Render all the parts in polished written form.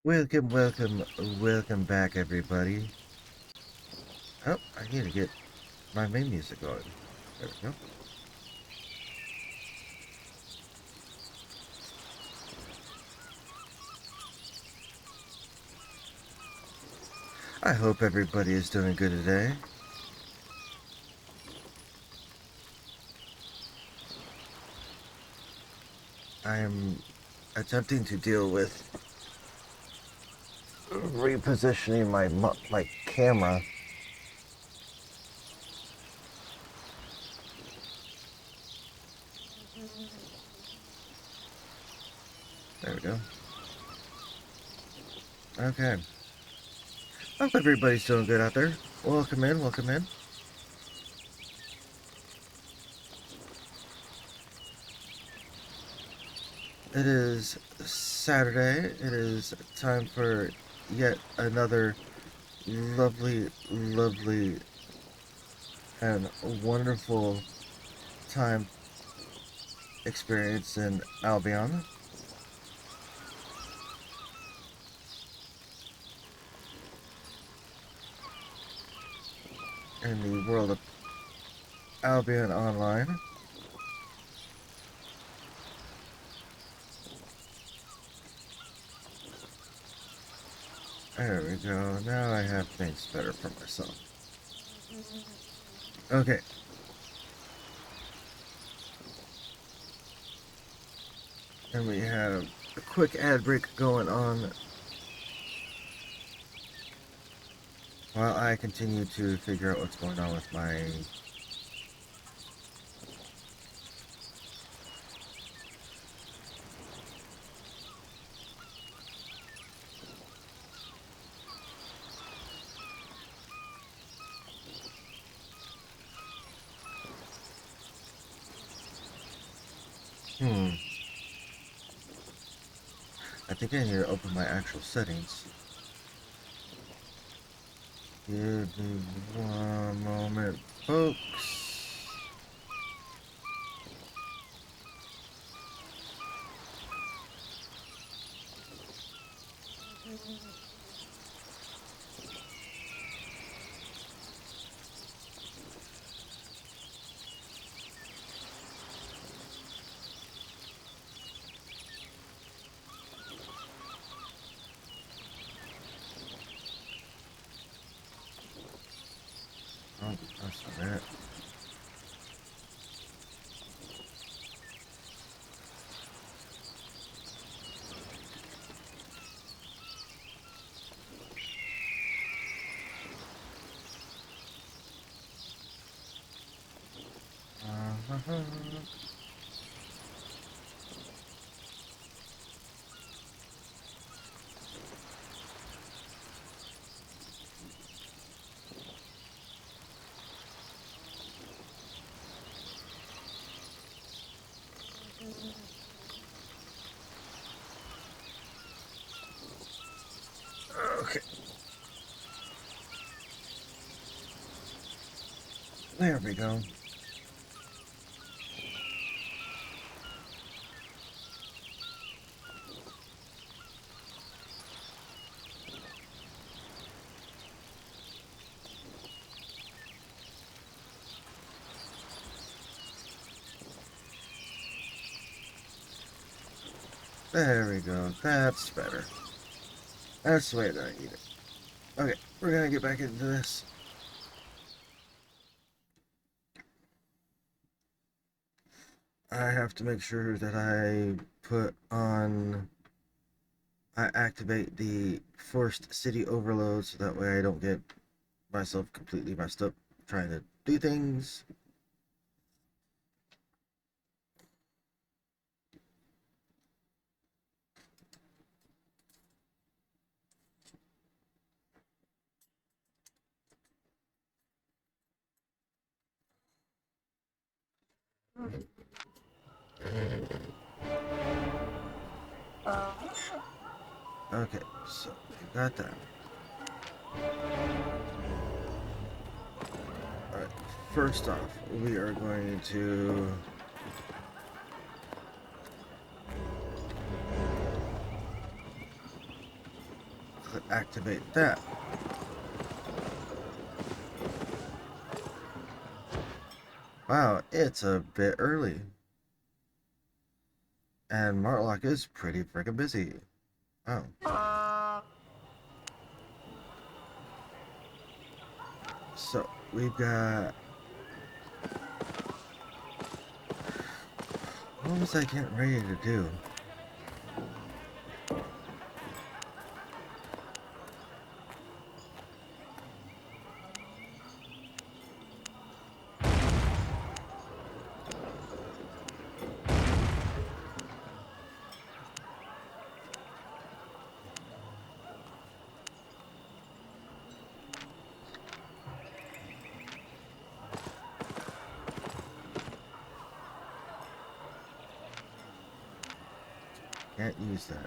Welcome back, everybody. Oh, I need to get my main music going. There we go. I hope everybody is doing good today. I am attempting to deal with repositioning my camera. There we go. Okay. Hope everybody's doing good out there. Welcome in, welcome in. It is Saturday. It is time for yet another lovely, and wonderful time experience in Albion. In the world of Albion Online. There we go. Now I have things better for myself. Okay. And we have a quick ad break going on while I continue to figure out what's going on with my I think I need to open my actual settings. Give me one moment, folks. Oh, that's not it. Okay. There we go. There we go. That's better. That's the way that I need it. Okay, we're gonna get back into this. I have to make sure that I activate the forced city overload so that way I don't get myself completely messed up trying to do things. Okay, so we got that. Alright, first off, we are going to activate that. Wow, it's a bit early. And Martlock is pretty freaking busy. Oh. So, we've got... What was I getting ready to do? Can't use that.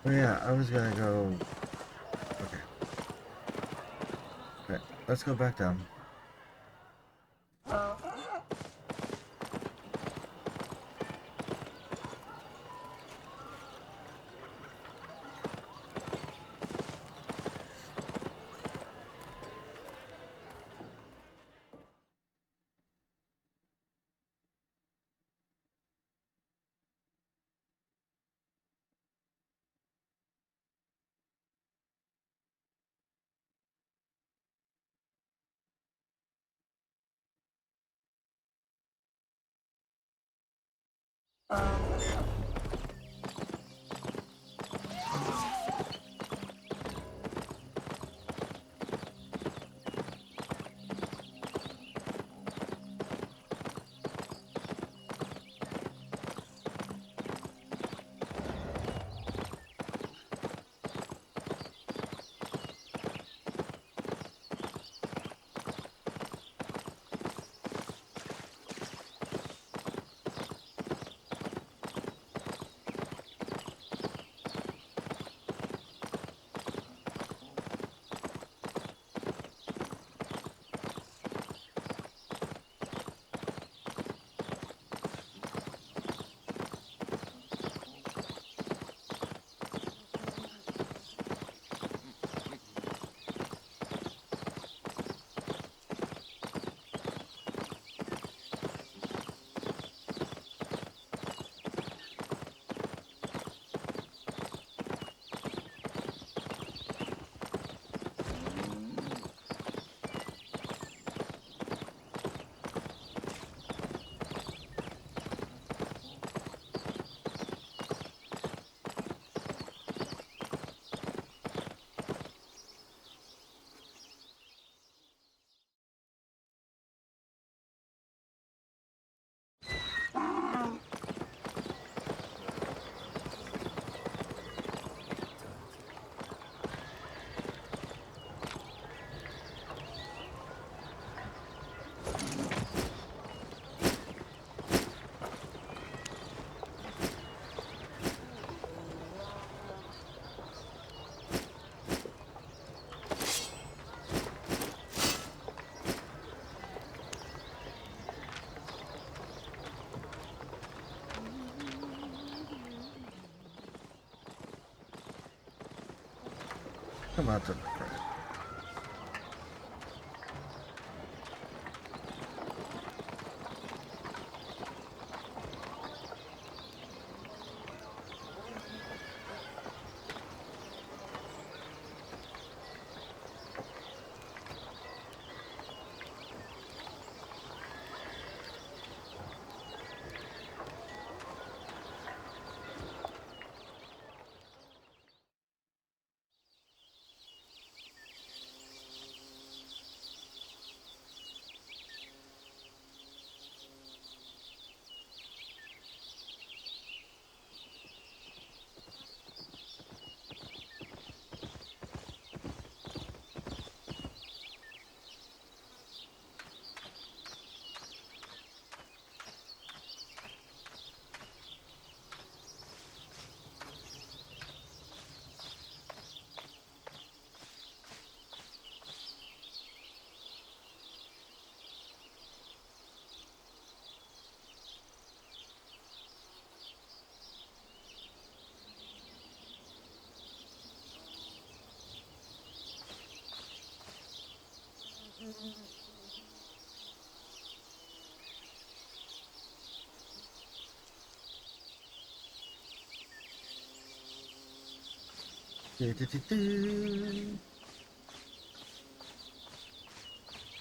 Oh yeah, I was gonna go... Okay. Okay, let's go back down. Come on to...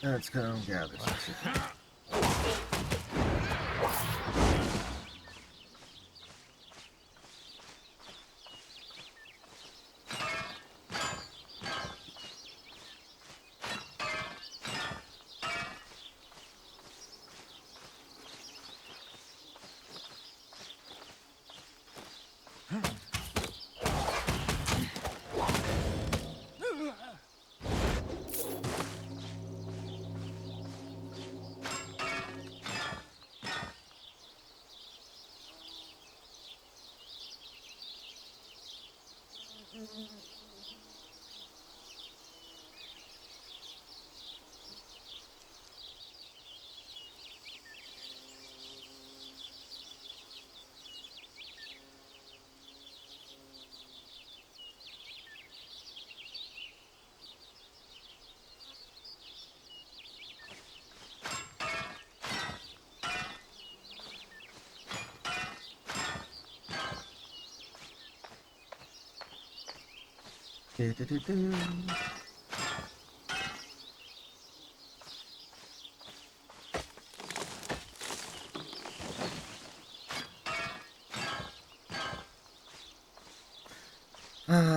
Let's go and gather some shit.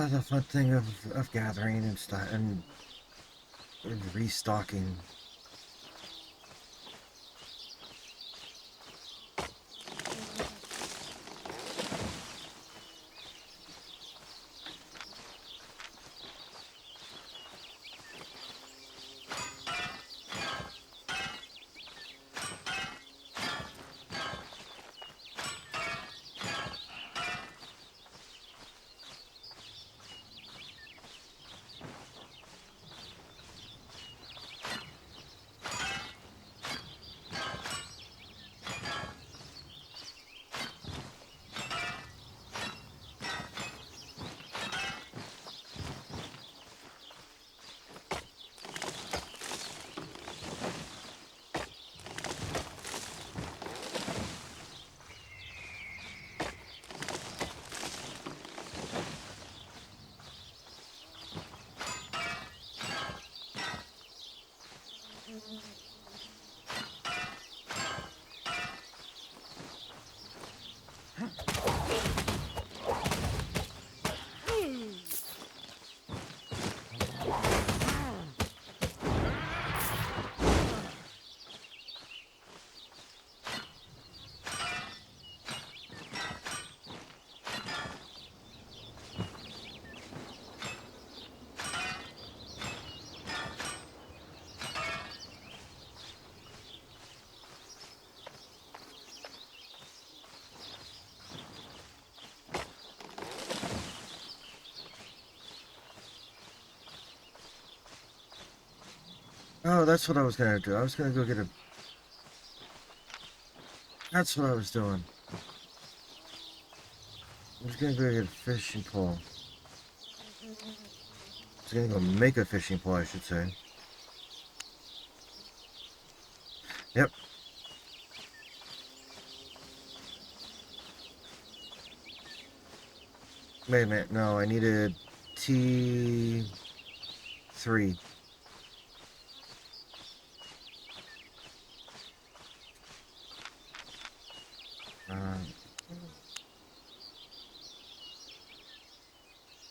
The fun thing of gathering and restocking. Oh, that's what I was gonna do. I was gonna go get a... That's what I was doing. I was gonna go get a fishing pole. I was gonna go make a fishing pole, I should say. Yep. Wait a minute. No, I needed T3.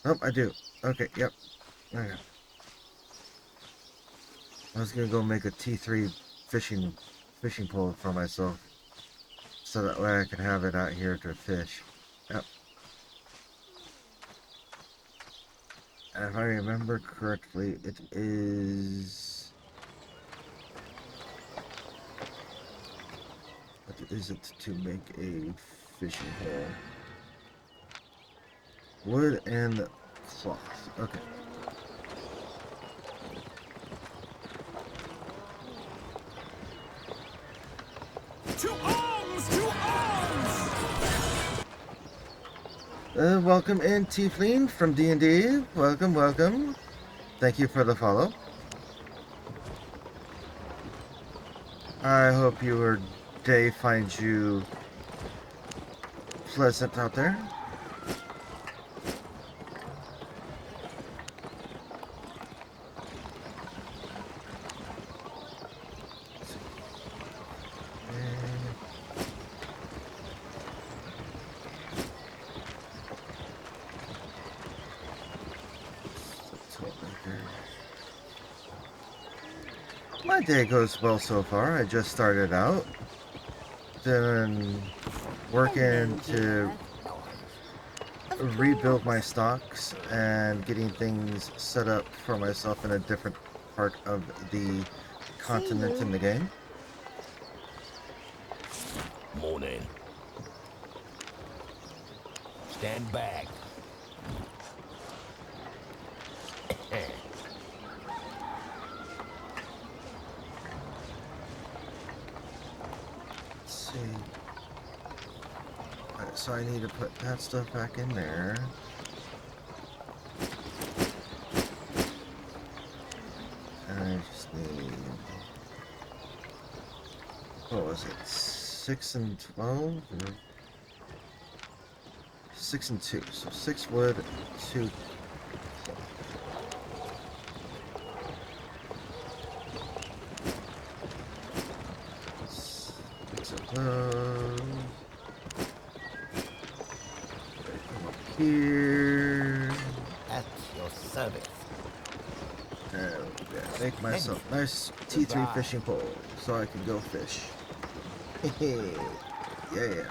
Oh, I do. Okay, yep. Okay. I was gonna go make a T3 fishing pole for myself, so that way I could have it out here to fish. Yep. And if I remember correctly, it is... What is it to make a fishing pole? Wood and cloth. Okay. To arms! To arms! Welcome in, Tiefling from D&D. Welcome, welcome. Thank you for the follow. I hope your day finds you pleasant out there. My day goes well so far. I just started out, then Hello working to there. Of rebuild my course. stocks and getting things set up for myself in a different part of the See continent in you. the game. Morning. Stand back. Let's see. Alright, so I need to put that stuff back in there. And I just need, what was it, 6 and 12? Or 6 and 2. So 6 wood, 2. Six of those. Come up here. At your service. And yeah, make myself Attention. a nice T3 Goodbye. fishing pole so I can go fish. Yeah.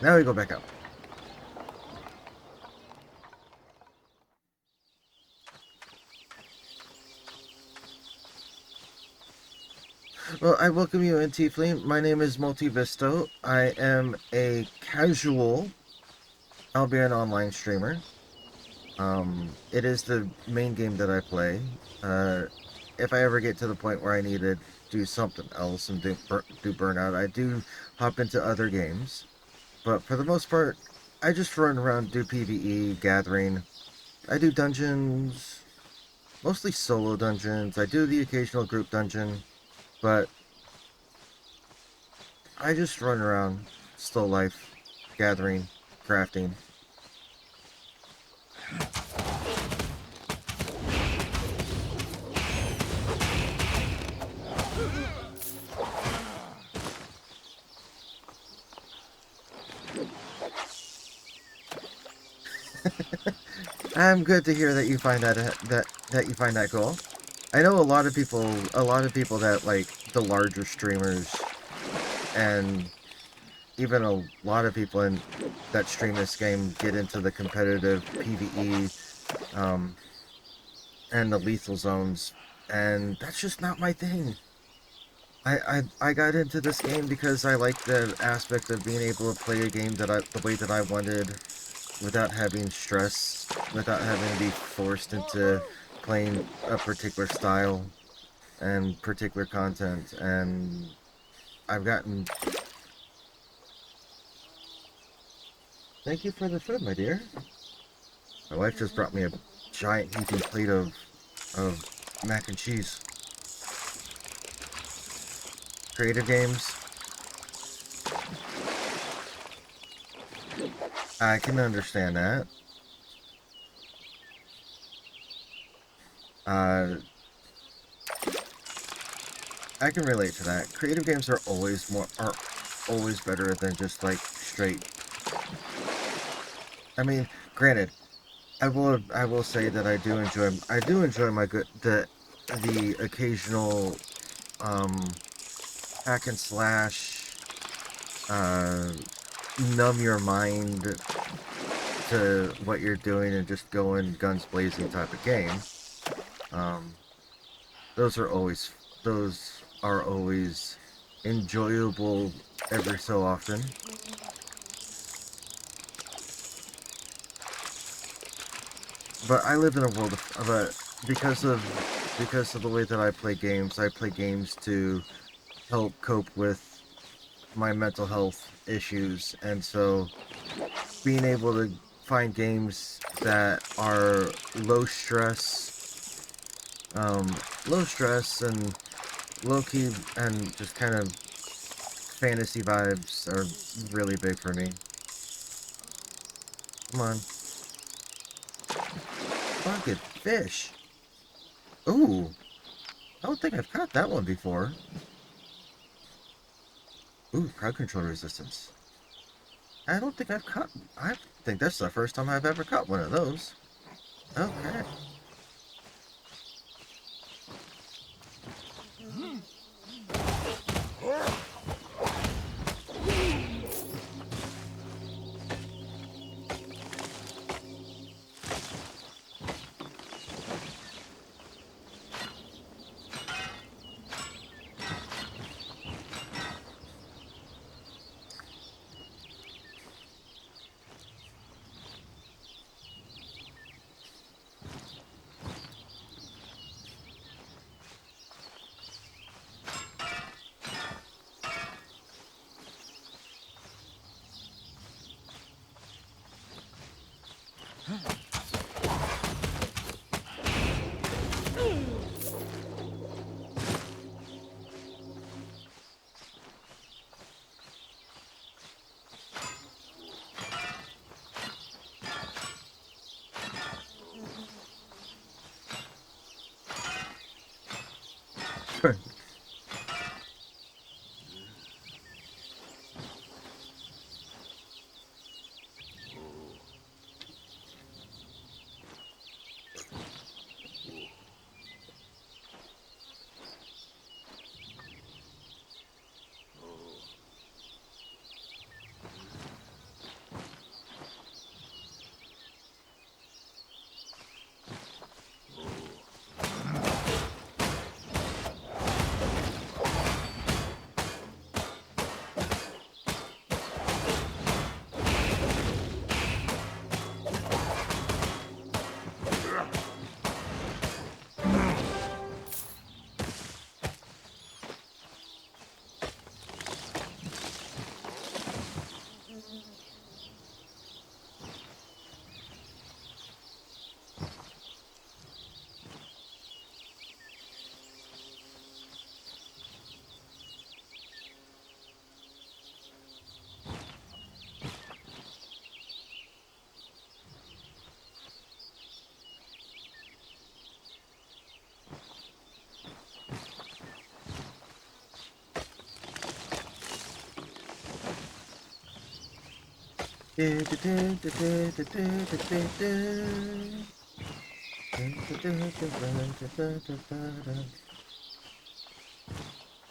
Now we go back out. Well, I welcome you in Tiefling. My name is Multivisto. I am a casual Albion online streamer. It is the main game that I play. If I ever get to the point where I need to do something else and do Burnout, I do hop into other games. But for the most part, I just run around, do PvE, gathering. I do dungeons, mostly solo dungeons. I do the occasional group dungeon, but I just run around, slow life, gathering, crafting. I'm good to hear that you find that you find that cool. I know a lot of people that like the larger streamers, and even a lot of people in that stream this game get into the competitive PvE, and the lethal zones, and that's just not my thing. I got into this game because I like the aspect of being able to play a game the way that I wanted, without having stress, without having to be forced into playing a particular style and particular content. And I've gotten. Thank you for the food, my dear. My wife just brought me a giant heaping plate of mac and cheese. Creative games. I can understand that. Uh, I can relate to that. Creative games are always better than just like straight. I mean, granted, I will say that I do enjoy my good the occasional hack and slash, uh, numb your mind to what you're doing and just going guns blazing type of game. Um, those are always those are always enjoyable every so often. But I live in a world of because of the way that I play games to help cope with my mental health issues, and so being able to find games that are low stress, low stress and Low-key and just kind of fantasy vibes are really big for me. Come on. Fucking fish. Ooh. I don't think I've caught that one before. Ooh, crowd control resistance. I don't think I've caught... I think that's the first time I've ever caught one of those. Okay. I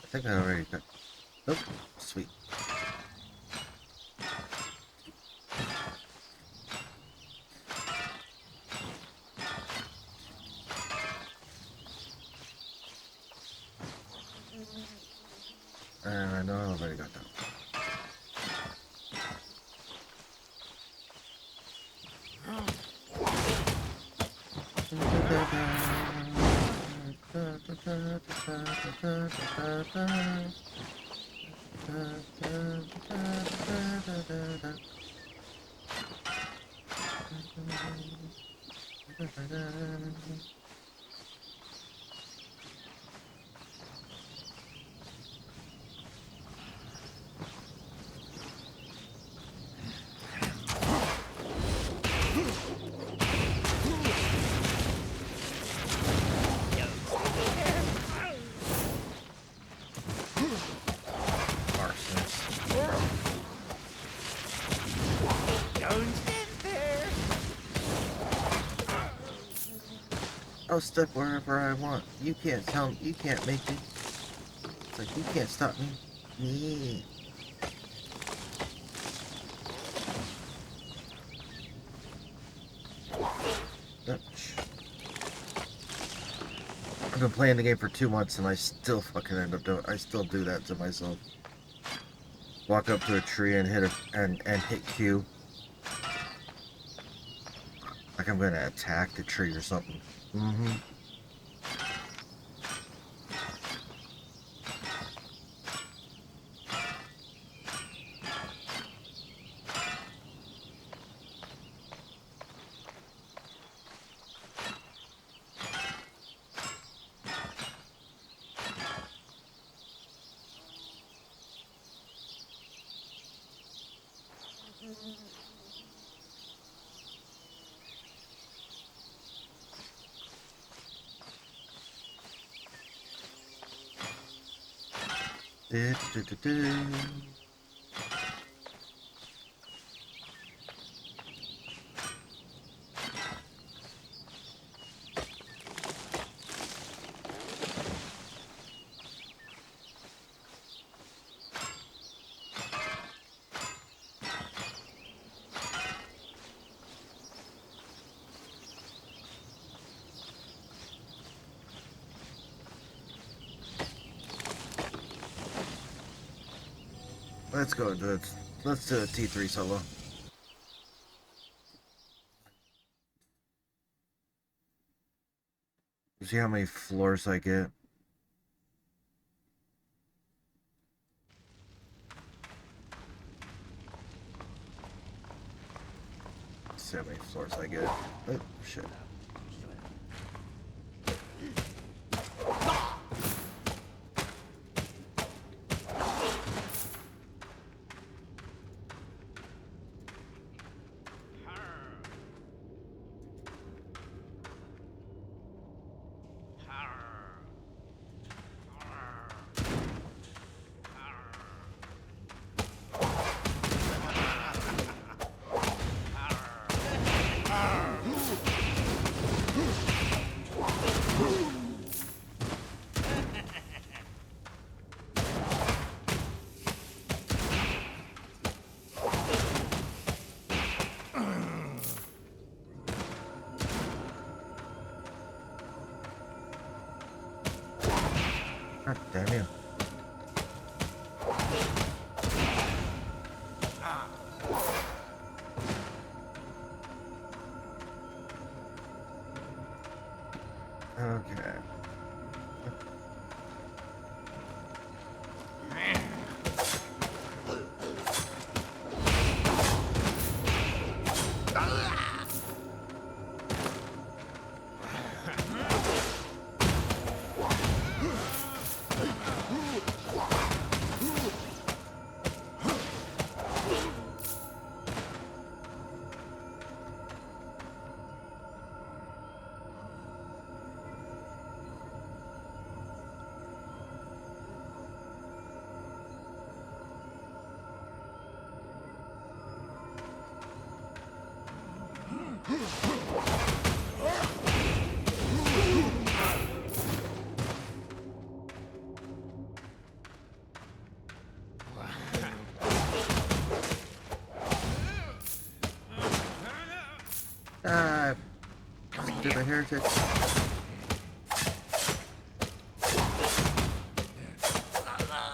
think I already got... Nope. Sweet. I know I already got that. I'll step wherever I want. You can't tell me. You can't make me. It's like you can't stop me. Yeah. Ouch. I've been playing the game for 2 months and I still fucking end up doing. I still do that to myself. Walk up to a tree and hit and hit Q. Like I'm gonna attack the tree or something. Mm-hmm. Du-du-du-du-du. Let's go. Let's do a T3 solo. See how many floors I get. See how many floors I get. Oh, shit. God damn you. Okay. Ah, stupid heretic.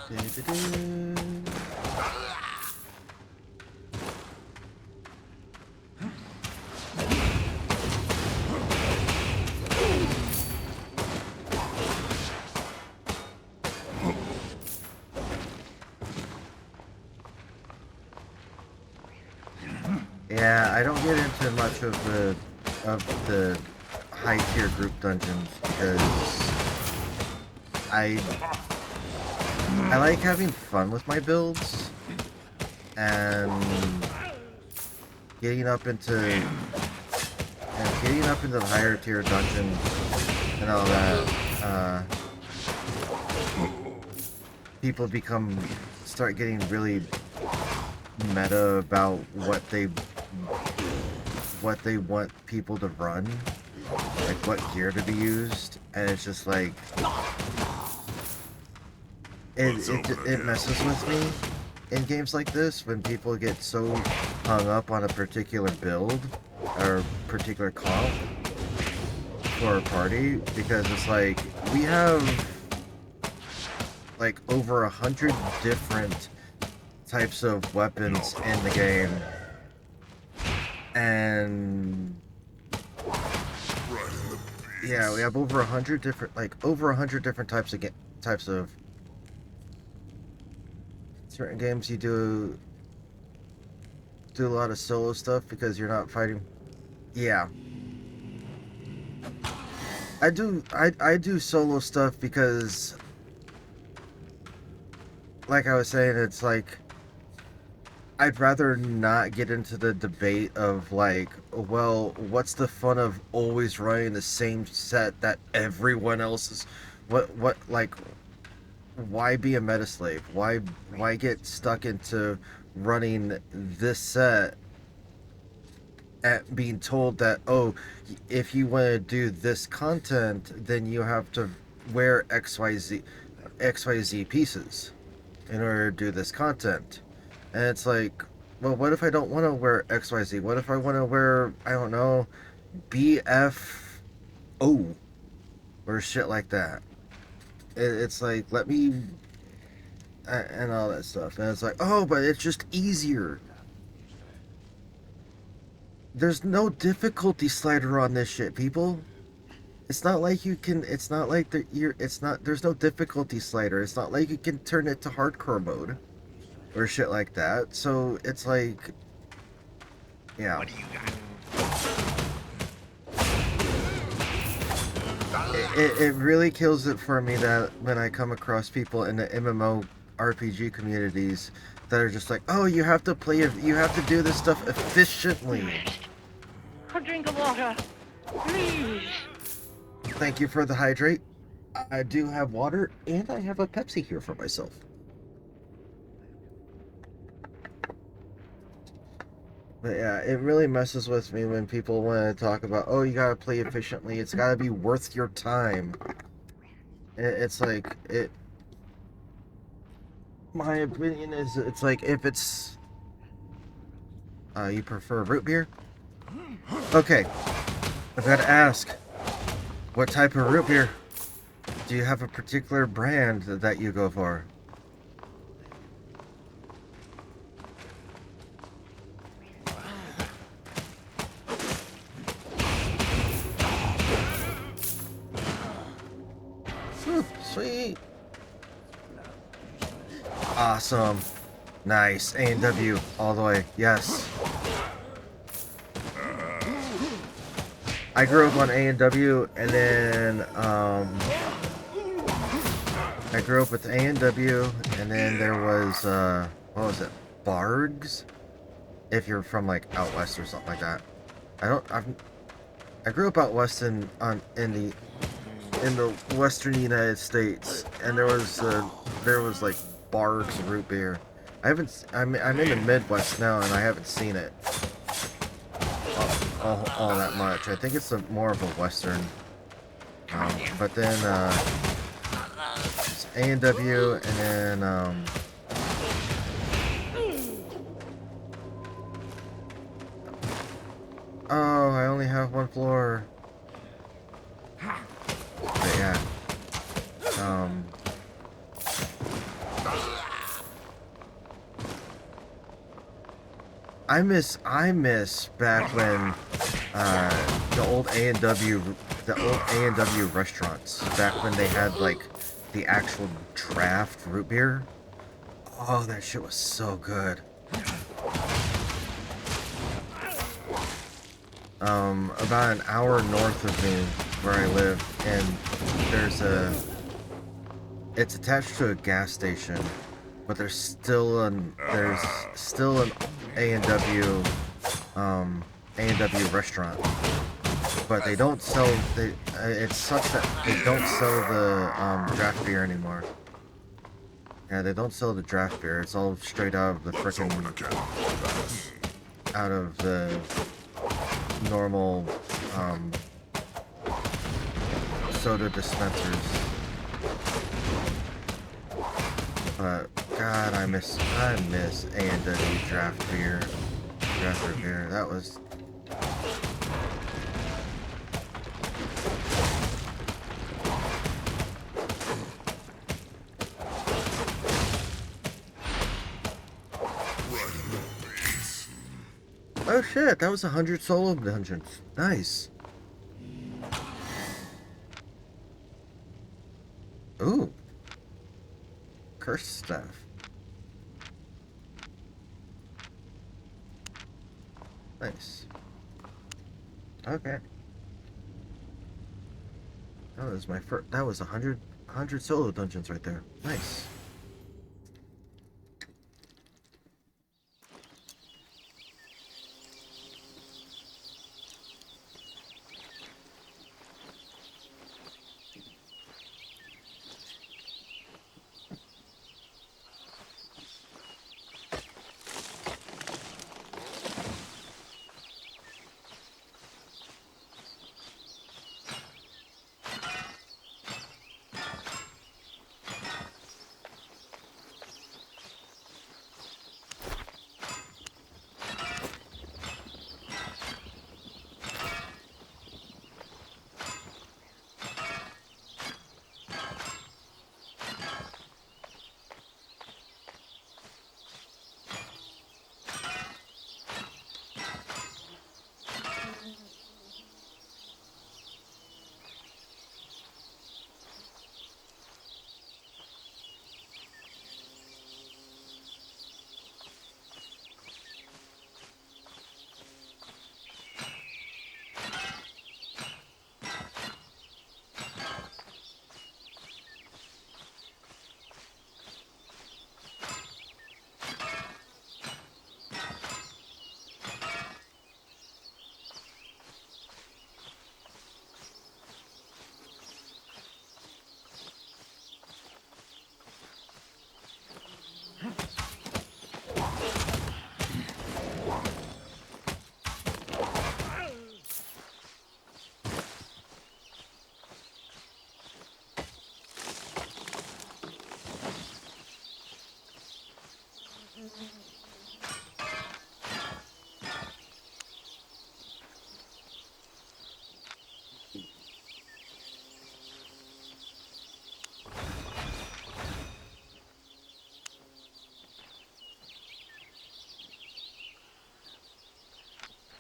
Du-du-du. Yeah, I don't get into much of the high tier group dungeons because I I like having fun with my builds and getting up into the higher tier dungeons and all that. People start getting really meta about what they want people to run, like what gear to be used, and it's just like it messes with me in games like this when people get so hung up on a particular build or particular comp for a party, because it's like we have like over 100 different types of weapons in the game, and yeah, we have over 100 different types of certain games. You do a lot of solo stuff because you're not fighting. Yeah, I do solo stuff because, like I was saying, it's like I'd rather not get into the debate of like, well, what's the fun of always running the same set that everyone else is? What like? why be a meta slave? Why get stuck into running this set at being told that, oh, if you want to do this content, then you have to wear XYZ pieces in order to do this content. And it's like, well, what if I don't want to wear XYZ? What if I want to wear, I don't know, BFO or shit like that? It's like, let me, and all that stuff. And it's like, oh, but it's just easier. There's no difficulty slider on this shit, people. It's not like you can. It's not like you're. It's not. There's no difficulty slider. It's not like you can turn it to hardcore mode or shit like that. So it's like, yeah. What do you got? It really kills it for me that when I come across people in the MMO RPG communities that are just like, oh, you have to play it. You have to do this stuff efficiently. A drink of water, please. Thank you for the hydrate. I do have water, and I have a Pepsi here for myself. But yeah, it really messes with me when people want to talk about, oh, you gotta play efficiently. It's gotta be worth your time. It's like, my opinion is, it's like, if it's, you prefer root beer? Okay, I've got to ask, what type of root beer? Do you have a particular brand that you go for? Ooh, sweet. Awesome. Nice. A&W all the way. Yes. I grew up on A&W, and then I grew up with A&W, and then there was what was it? Bargs? If you're from like out west or something like that. I grew up out west in the western United States, and there was like Bargs root beer. I'm in the Midwest now, and I haven't seen it all that much. I think it's more of a western. But then it's A&W, and then oh, I only have one floor. But yeah. I miss back when the old A&W restaurants, back when they had like the actual draft root beer. Oh, that shit was so good. About an hour north of me where I live, and it's attached to a gas station, but there's still an A&W restaurant, but they don't sell it sucks that they don't sell the draft beer anymore. Yeah, they don't sell the draft beer. It's all straight out of the frickin' out of the normal soda dispensers. But God, I miss A&W draft beer. Draft beer. That was. Oh shit, that was 100 solo dungeons. Nice. Ooh. Cursed staff. Nice. Okay. That was my first. That was 100 solo dungeons right there. Nice.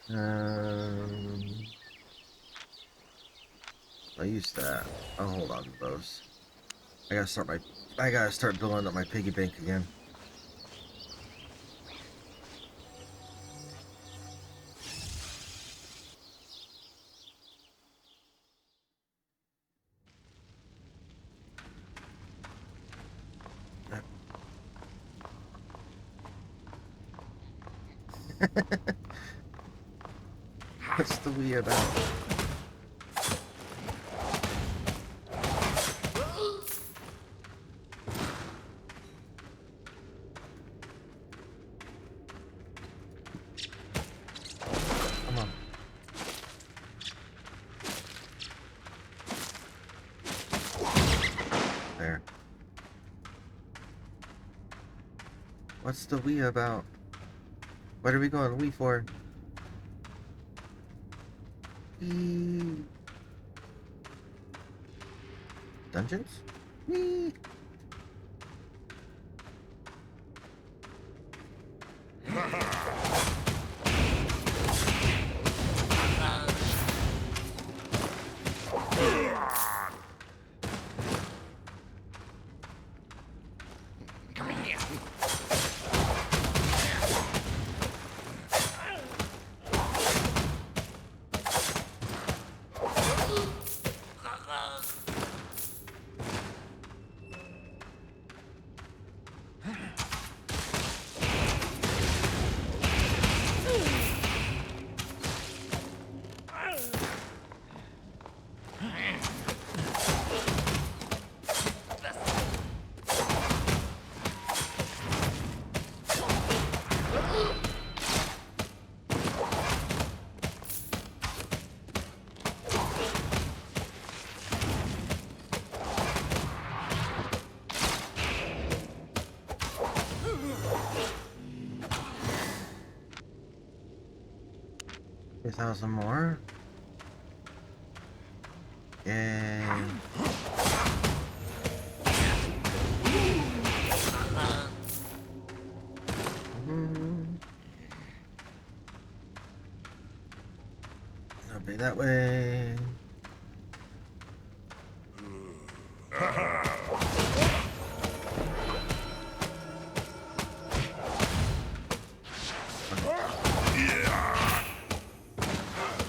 Um, I used that. I'll hold on to those. I gotta start building up my piggy bank again. What's the Wii about? Come on. There. What's the Wii about? What are we going Wii for? Wii. Dungeons? Wii. $3,000 more. Yay. I'll be that way.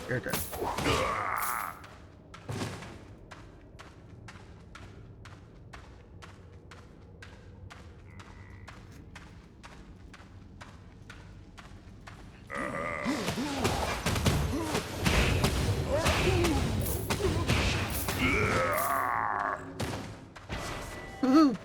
You're dead. Woohoo!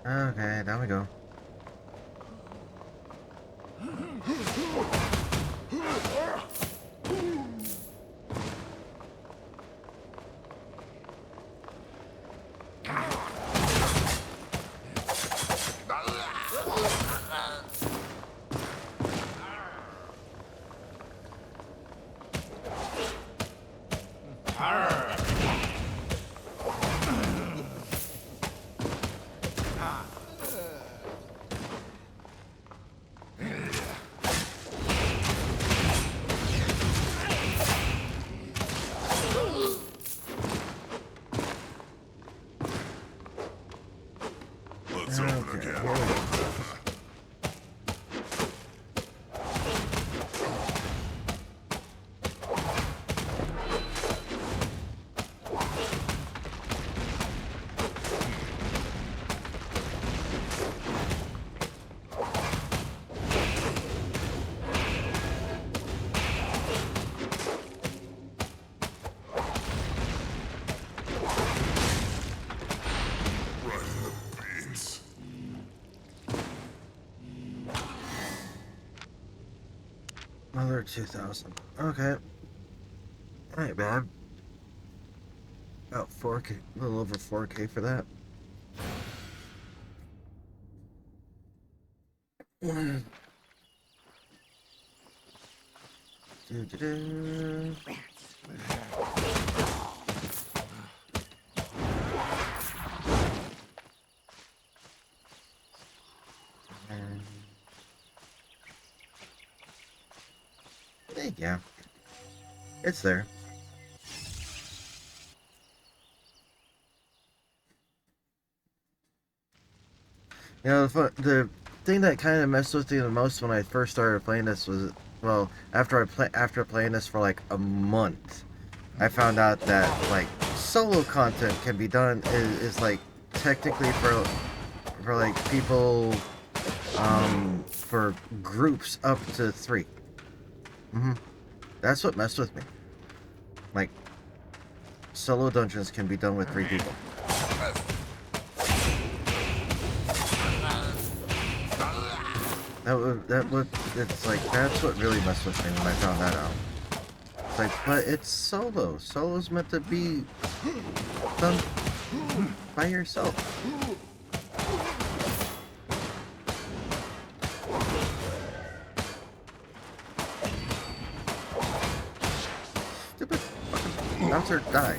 Okay, down we go. Let's open Okay, again. here we go. Right in the beans. Another 2,000. Okay. Alright, man. About 4K, a little over 4K for that. Doo-doo-doo. Yeah, it's there. You know, the thing that kind of messed with me the most when I first started playing this was, well, after playing this for like a month, I found out that like solo content can be done is like technically for like people for groups up to 3. That's what messed with me. Like solo dungeons can be done with 3 people. It's like, that's what really messed with me when I found that out. It's like, but it's solo. Solo's meant to be done by yourself. Stupid fucking bouncer, die.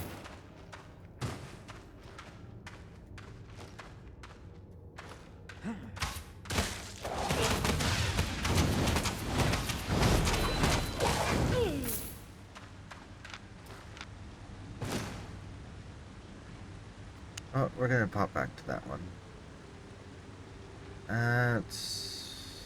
Oh, we're gonna pop back to that one. That's...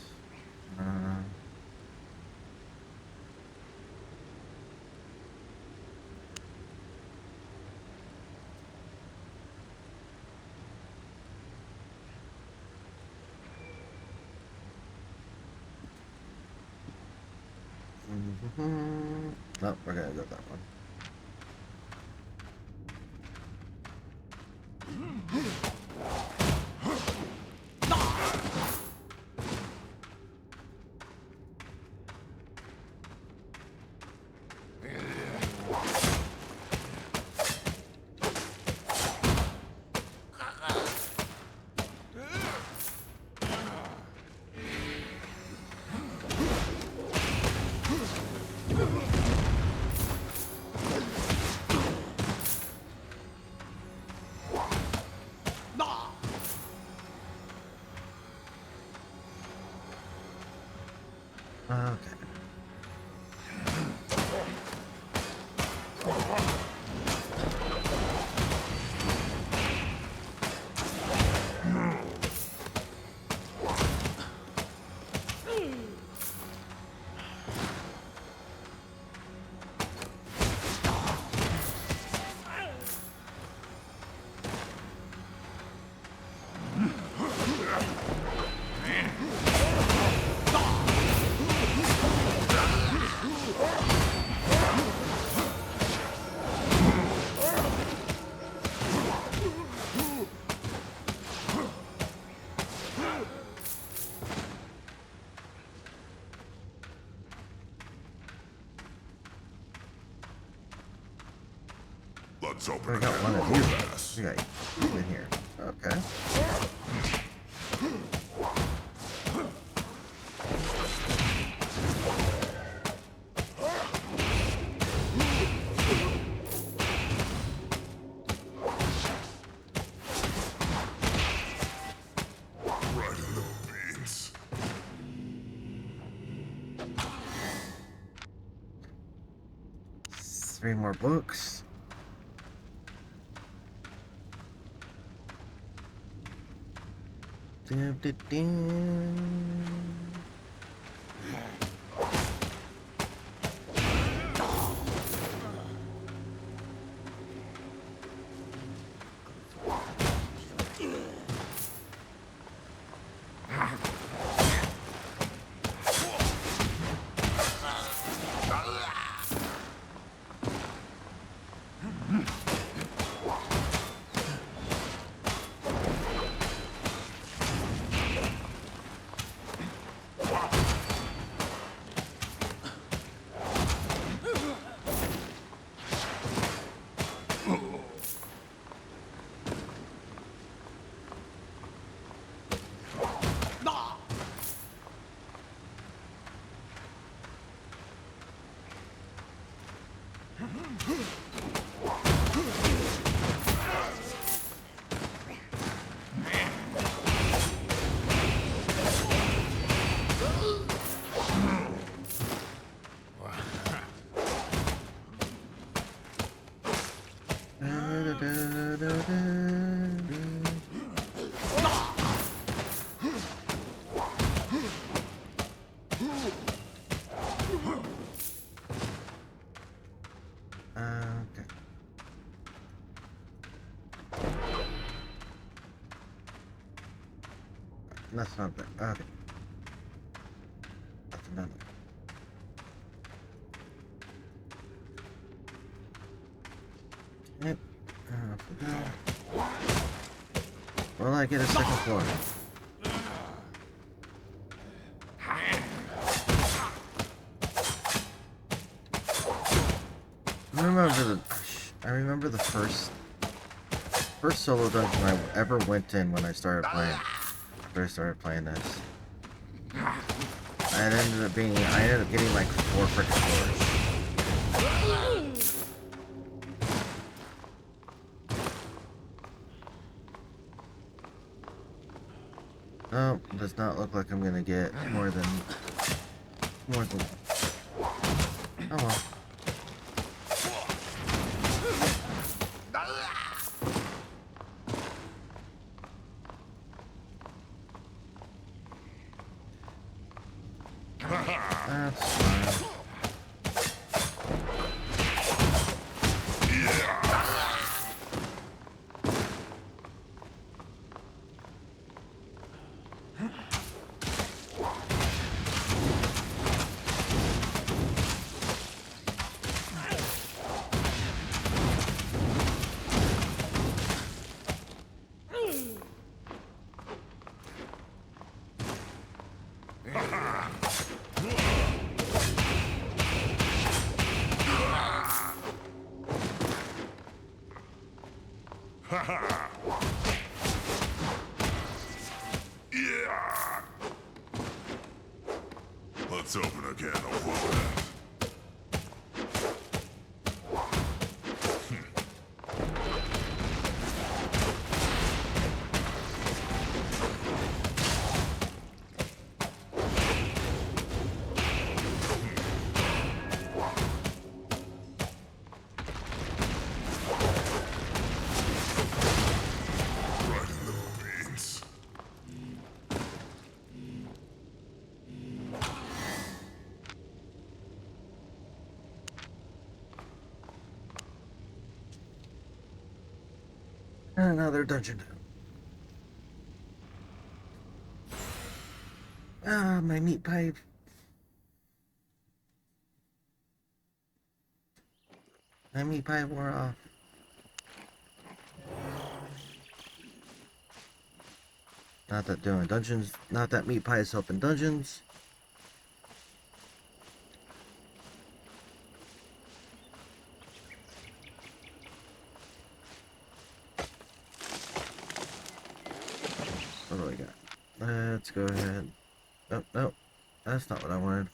No, we're gonna go that one. Okay. Let's open We a got can one of of you. romance. We got you in here. Okay. Right in the beans. 3 more books. Dun, dun, dun. That's not that. Okay. That's another. Yep. For now. Will I get a second floor? I remember the first solo dungeon I ever went in when I started playing. First started playing this. I ended up getting like 4 freaking floors. No, does not look like I'm gonna get more than. Oh well. That's fine. Yeah. Let's open a can of worms. Right in the beans. Another dungeon. Ah, my meat pipe. My meat pipe wore off. Not that doing dungeons. Not that meat pie is helping dungeons. What do we got? Let's go ahead. Oh, no. That's not what I wanted.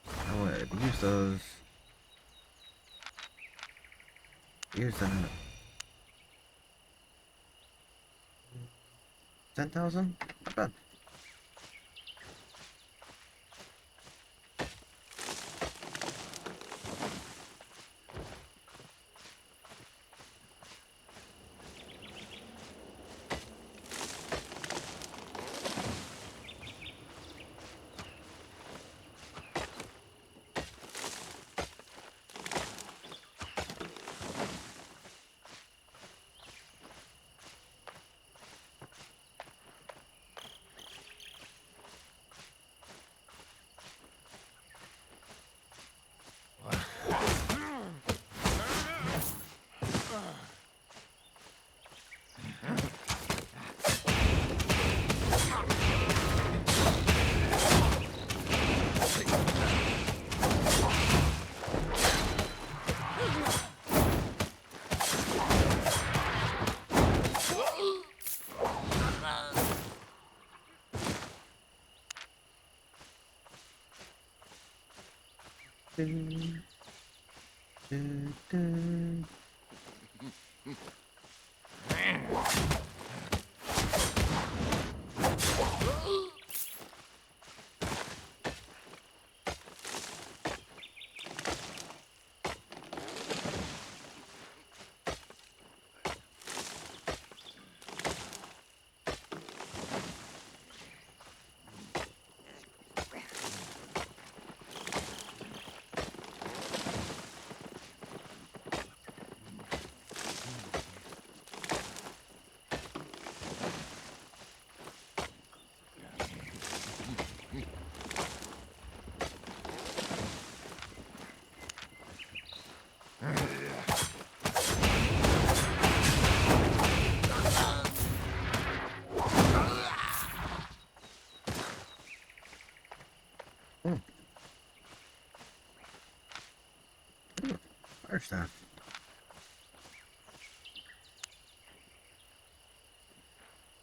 I wanted to use those. Use that. 10,000? Not bad. Dun, dun, dun. Fire staff.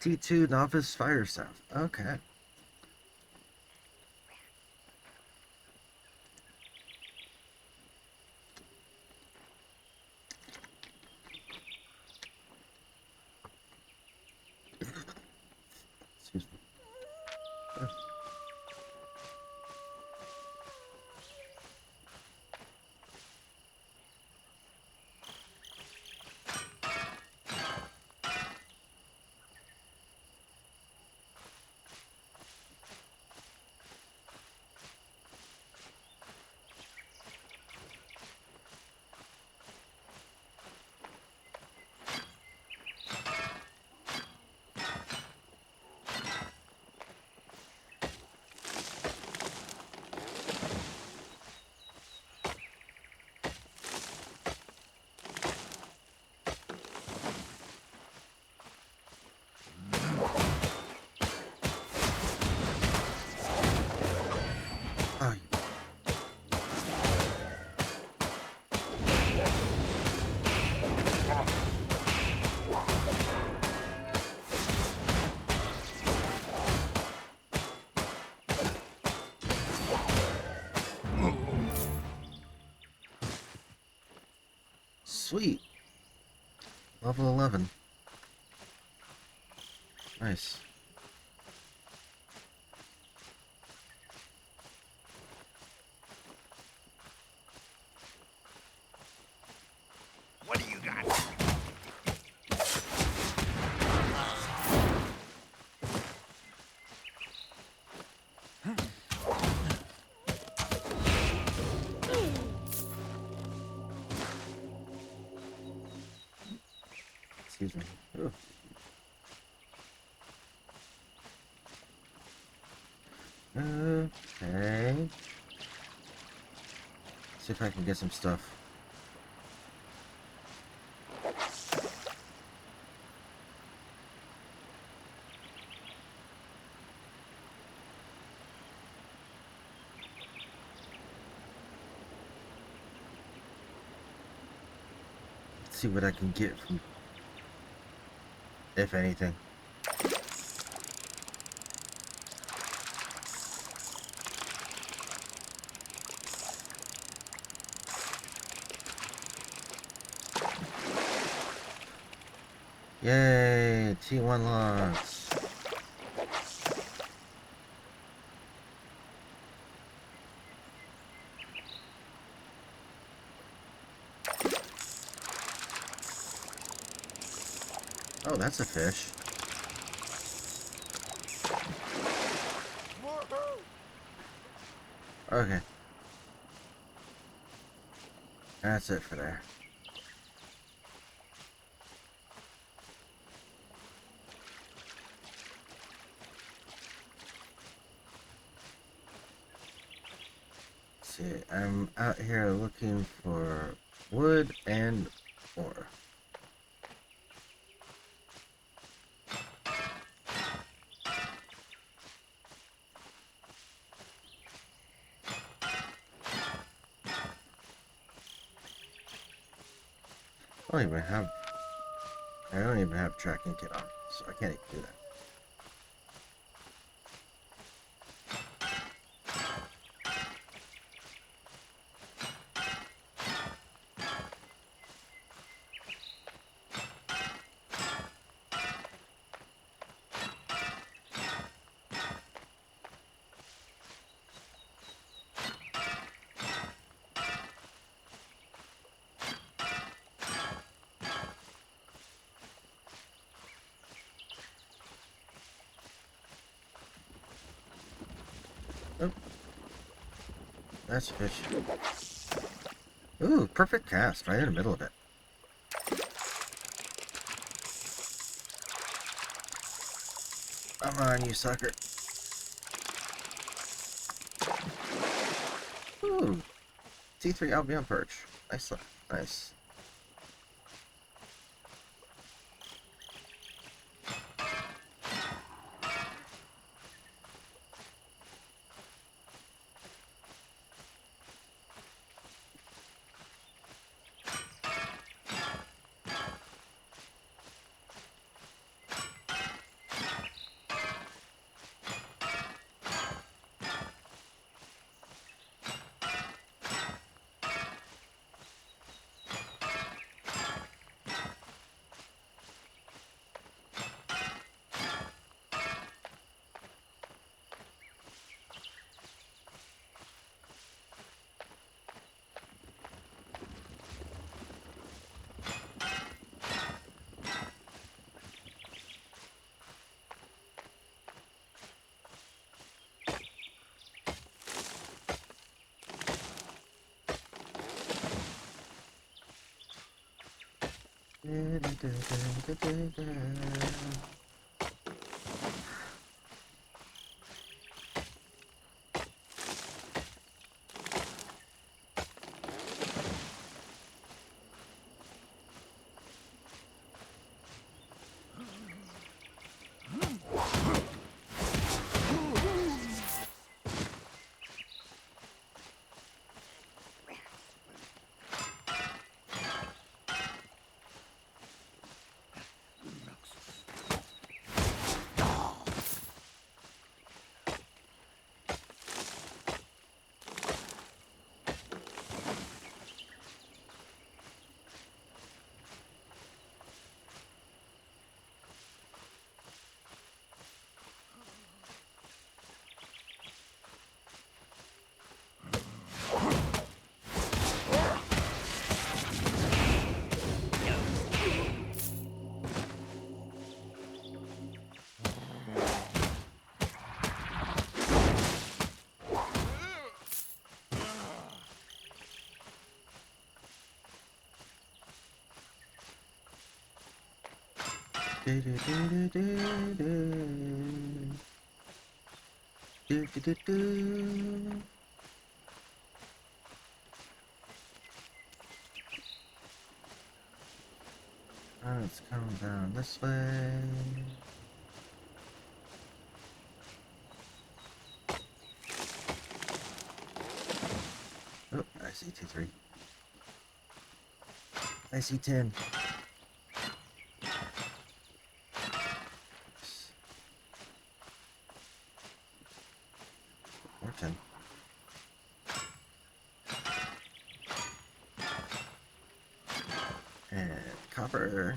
T2 novice fire staff. Okay. Excuse me. Oh, sweet. Level 11. Nice. What do you got? Excuse me. Ooh. Okay. See if I can get some stuff. Let's see what I can get from, if anything. Yay! T1 logs. Oh, that's a fish. Okay. That's it for there. Let's see, I'm out here looking for wood and ore. I don't even have tracking kit on, so I can't even do that. Oh, that's a fish. Ooh, perfect cast, right in the middle of it. Come on, you sucker. Ooh, T3 Albion perch. Nice, nice. Let's come down this way. Oh, I see 2-3. I see 10. Or 10. And copper.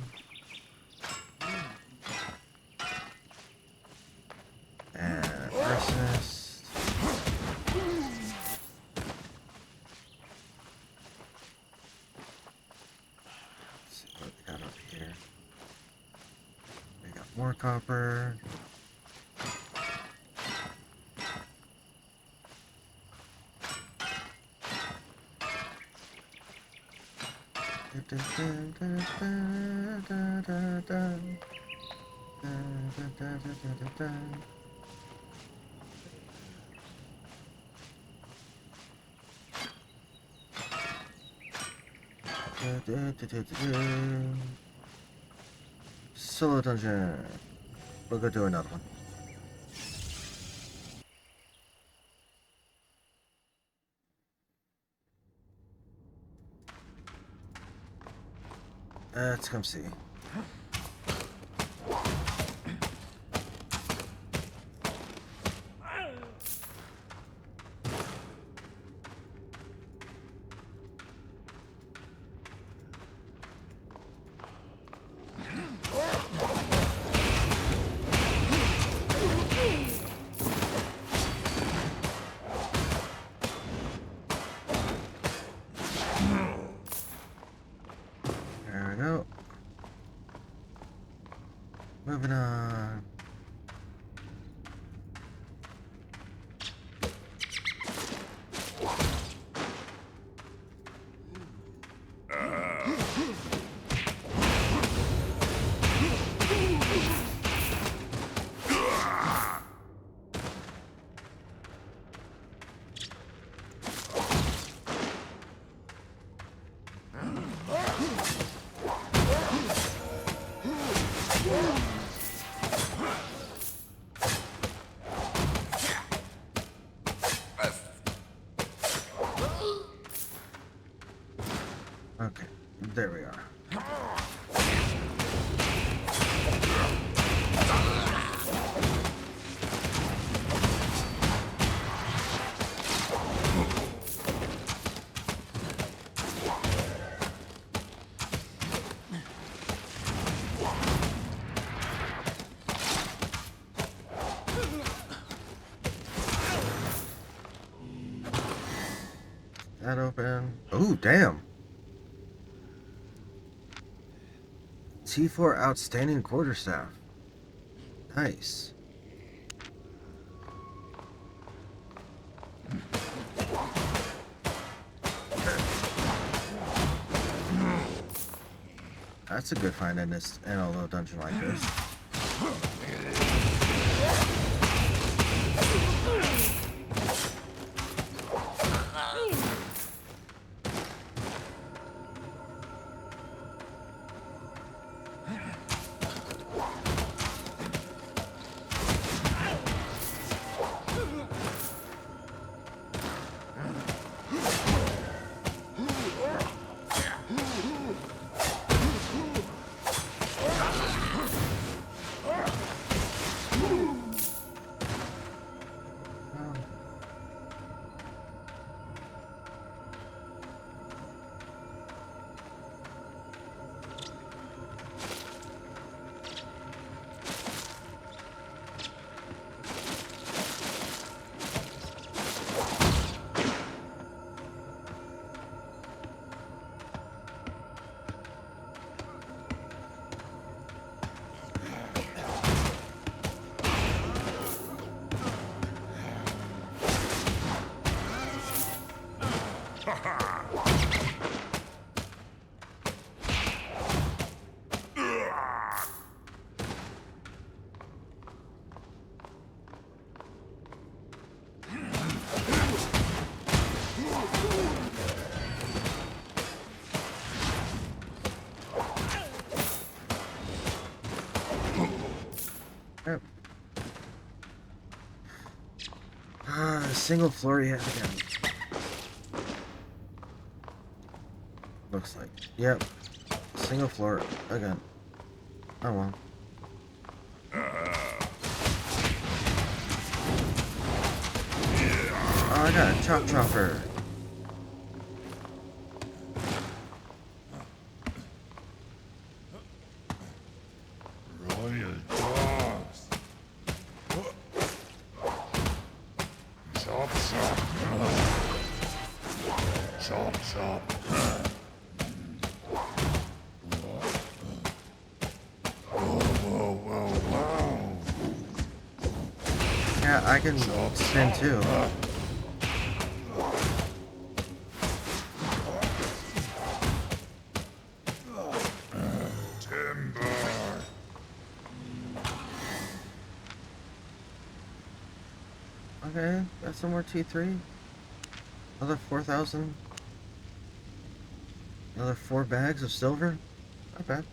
And arsonist. Let's see what we got over here. We got more copper. Solo dungeon. We'll go do another one. Let's come see. There we go. Moving on. Okay, there we are. That open. Oh, damn. T4 Outstanding Quarterstaff. Nice. That's a good find in a little dungeon like this. Yep. Single floor yet again. Looks like. Yep. Single floor again. Oh well. Oh, I got a chop chopper. Royal dogs. Chop, chop. Chop, chop. Whoa, whoa, whoa. Yeah, I can spin too. Timber. Okay, got some more T3. Another 4,000. Another 4 bags of silver. Not bad.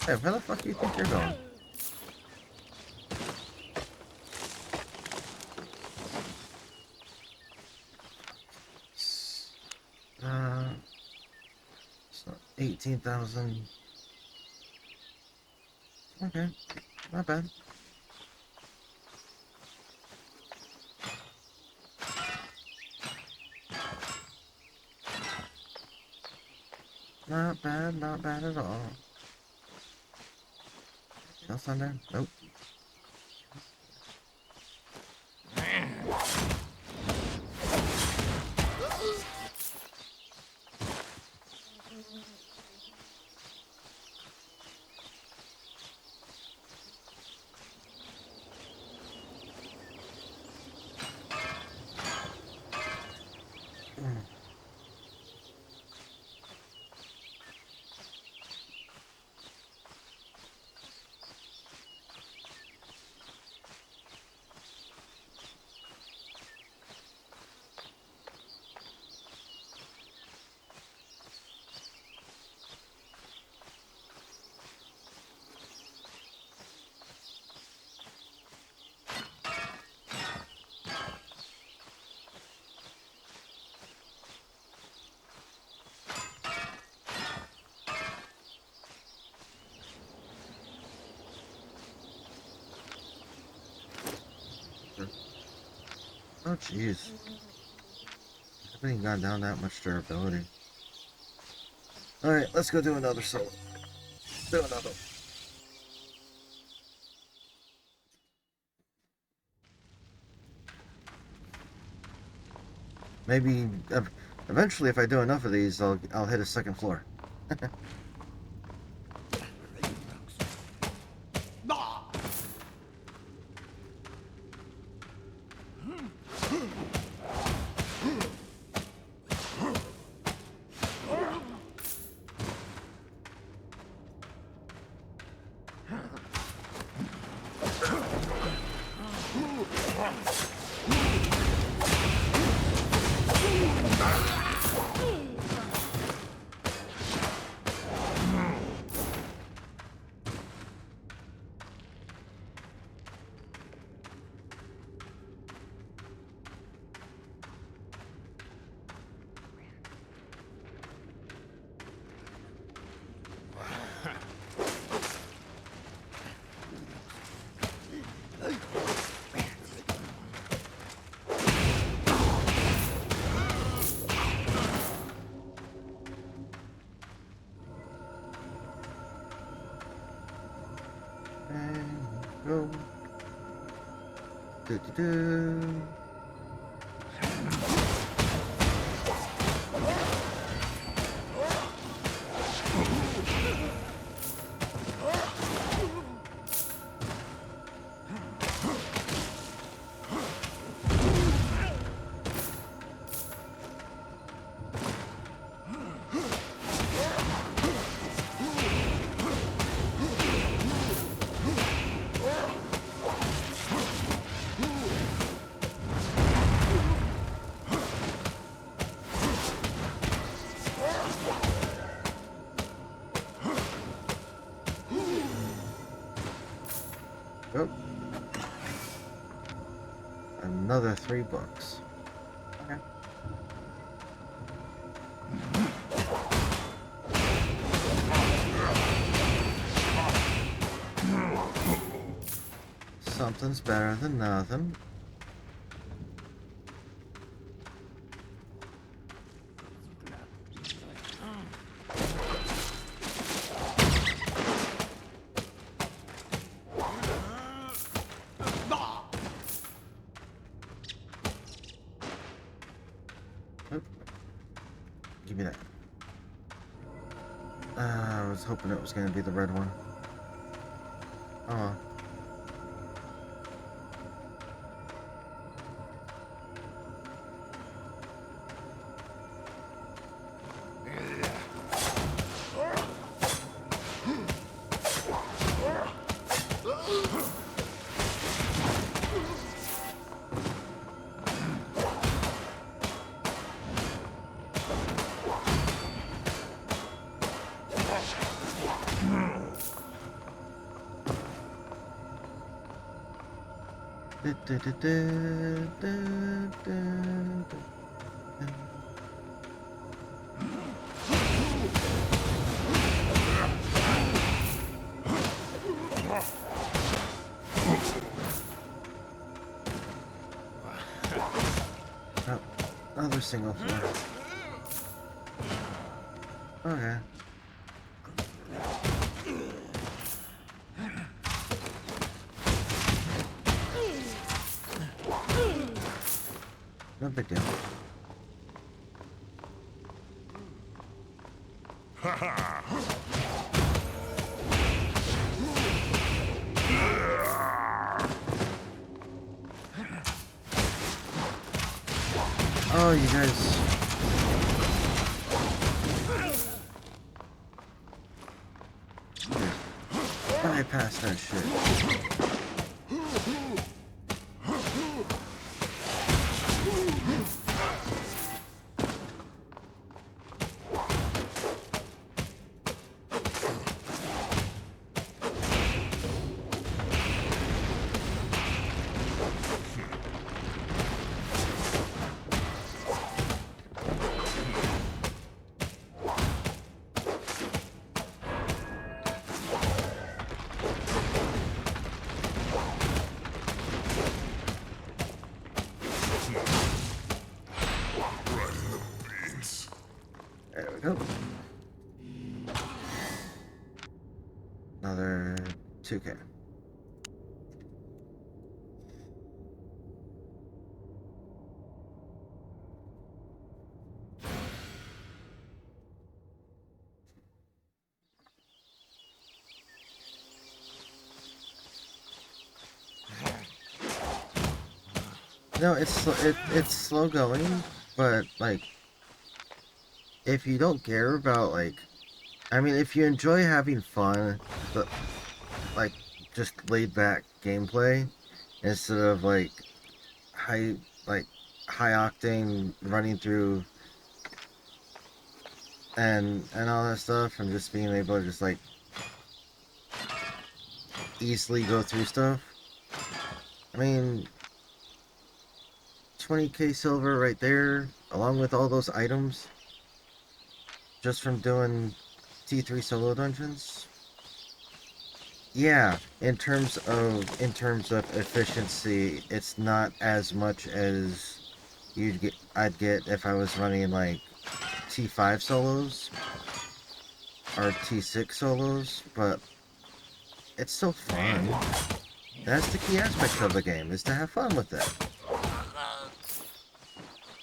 Hey, where the fuck do you think you're going? So 18,000. Okay, not bad. Not bad, not bad at all. Anything else on there? Nope. Oh, jeez. I haven't even gone down that much durability. Alright, let's go do another solo. Do another. Maybe, eventually if I do enough of these, I'll hit a second floor. Do-do-do. Oh. Another 3 books. Okay. Something's better than nothing. Oop. Give me that. I was hoping it was going to be the red one. Oh well. Oh, another single floor. Okay. No big deal. Oh, you guys. Bypass that shit. There we go. Another 2K. No, it's slow going, but like if you don't care about I mean, if you enjoy having fun, but like just laid back gameplay instead of high like high octane running through and all that stuff, and just being able to just easily go through stuff. I mean, 20k silver right there, along with all those items, just from doing T3 solo dungeons. Yeah, in terms of efficiency, it's not as much as I'd get if I was running T5 solos or T6 solos, but it's still fun. That's the key aspect of the game, is to have fun with it.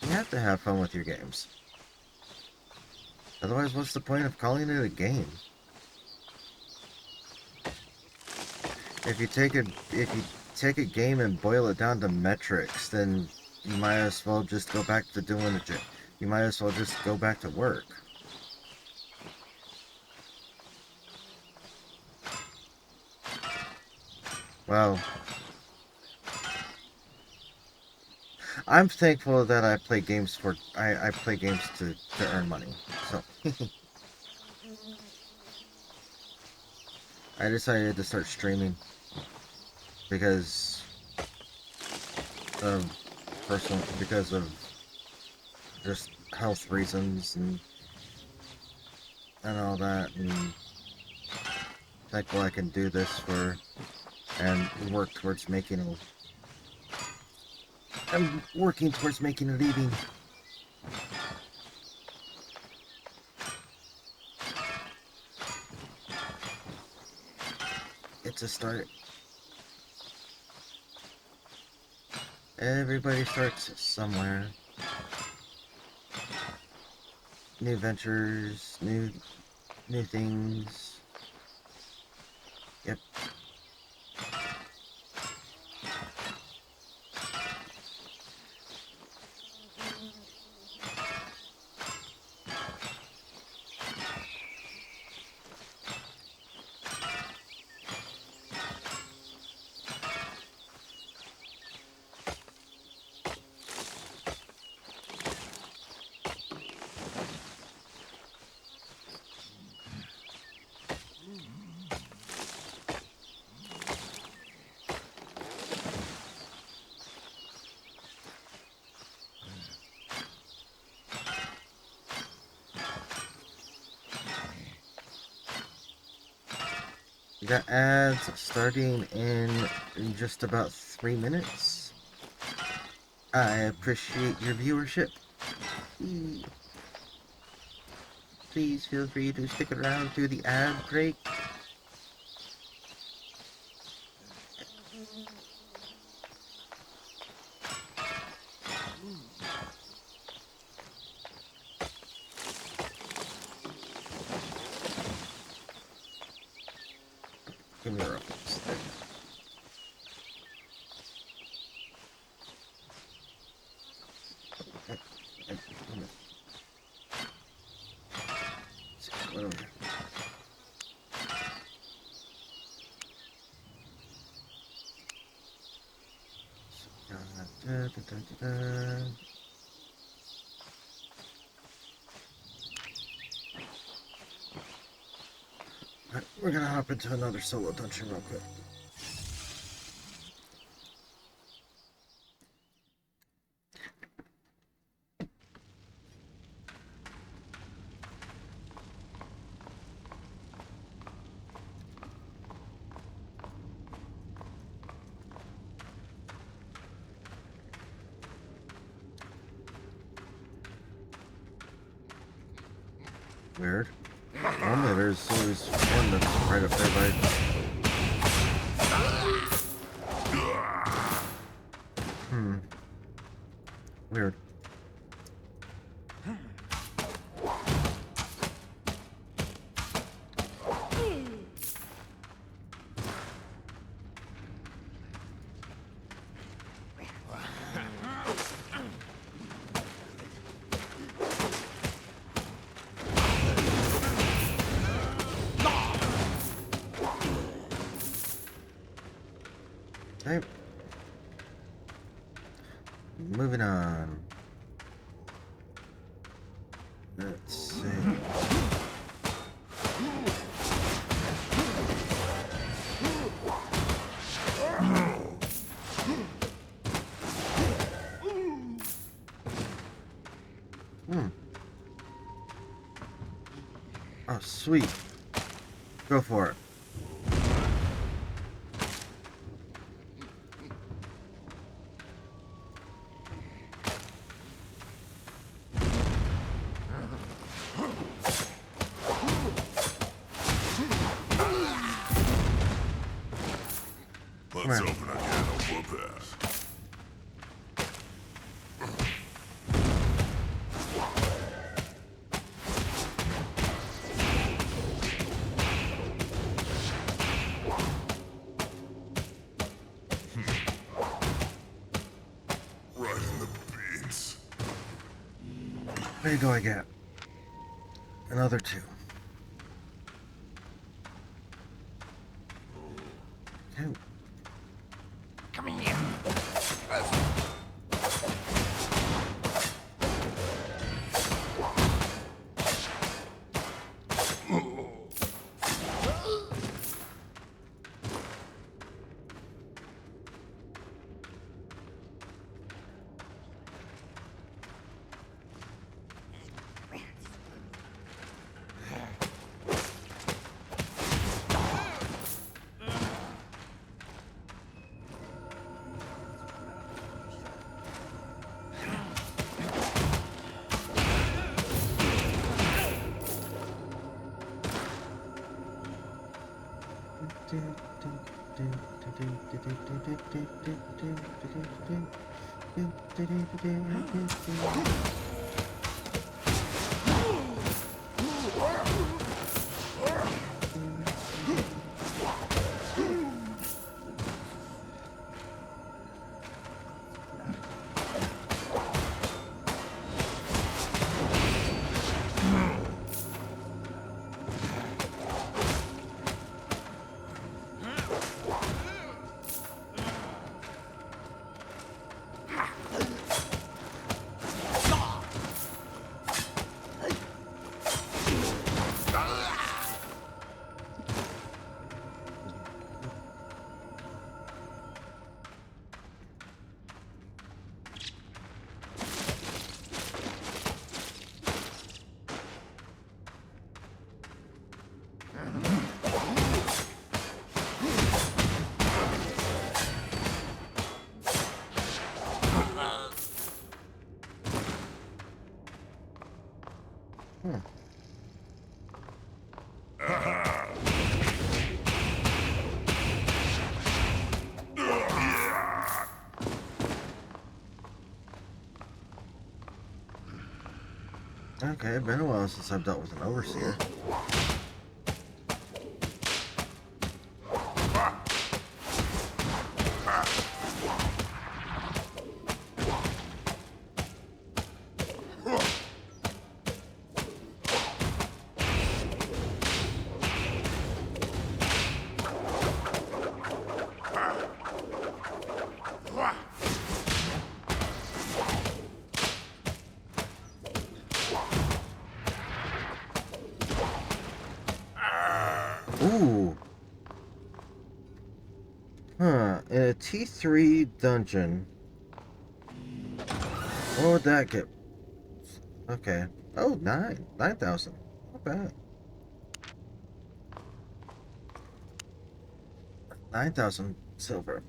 You have to have fun with your games. Otherwise, what's the point of calling it a game? If you take a game and boil it down to metrics, then you might as well just go back to doing it. You might as well just go back to work. Well, I'm thankful that I play games for I play games to earn money. So I decided to start streaming because of because of just health reasons and all that, and thankful I can do this for and work towards making a I'm working towards making a living. It's a start. Everybody starts somewhere. New ventures, new things. Yep. We got ads starting in just about 3 minutes. I appreciate your viewership. Please feel free to stick around through the ad break. Give me a reference. We're gonna hop into another solo dungeon real quick. Weird. Normally there's always one that's right up there by... Weird. Okay. Moving on. Let's see. Oh, sweet. Go for it. Come Let's here. open a can of whoop-ass. Right in the beans. How many do I get? Another 2. Okay. Come in here. Hmm. Okay, it's been a while since I've dealt with an overseer. Ooh. Huh. In a T3 dungeon. What would that get? Okay. Oh, 9,000. Not bad. 9,000 silver.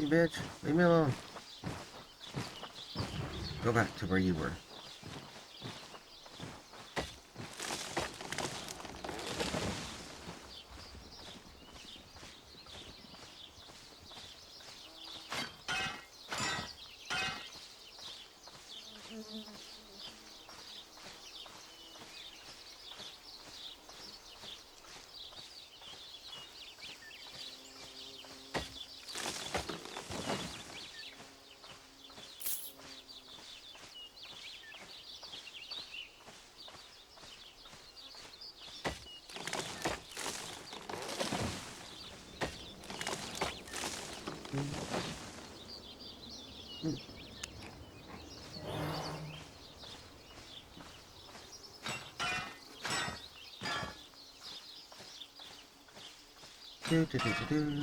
You bitch. Leave me alone. Go back to where you were. Do, do, do, do, do.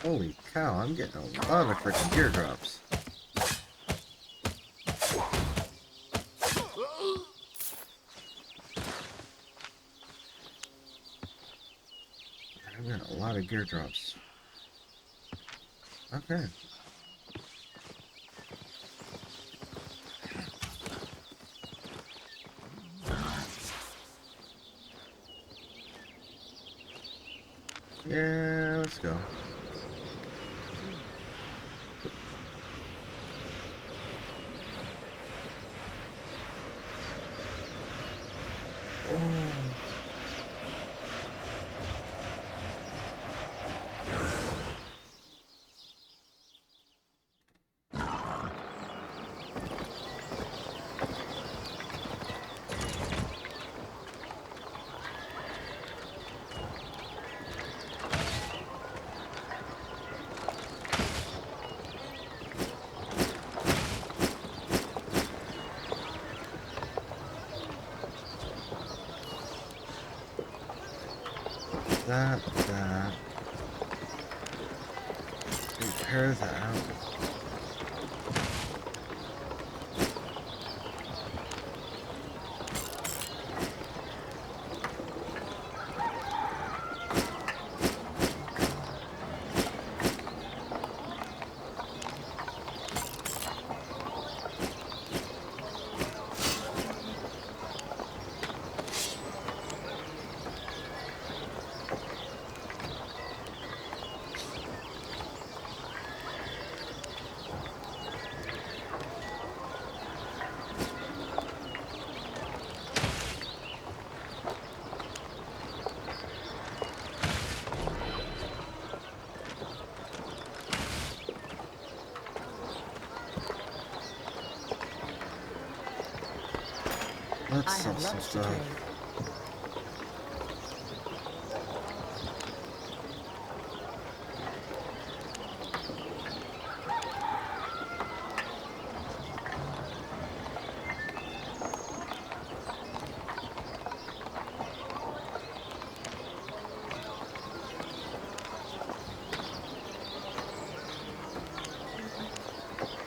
Holy cow, I'm getting a lot of freaking gear drops. I'm getting a lot of gear drops. Okay. Yeah, let's go. That. Repair that. Let's I sell have some lots to stuff. trade.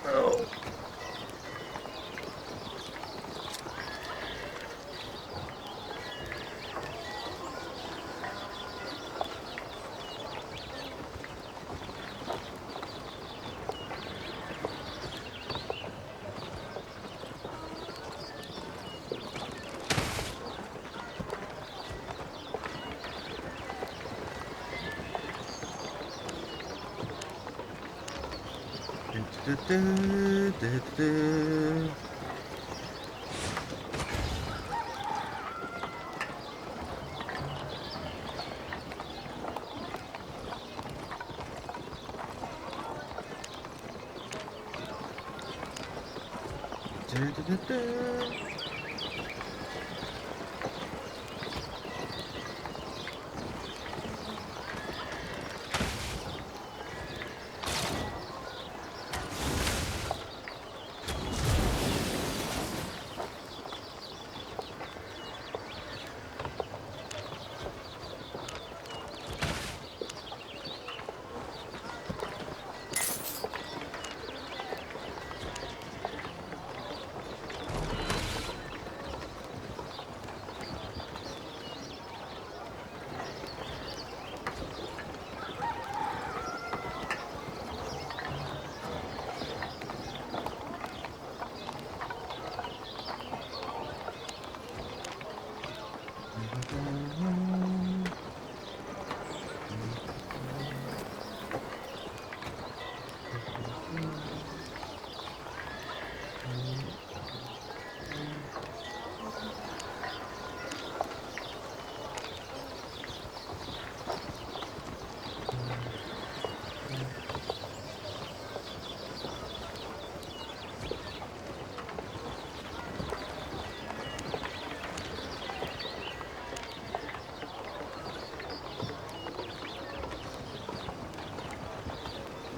Oh. Do.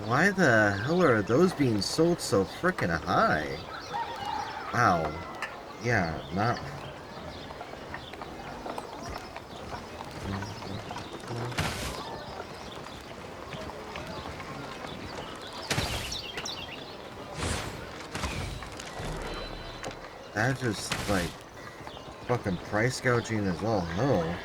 Why the hell are those being sold so frickin' high? Wow. Yeah, not... That just, like, fucking price gouging is all no.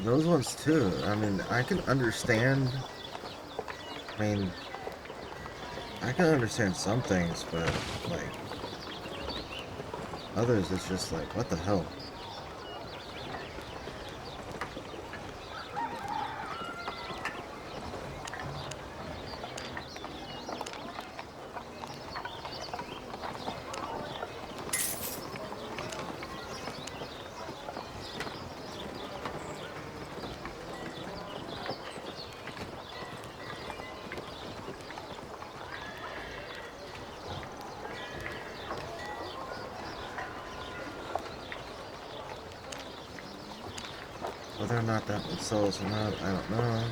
Those ones too. I mean, I can understand. I mean, I can understand some things, but like others, it's just like, what the hell? Whether or not that one sells or not, I don't know.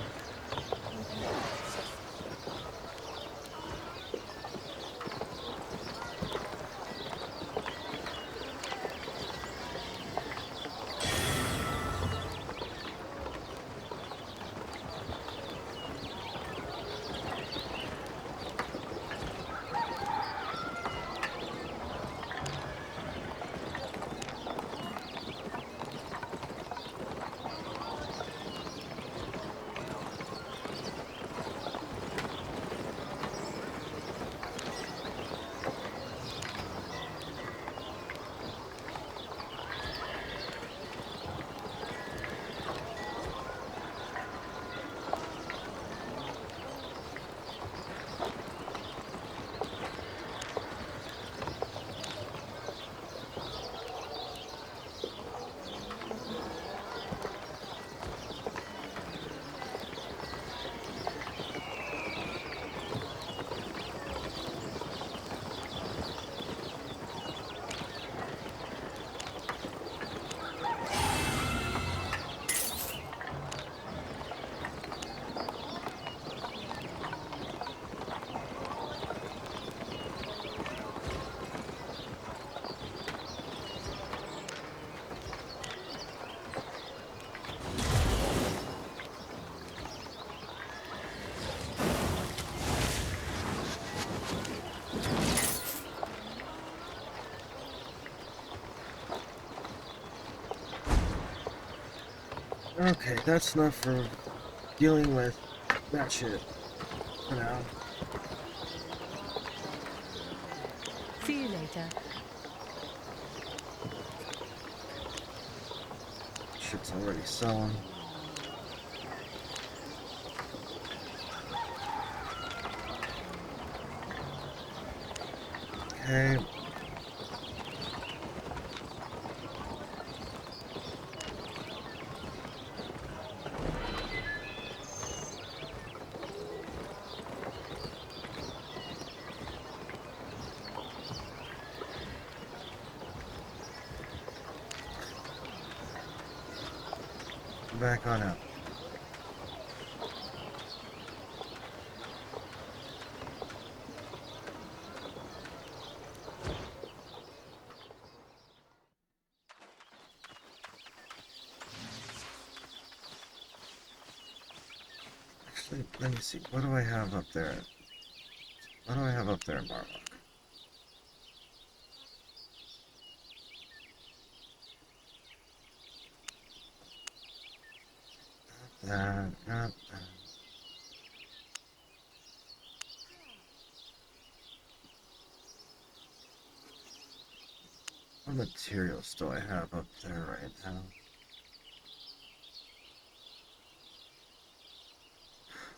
Okay, that's enough for dealing with that shit for now. See you later. Shit's already selling. Okay. Back on out. Actually, let me see. What do I have up there? What do I have up there in Marlock? Not that. What materials do I have up there right now?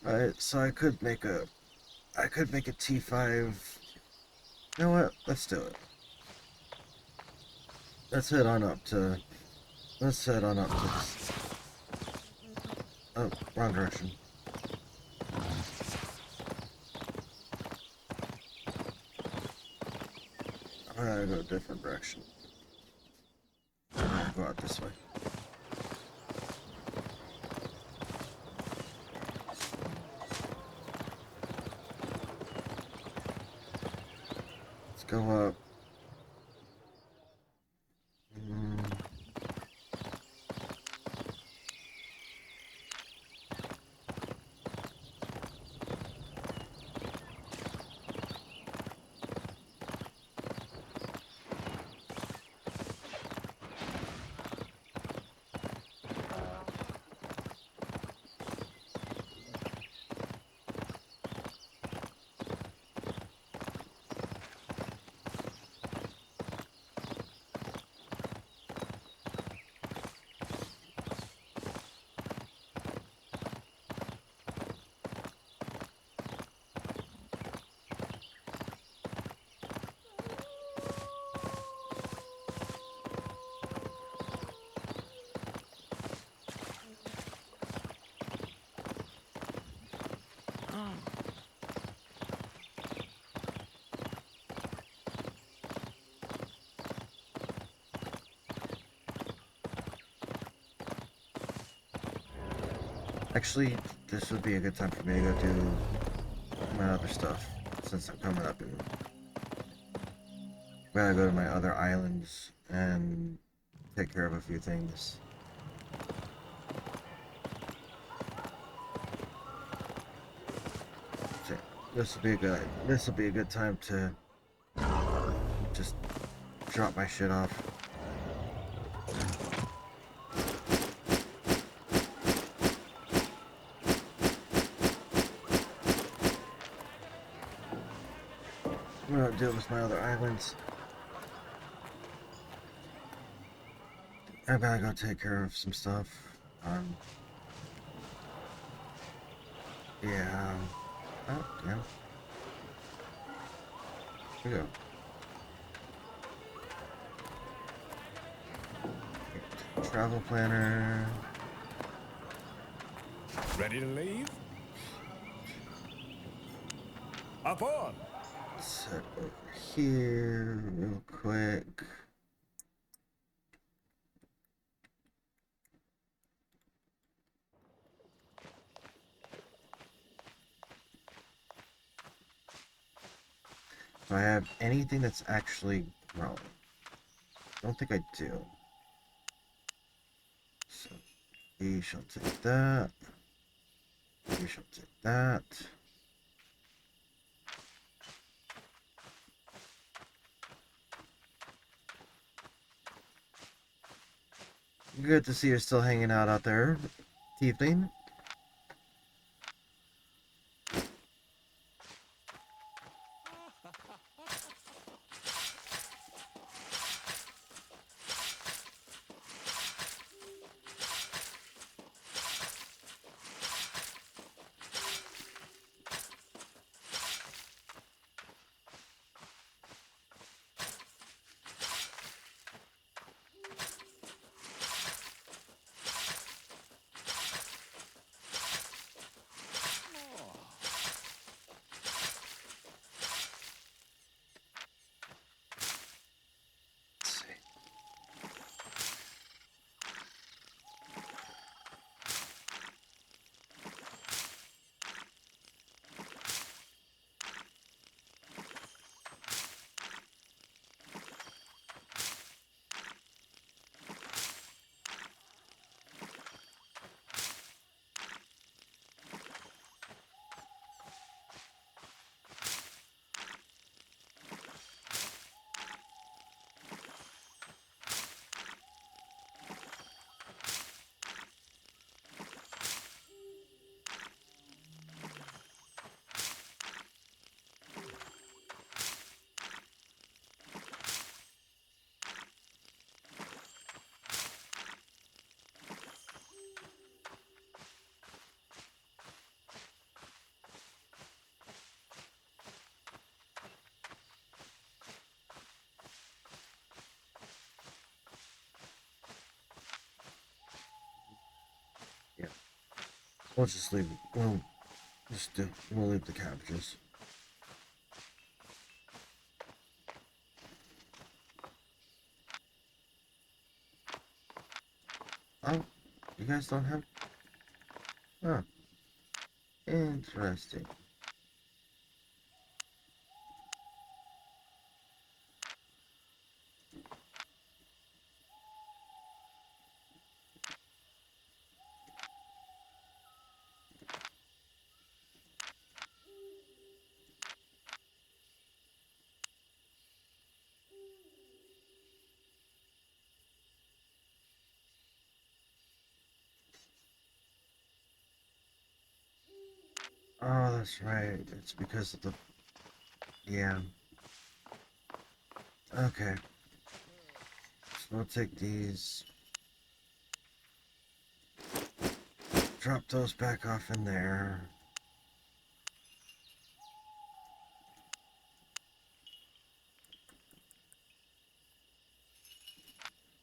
Alright, so I could make a T5. You know what? Let's do it. Let's head on up to this. Oh, wrong direction. Go a different direction. Go out this way. Let's go up. Actually, this would be a good time for me to go do my other stuff, since I'm coming up and gotta go to my other islands and take care of a few things. So this will be a good time to just drop my shit off. I'm gonna deal with my other islands. I gotta go take care of some stuff. Yeah. Oh, yeah. Here we go. Travel planner. Ready to leave? Up on! Set over here real quick. Do I have anything that's actually growing? I don't think I do. So we shall take that. We shall take that. Good to see you're still hanging out there, Tiefling. Yeah. We'll just leave. We'll leave the cabbages. You guys don't have... Oh. Interesting. Oh, that's right. It's because of the... Yeah. Okay. So we'll take these. Drop those back off in there.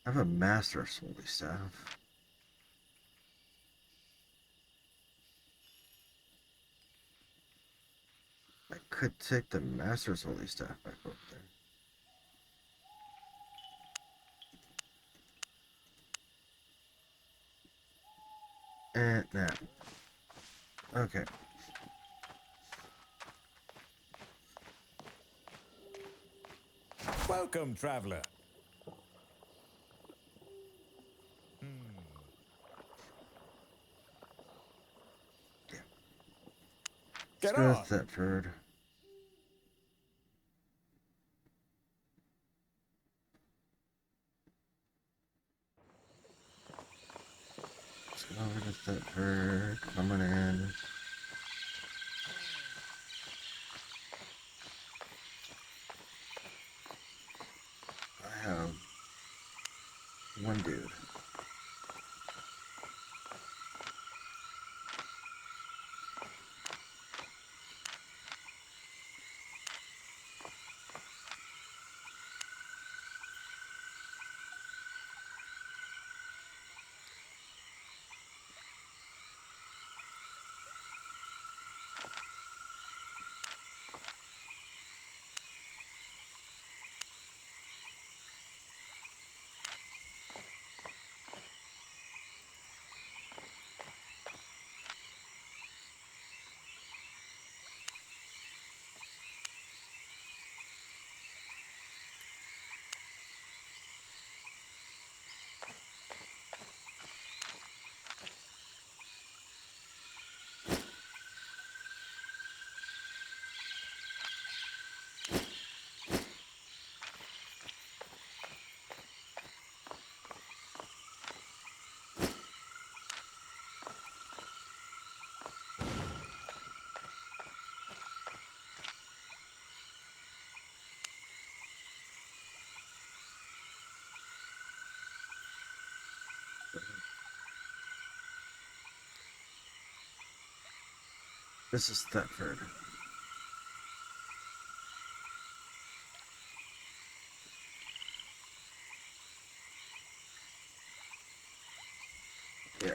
I have a Master's Holy Staff. I could take the Master's Holy Staff back over there. And now. Okay. Welcome, traveler. Yeah. Get Let's go on. with Thetford. Let's go over to Thetford. Coming in. I have one dude. This is Thetford. Yeah,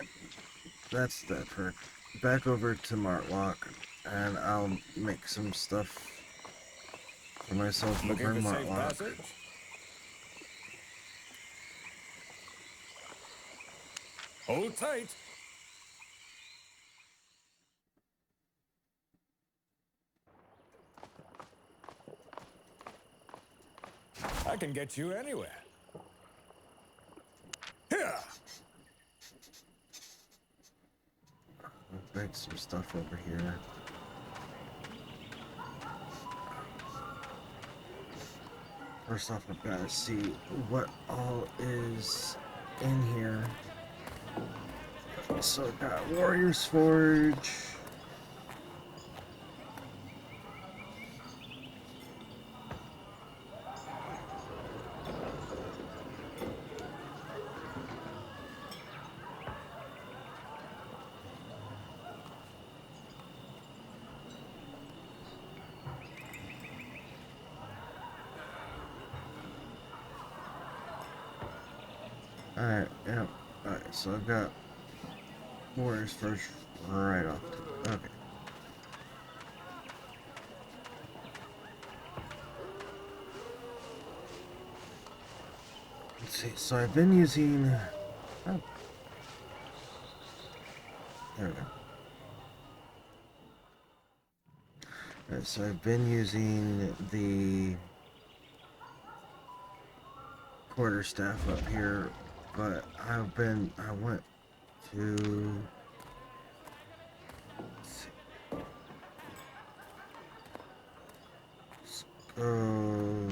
that's Thetford. Back over to Martlock, and I'll make some stuff for myself Looking over in for safe Martlock. passage? Hold tight. I can get you anywhere. Here. I'll make some stuff over here. First off, I've got to see what all is in here. So I've got Warrior's Forge. Alright, yeah. Alright, so I've got Warrior's Forge right off. Okay. Let's see, so I've been using... Oh. There we go. Alright, so I've been using the quarterstaff up here, but I went to, let's go,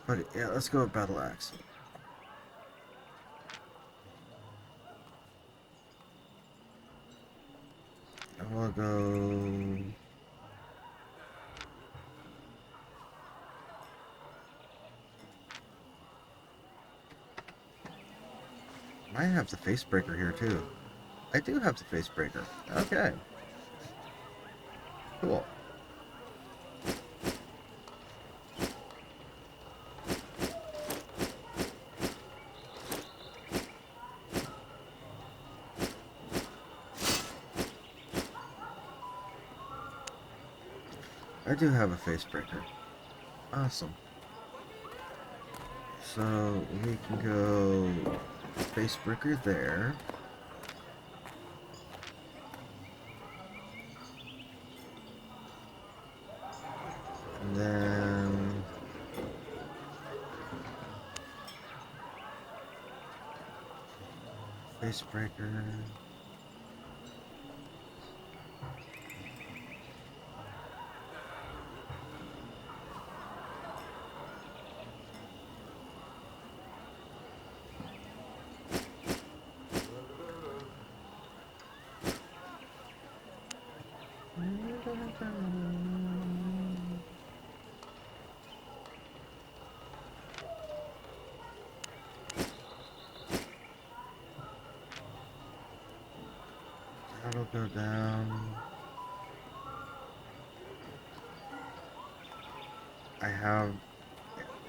but yeah, let's go with battle axe. I will go. I have the face breaker here too. I do have the face breaker. Okay. Cool. I do have a face breaker. Awesome. So we can go face breaker there. And then face breaker. That'll go down. I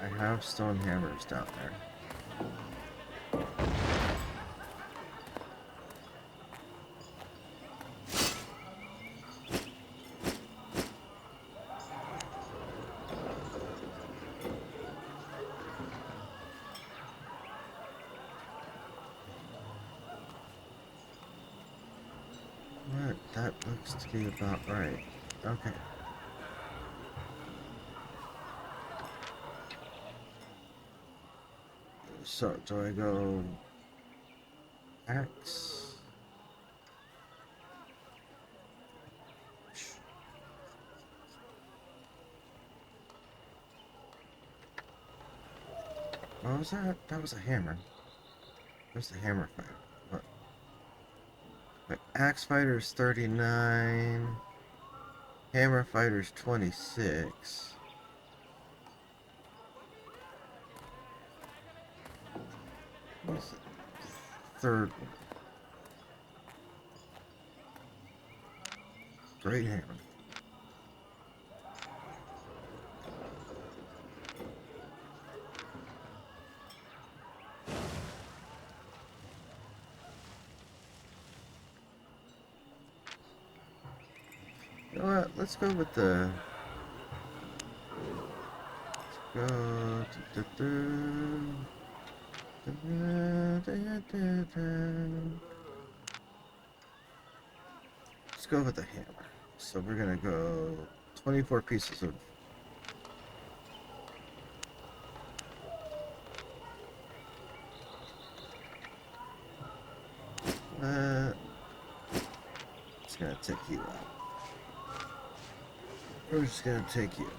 have stone hammers down there. What? That looks to be about right. Okay. So, do I go axe? What was that? That was a hammer. Where's the hammer fighter? What? Wait, axe fighter's 39. Hammer fighter's 26. What's the third one? Great hammer. You know what? Let's go with the. Let's go. Let's go with the hammer. So we're gonna go 24 pieces of. It's gonna take you out. We're just gonna take you.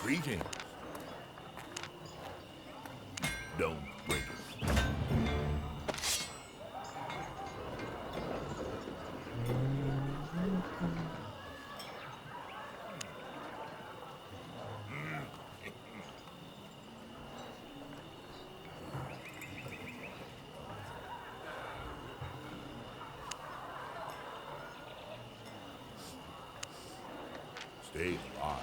Greetings. Don't break it. stay alive.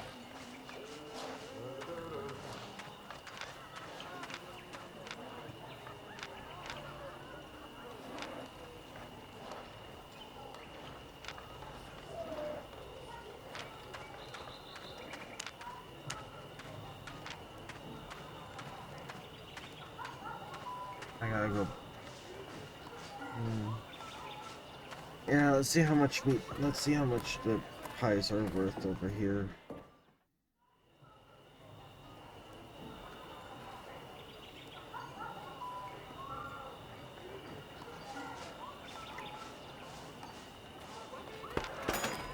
I gotta go. Yeah, let's see how much meat. Let's see how much the pies are worth over here.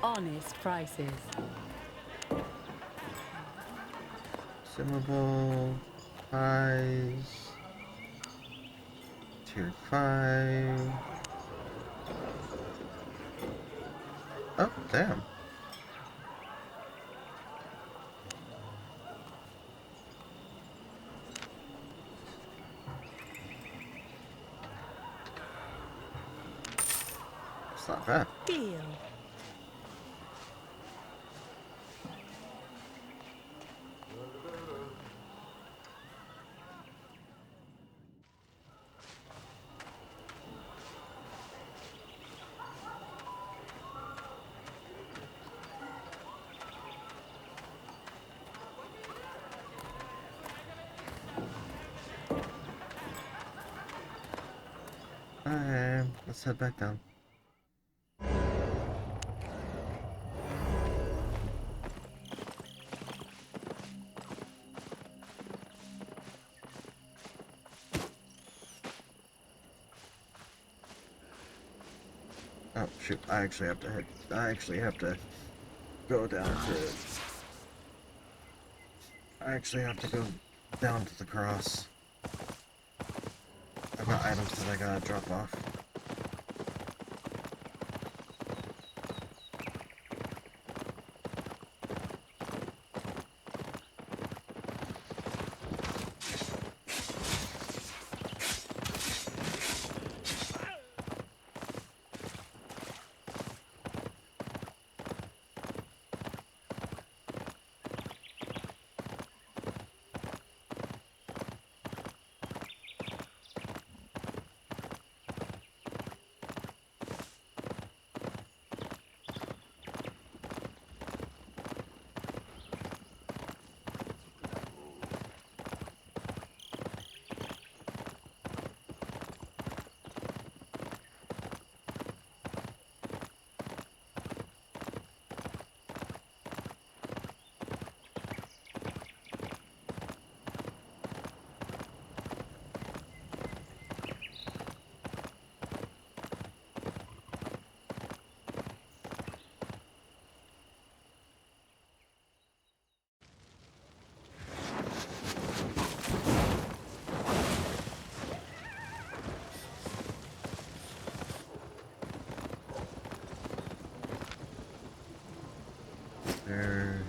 Honest prices. Simmerable pies. Tier 5. Oh, damn. It's not bad. Deal. Alright, let's head back down. Oh shoot, I actually have to go down to I actually have to go down to the cross. I've got items that I gotta drop off. There.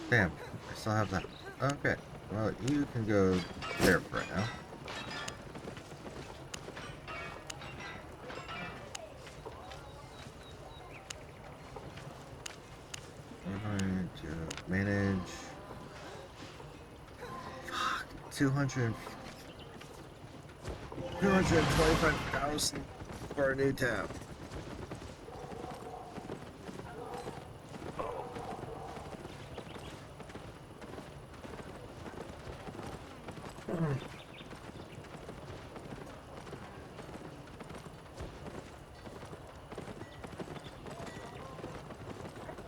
Damn, I still have that. Okay, well, you can go there for right now. We're going to manage. Fuck, 225,000 for a new tab.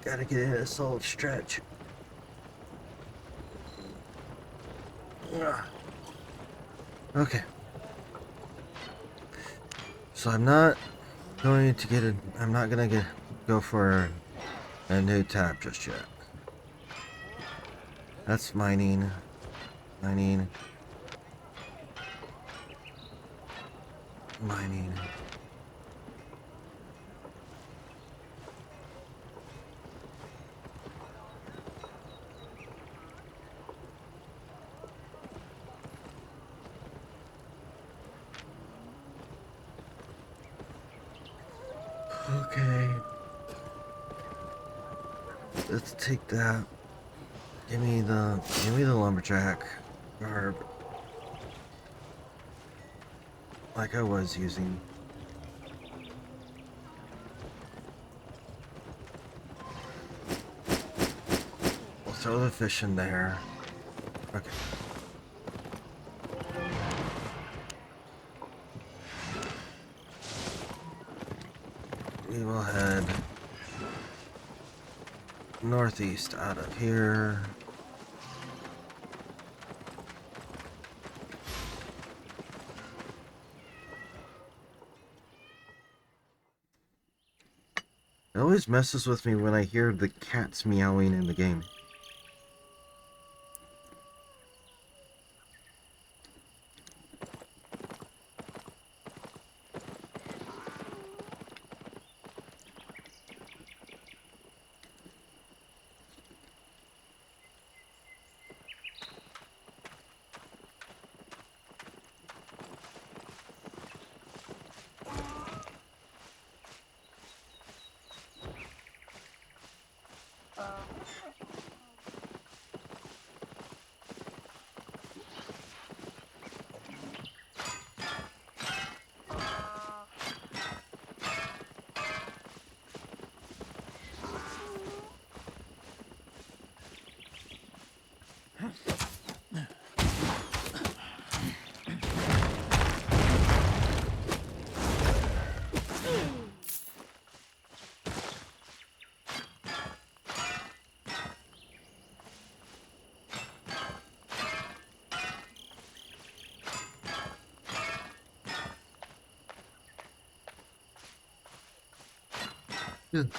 Gotta get in a solid stretch. Ugh. Okay. So I'm not going to get I'm not gonna go for a new tab just yet. That's mining. Mining. Mining. Okay. Let's take that. Give me the lumberjack garb. Like I was using. We'll throw the fish in there. Okay. We will head northeast out of here. It always messes with me when I hear the cats meowing in the game. Good.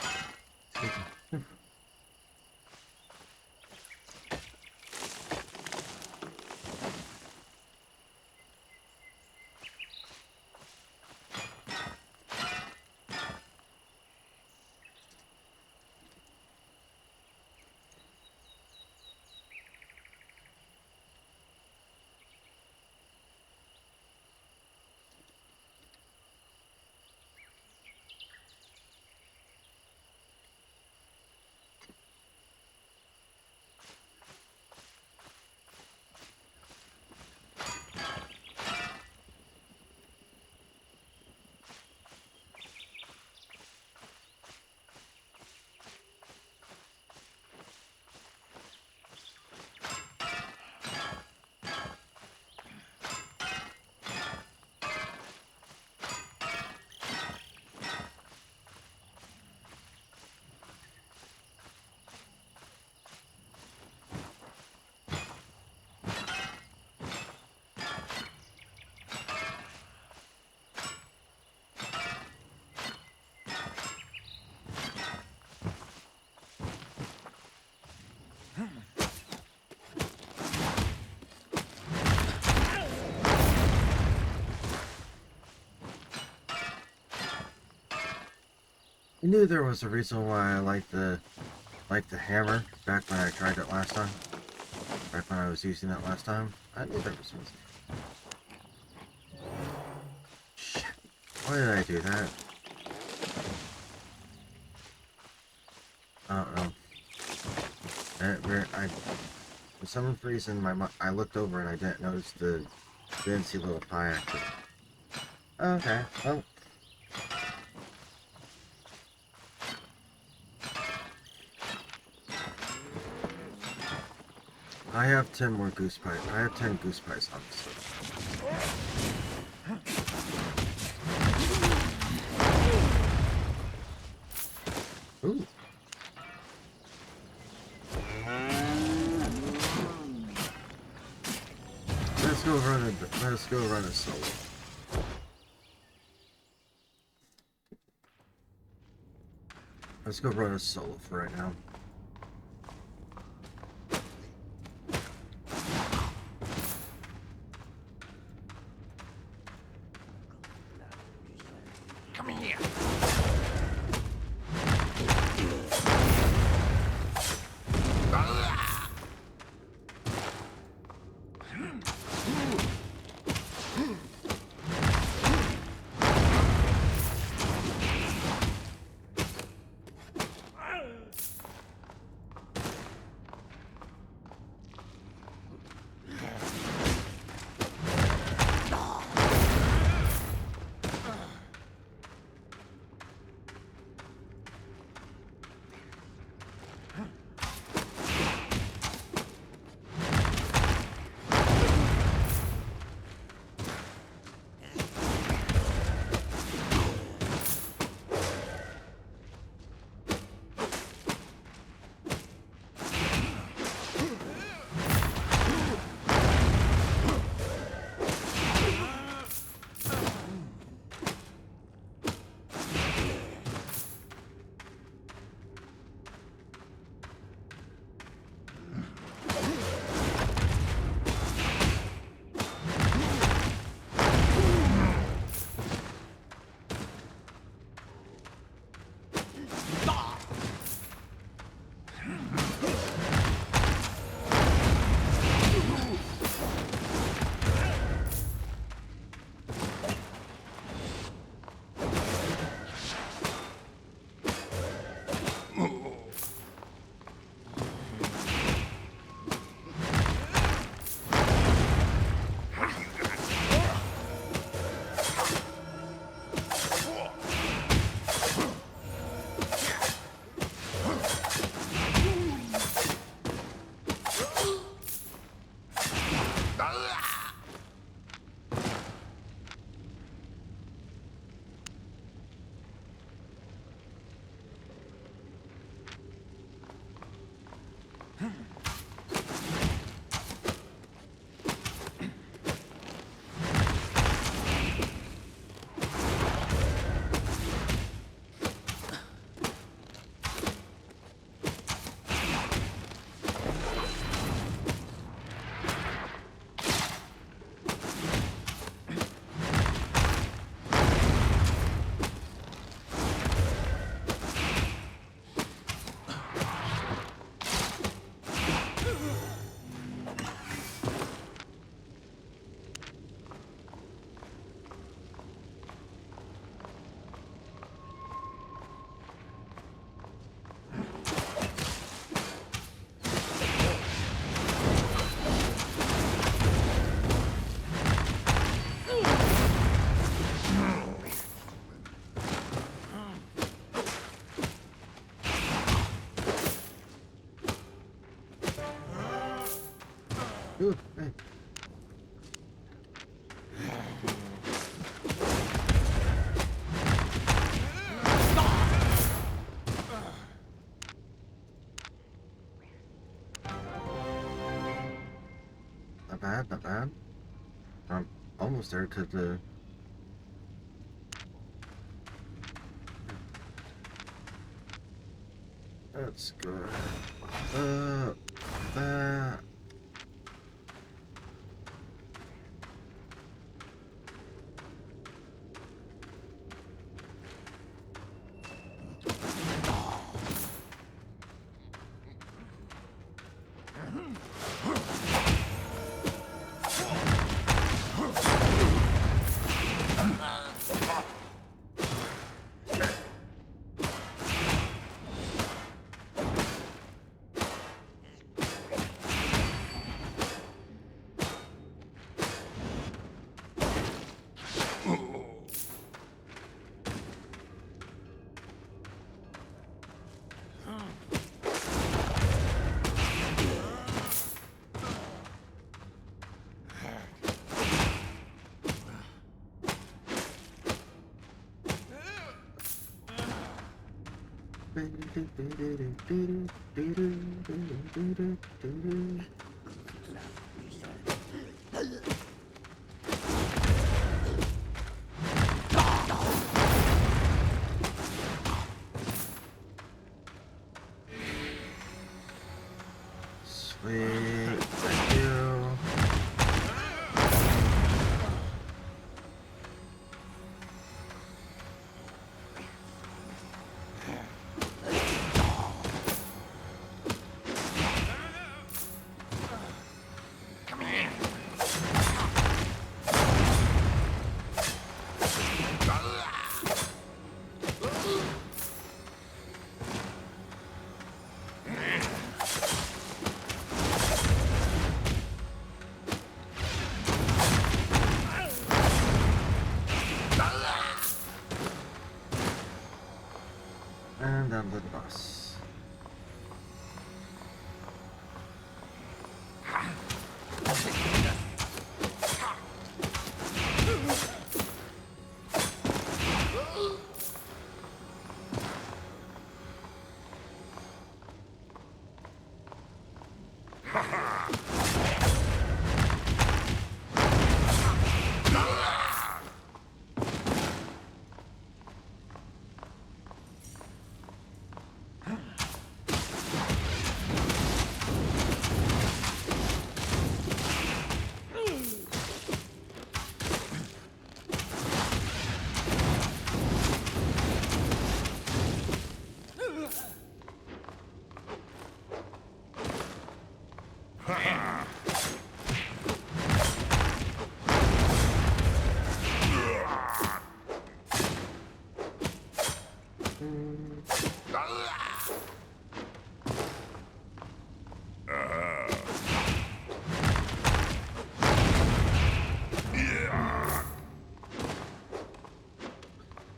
I knew there was a reason why I liked the hammer back when I tried it last time. Back when I was using that last time. I knew there was a reason. Shit. Why did I do that? I don't know. For some reason, I looked over and I didn't notice didn't see little pie active. Okay, well. I have 10 more goose pies. I have 10 goose pies on this. Ooh. Let's go run a solo. Let's go run a solo for right now. Come here. Ooh, hey. Not bad, not bad. I'm almost there to the... That's good. That... Sweet, thank you. Come here. And down to the boss.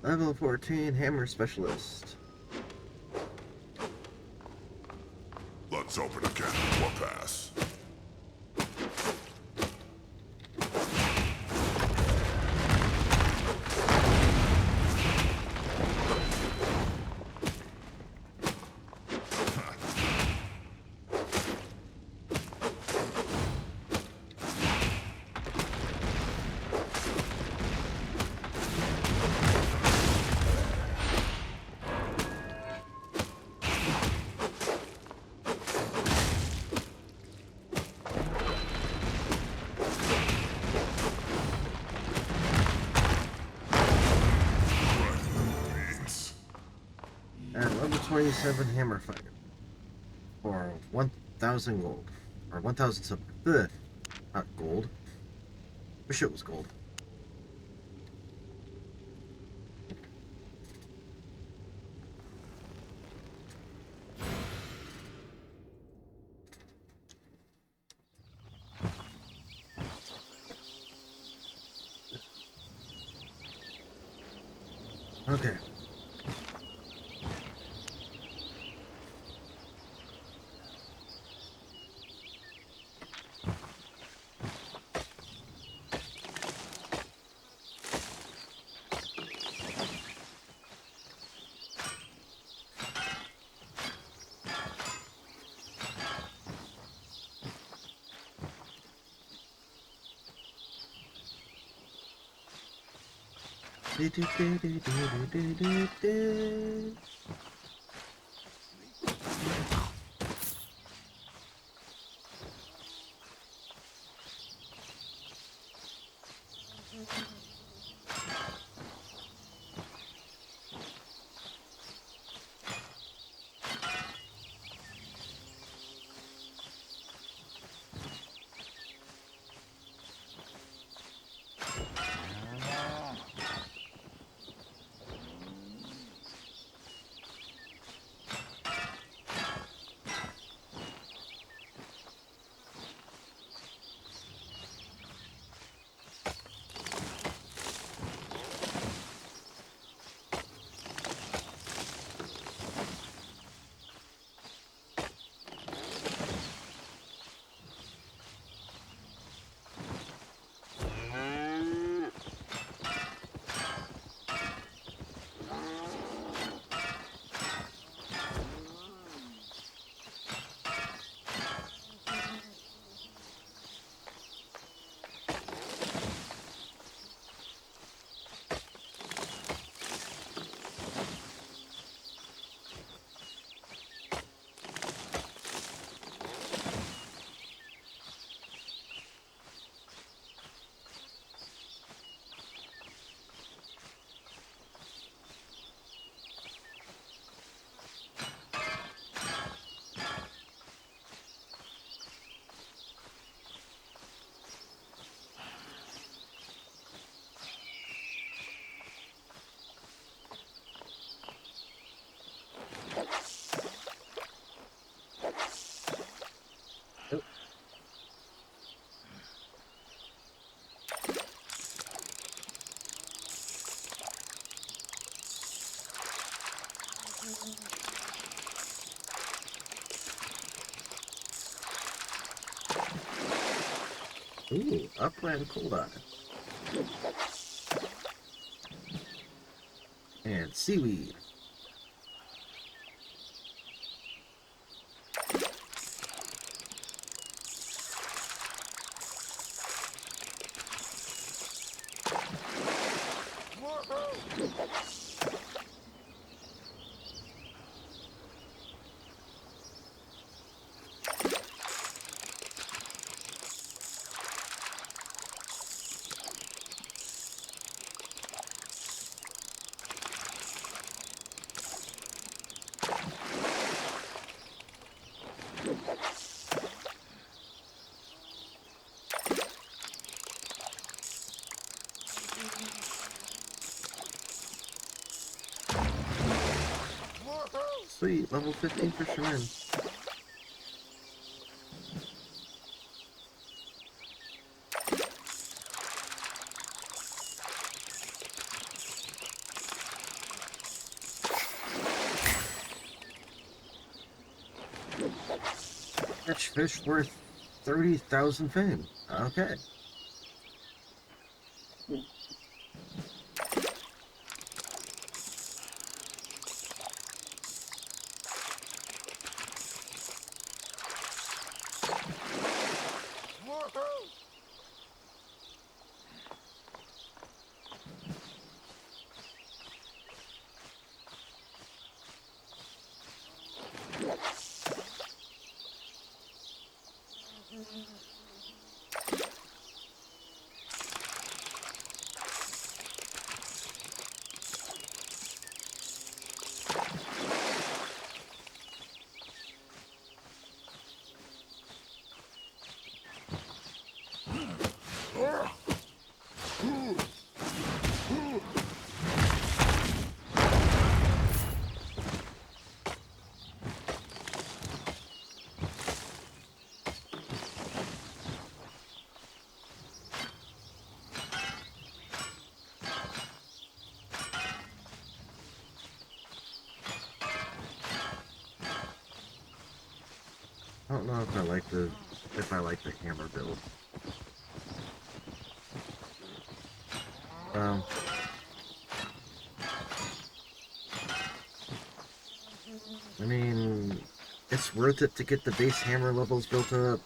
Level 14 Hammer Specialist. Let's open a can of whoop-ass. And level 27 Hammer Fighter. For 1,000 gold. Or 1,000 silver. Ugh. Not gold. Wish it was gold. Okay. Ooh, upland cold and seaweed. Sweet, level 15 fisherman. Catch fish worth 30,000 fame. Okay. I don't know if I like the hammer build. Um, I mean, it's worth it to get the base hammer levels built up.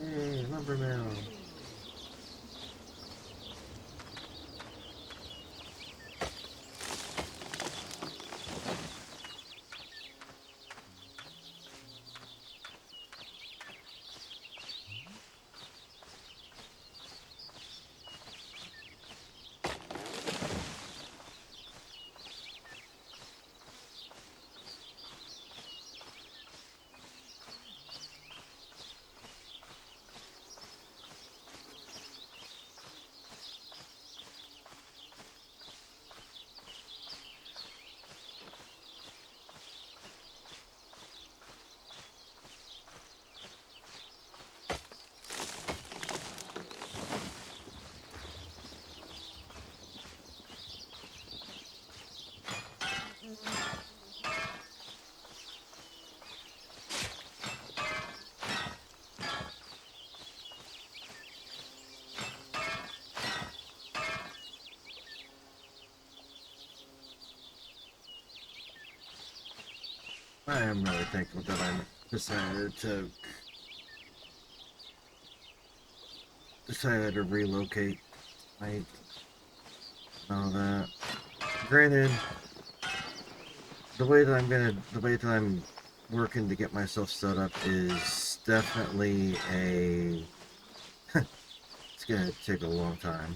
Hey, lumber mill. I am really thankful that I decided to decided to relocate my all that. Granted, the way that I'm working to get myself set up is definitely a it's gonna take a long time.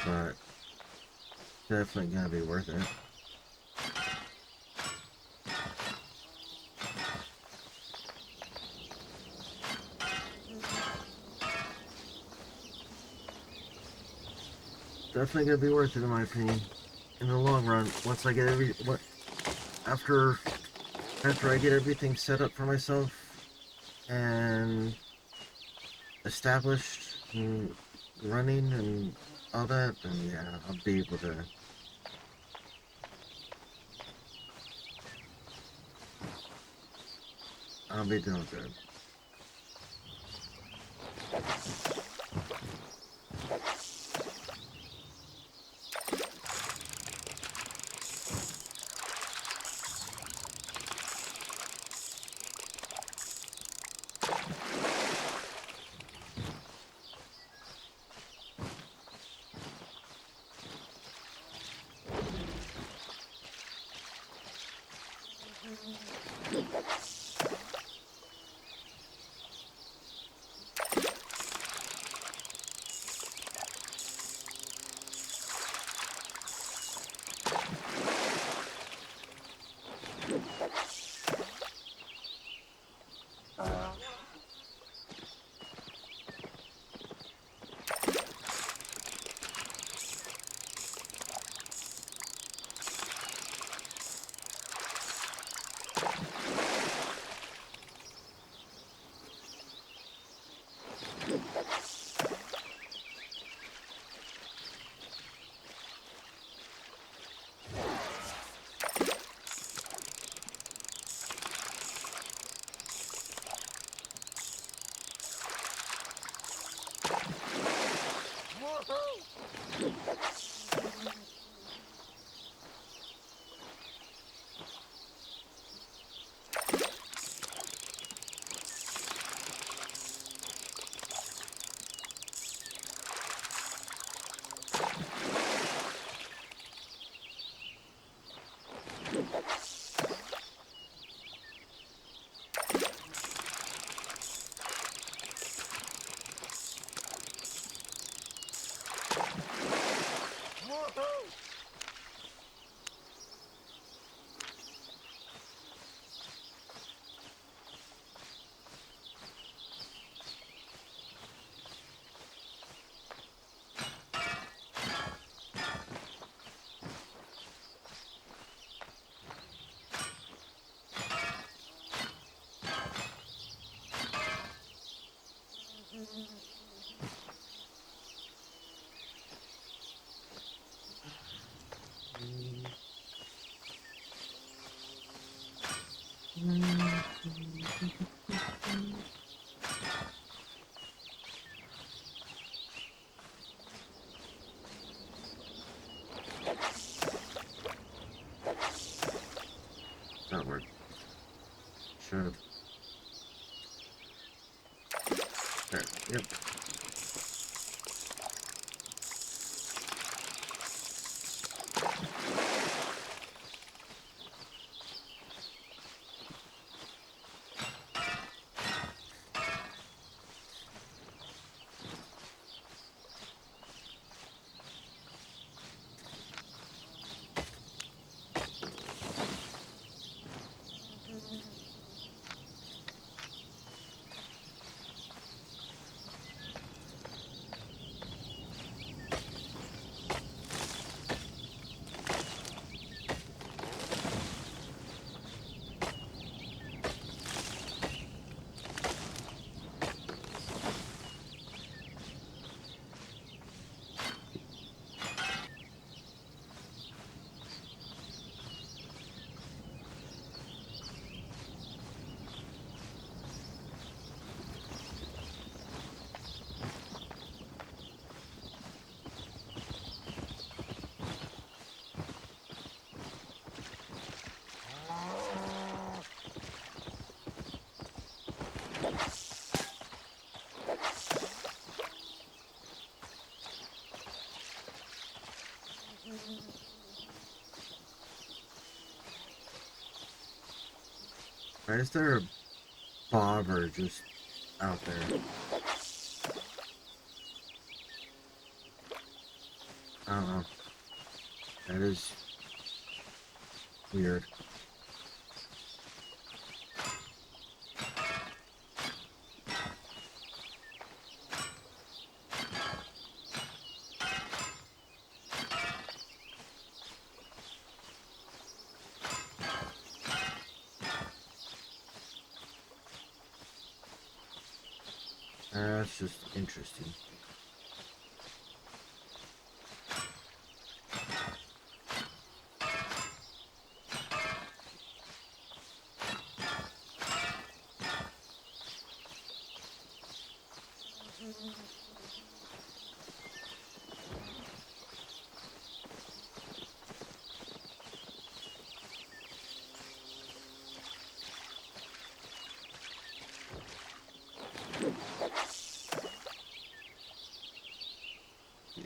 But definitely gonna be worth it. Definitely gonna be worth it in my opinion. In the long run, once I get after I get everything set up for myself and established and running and all that, then yeah, I'll be able to. I'll be doing good. That worked. Should have. There. Yep. Why is there a bobber just out there? I don't know. That is weird. That's just interesting.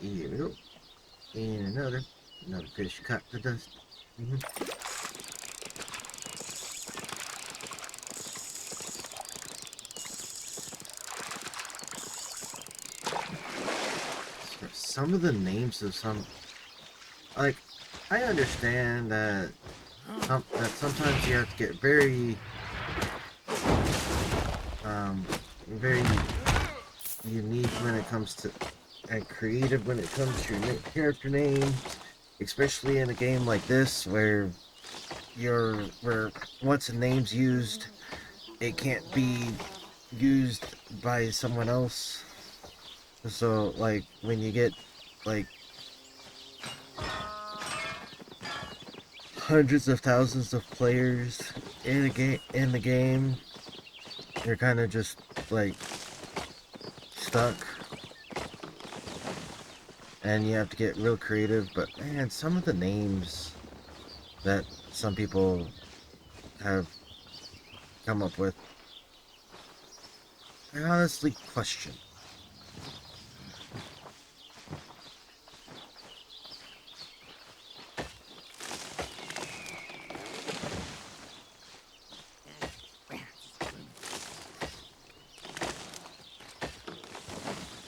Here we go. And another fish caught the dust. Some of the names of some, like, I understand that sometimes you have to get very very unique when it comes to, and creative when it comes to your character name, especially in a game like this where once a name's used, it can't be used by someone else. So like when you get like hundreds of thousands of players in the game, you're kind of just like stuck, and you have to get real creative. But man, some of the names that some people have come up with, I honestly question.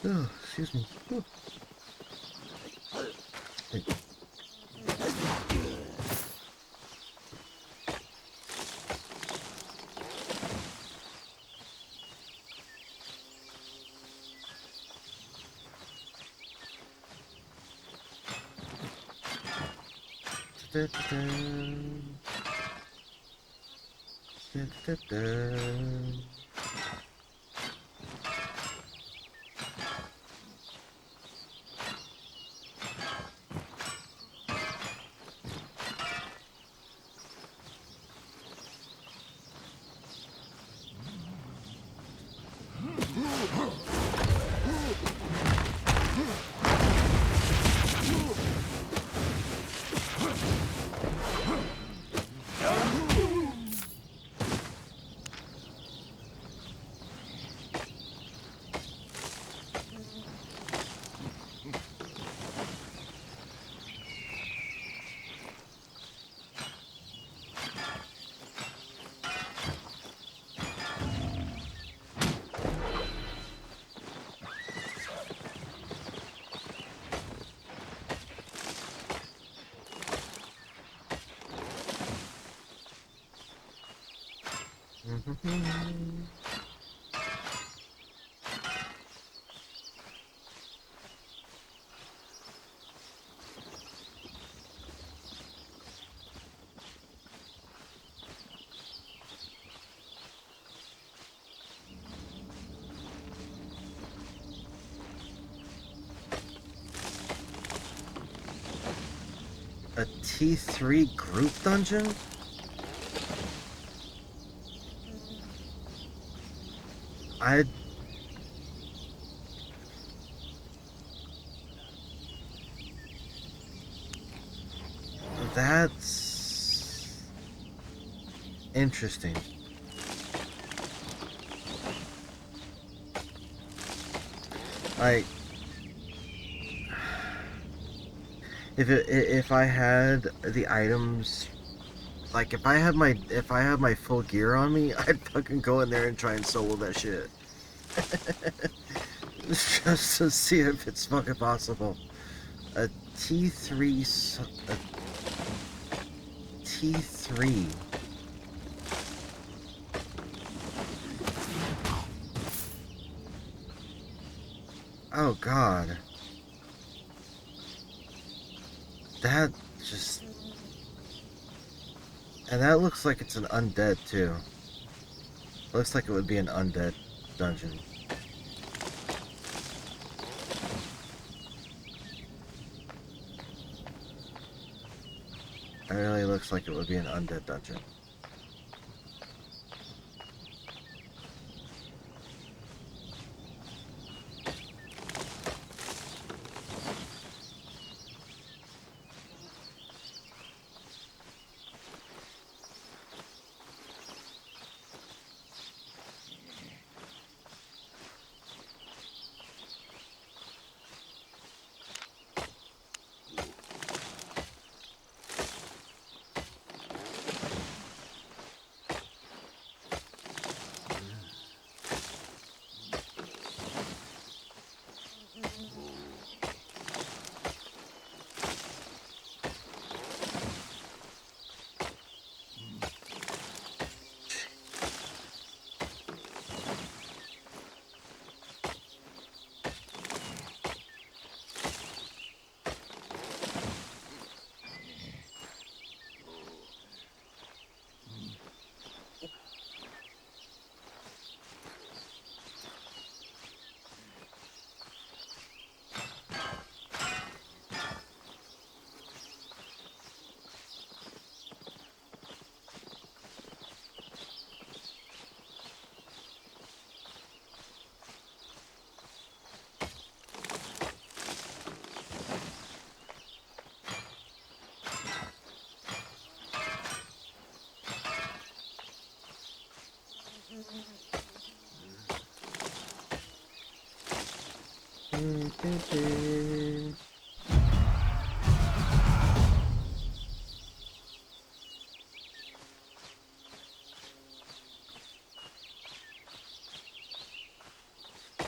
Oh, excuse me. Oh. Hey. Da-da-da. Da-da-da. A T3 group dungeon? I That's interesting. Like, if I had the items Like if I had my full gear on me, I'd fucking go in there and try and solo that shit. Just to see if it's fucking possible. A T3 a T3. Oh god. That just... And that looks like it's an undead too. Looks like it would be an undead dungeon. It really looks like it would be an undead dungeon.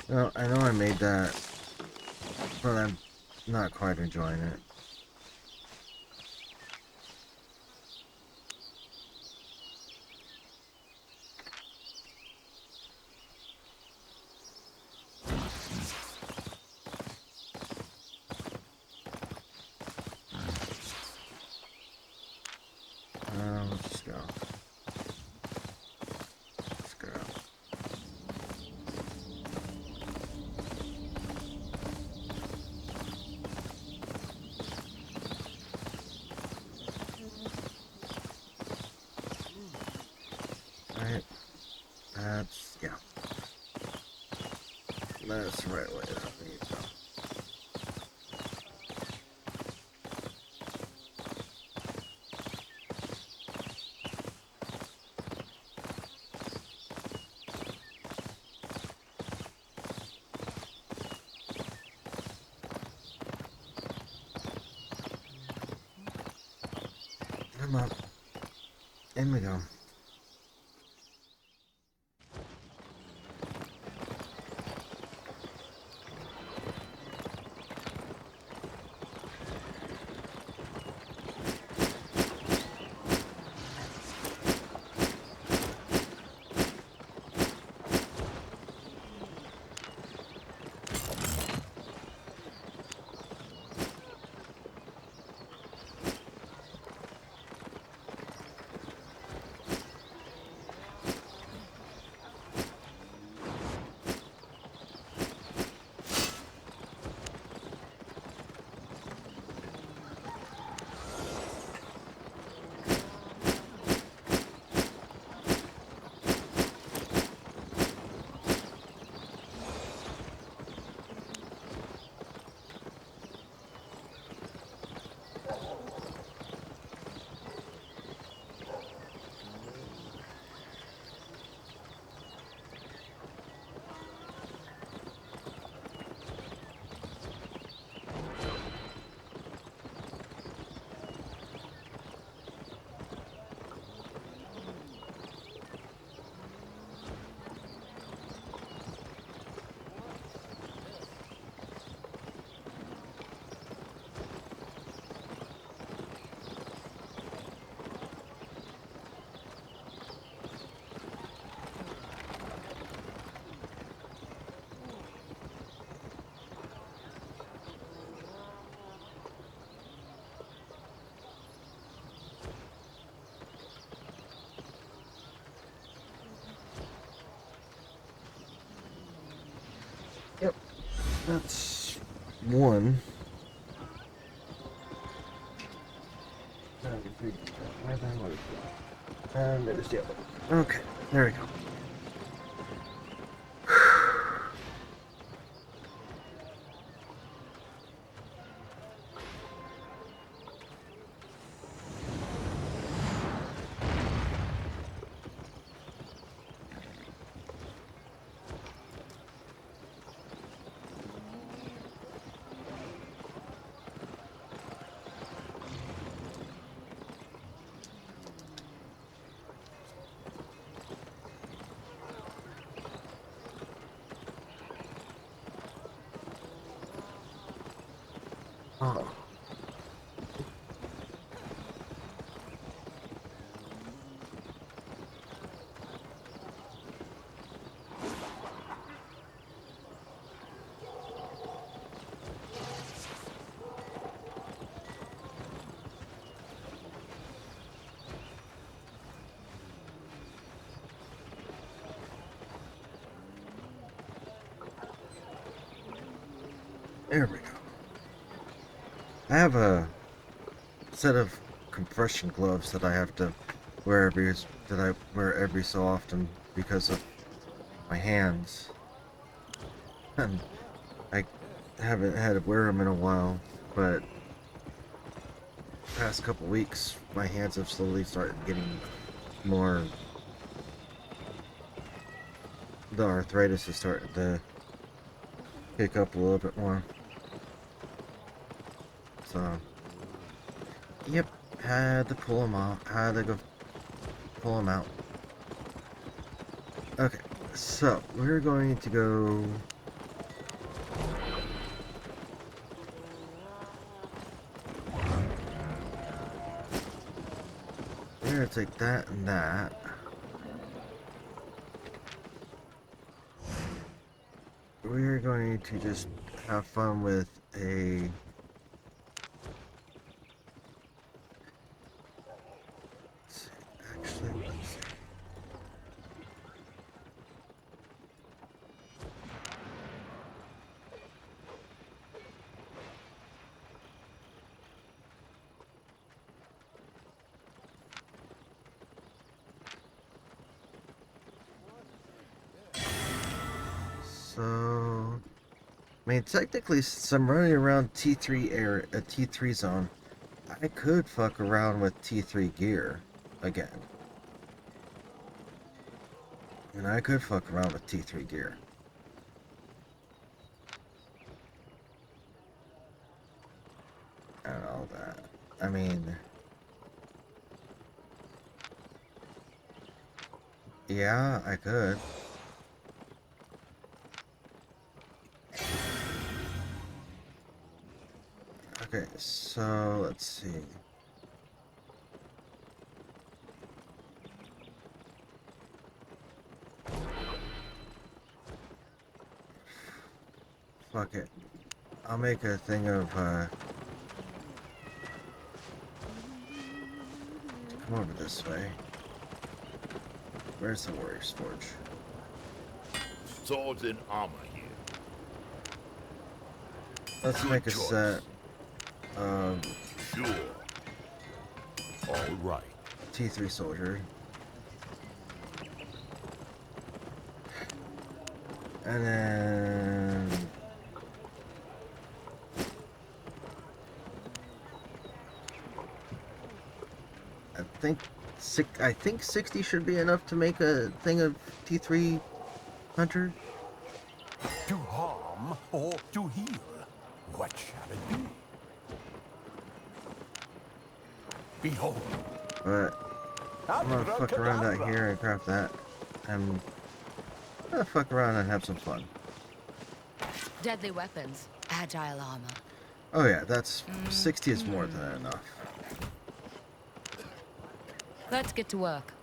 Well, I know I made that, but I'm not quite enjoying it. Let's just go. Let's go. Right. Yeah. That's the right way that we need to go. Come up. In we go. That's one. And there's the other. Okay, there we go. Oh. There we go. I have a set of compression gloves that I have to wear every so often because of my hands, and I haven't had to wear them in a while. But past couple weeks, my hands have slowly started getting more. The arthritis is starting to pick up a little bit more. So, yep, had to pull them out. Had to go pull them out. Okay, so we're going to go. We're gonna take that and that. We're going to just have fun with a. Actually, let's see. So, I mean, technically, since I'm running around T3 area, a T3 zone, I could fuck around with T3 gear again. And I could fuck around with T3 gear. And all that. I mean, yeah, I could. Okay, so let's see. Fuck it. I'll make a thing of, come over this way. Where's the Warrior's Forge? Swords and armor here. Let's Good make a choice. set of Sure. All right. T3 soldier. And then I think 60 should be enough to make a thing of T3 hunter. To harm or to heal? What shall it be? Behold. But I'm gonna fuck around out here and craft that. And I'm gonna fuck around and have some fun. Deadly weapons, agile armor. Oh yeah, that's 60 is more than enough. Let's get to work.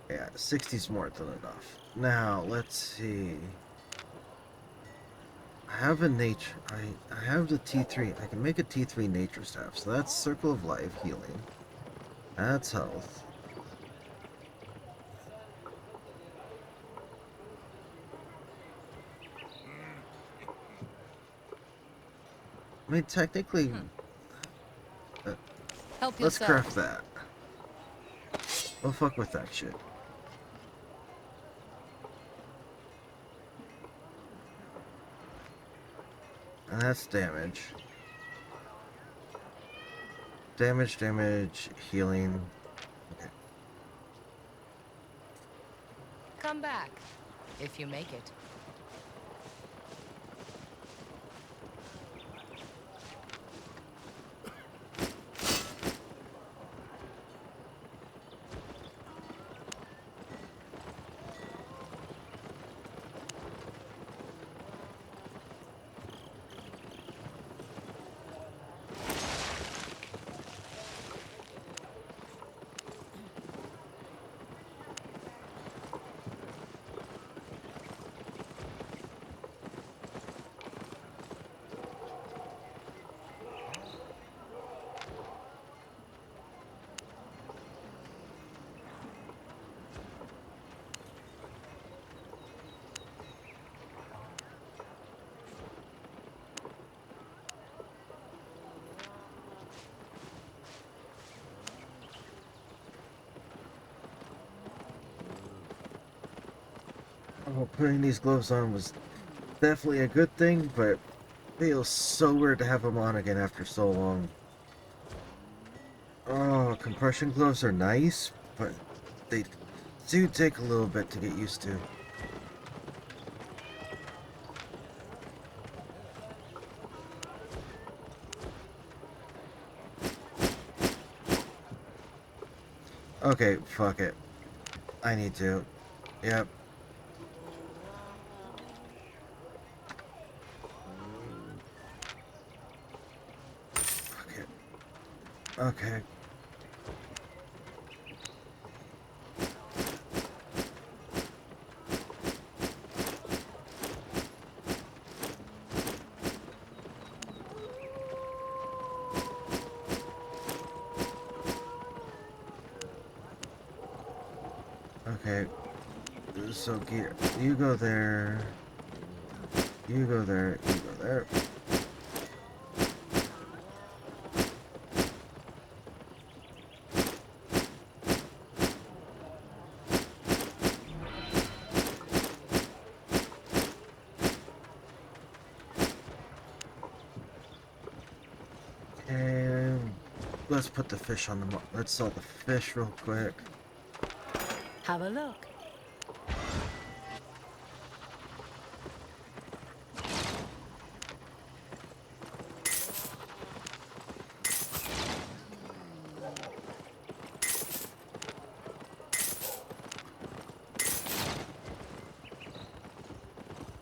Yeah, 60 is more than enough. Now, let's see. I have a nature. I have the T3. I can make a T3 nature staff. So that's Circle of Life, healing. That's health. mean, technically, Help let's yourself. craft that. We'll fuck with that shit. And that's damage. Damage, healing. Okay. Come back, if you make it. Oh, putting these gloves on was definitely a good thing, but it feels so weird to have them on again after so long. Oh, compression gloves are nice, but they do take a little bit to get used to. Okay, fuck it. I need to. Yep. Fuck it. Okay. Okay. So gear. You go there. You go there. You go there. And let's put the fish on the let's sell the fish real quick. Have a look.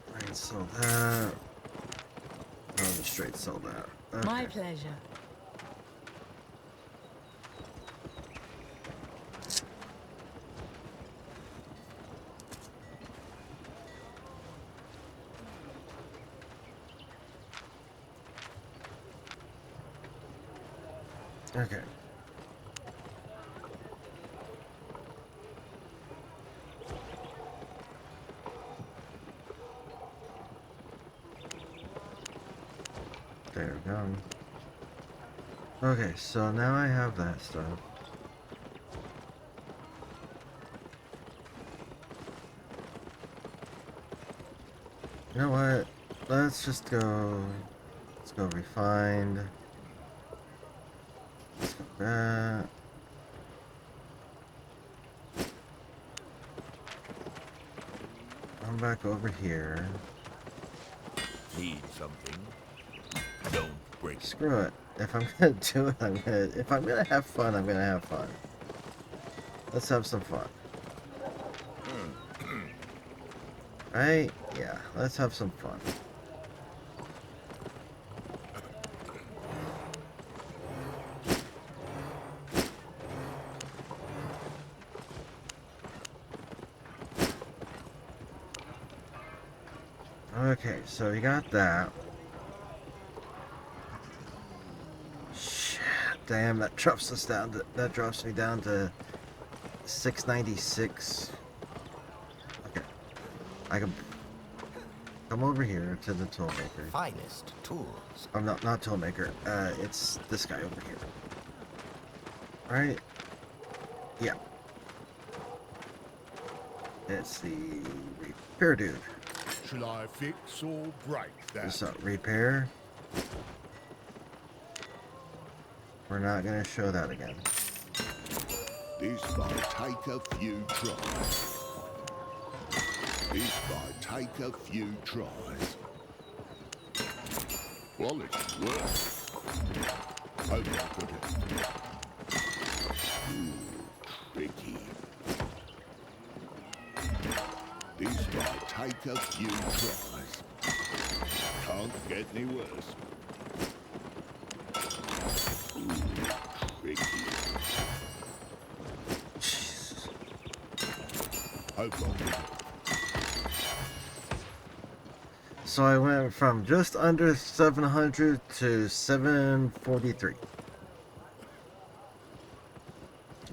Alright, sell that. I'll just straight sell that. Okay. My pleasure. Okay. There we go. Okay, so now I have that stuff. You know what? Let's just go. Let's go refined. Let's go that. Come back over here. Need something? Don't break it. Screw it. If I'm gonna do it, if I'm gonna have fun, I'm gonna have fun. Let's have some fun. Right? Yeah, let's have some fun. Okay, so we got that. Shit, damn, that drops us down to, that drops me down to 696. Okay. Come over here to the toolmaker. Finest tools. I'm not toolmaker. It's this guy over here. Right? Yeah. It's the repair dude. Shall I fix or break that? So, repair. We're not gonna show that again. This might take a few tries. This might take a few tries. Quality work. Hope I got it. Ooh, tricky. This might take a few tries. Can't get any worse. Ooh, tricky. Hope I got it. So I went from just under 700 to 743.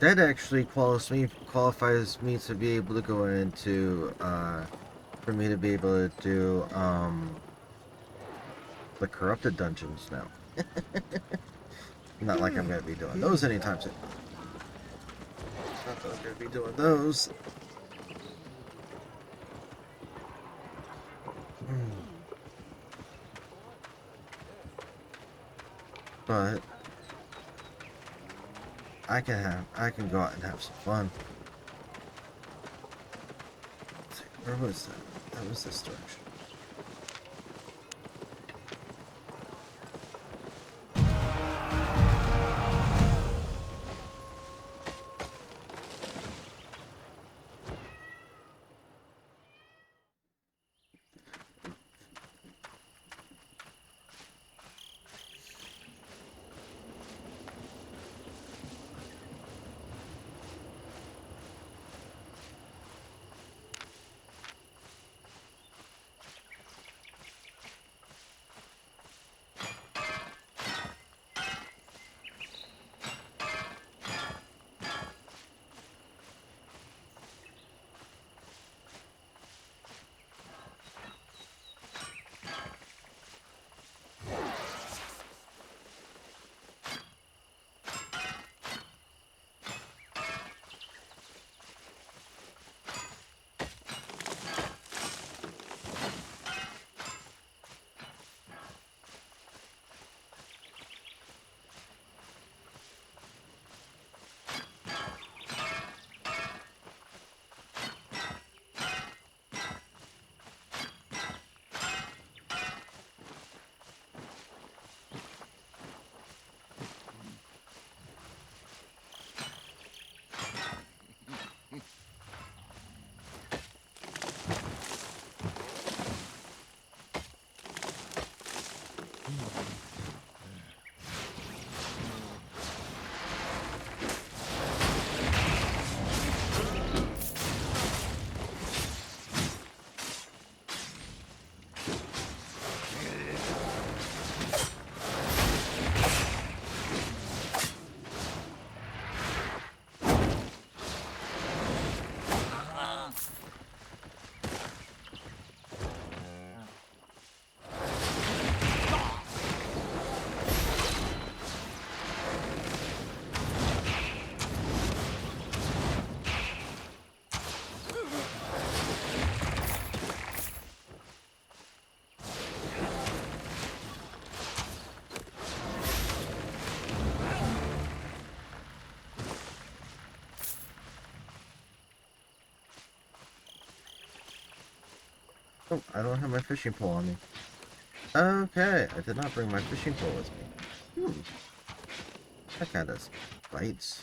That actually qualifies me to be able to go into, for me to be able to do, the corrupted dungeons now. Not like I'm going to be doing those anytime soon. Not that I'm going to be doing those. But I can go out and have some fun. Let's see, where was that? That was this direction. Oh, I don't have my fishing pole on me. Okay, I did not bring my fishing pole with me. That guy does bites.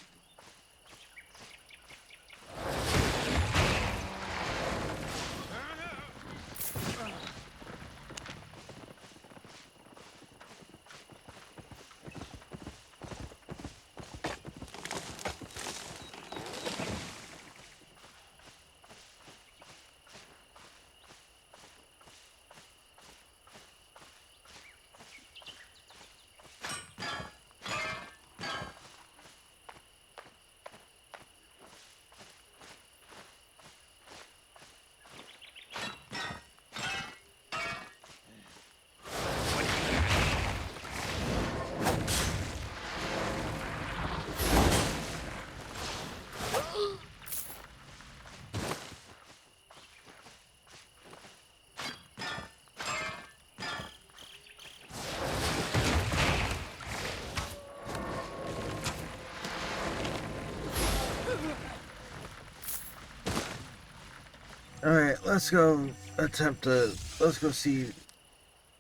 let's go let's go see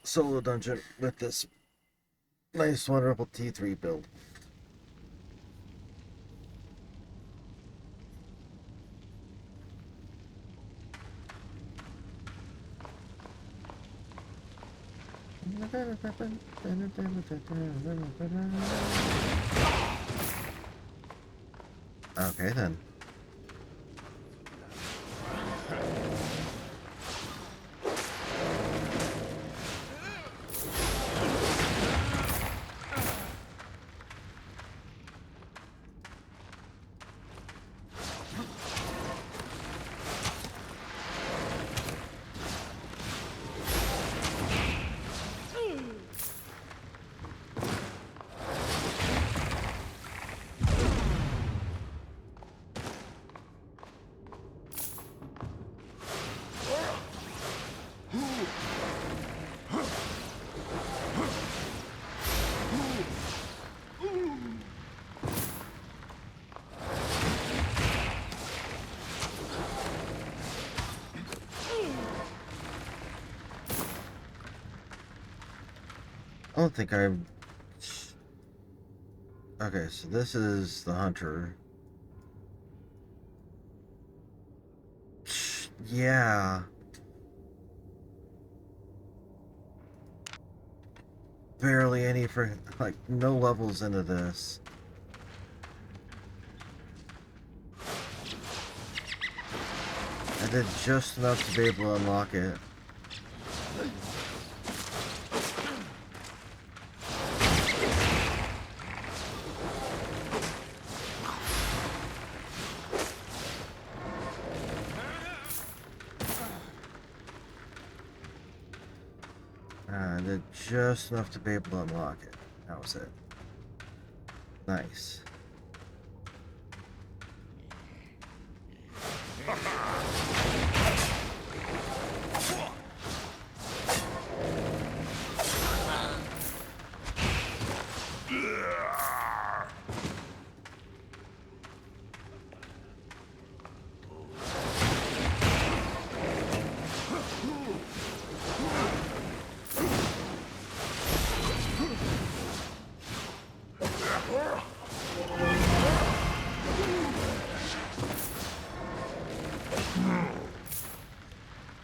Solo Dungeon with this nice, wonderful T3 build. Okay then. I don't think I'm... Okay, so this is the hunter. Yeah. Barely any for, like, no levels into this. I did just enough to be able to unlock it. I did just enough to be able to unlock it. That was it. Nice.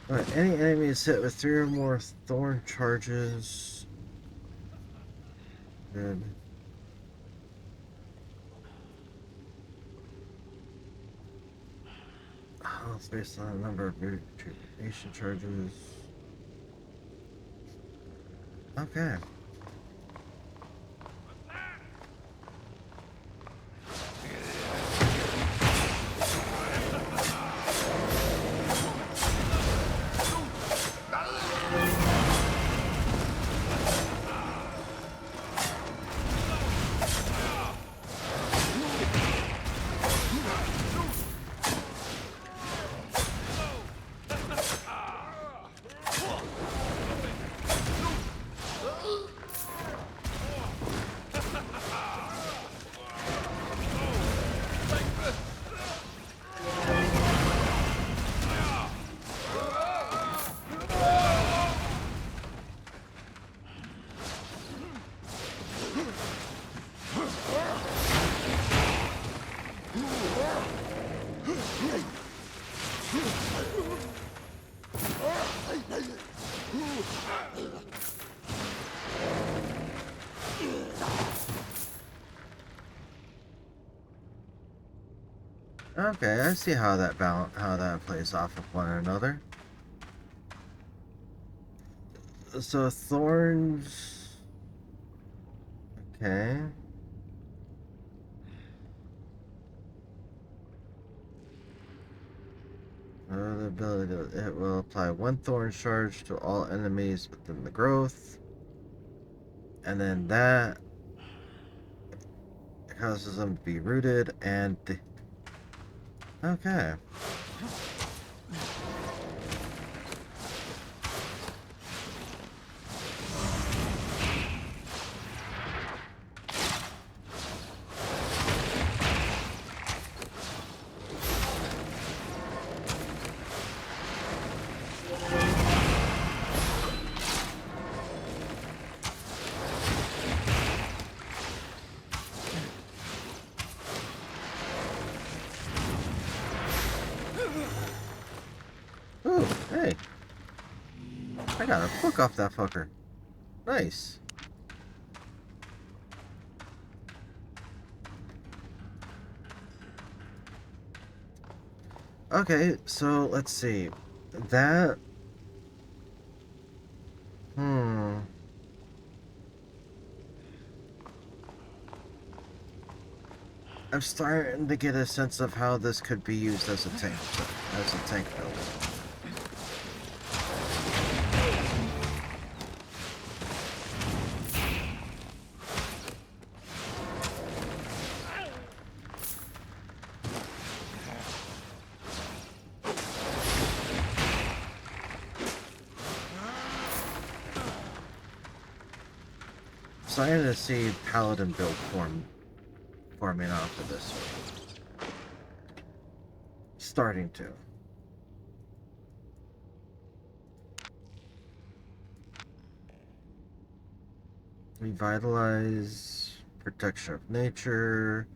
Alright, any enemies hit with 3 or more thorn charges. Good. Oh, it's based on a number of retribution charges. Okay. Okay, I see how that plays off of one another. So thorns. Okay. The ability to, it will apply 1 thorn charge to all enemies within the growth. And then that causes them to be rooted and... Okay. got a book off that fucker. Nice. Okay, so let's see. That... I'm starting to get a sense of how this could be used as a tank build. Starting to see paladin build forming off of this one. Starting to. Revitalize, protection of nature,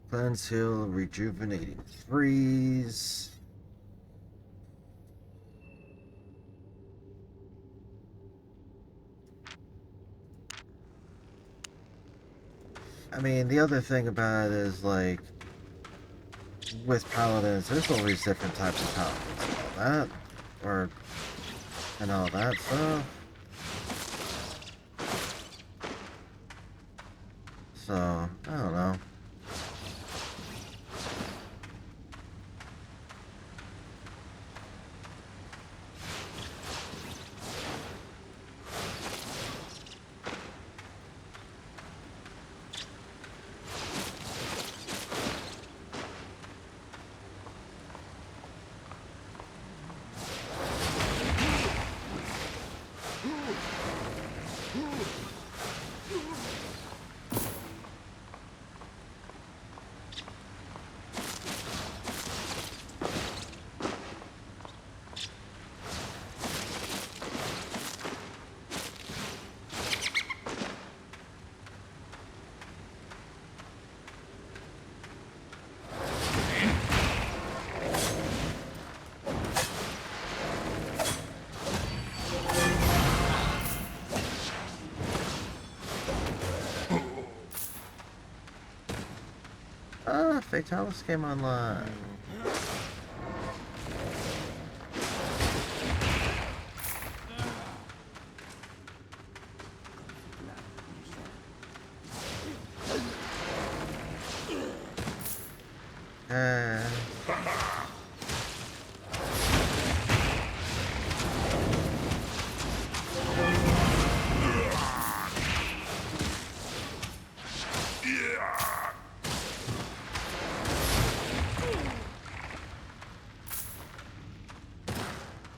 cleanse, heal, rejuvenating freeze. I mean, the other thing about it is, like, with paladins, there's always different types of paladins and all that stuff. So, I don't know. Fatalis came online.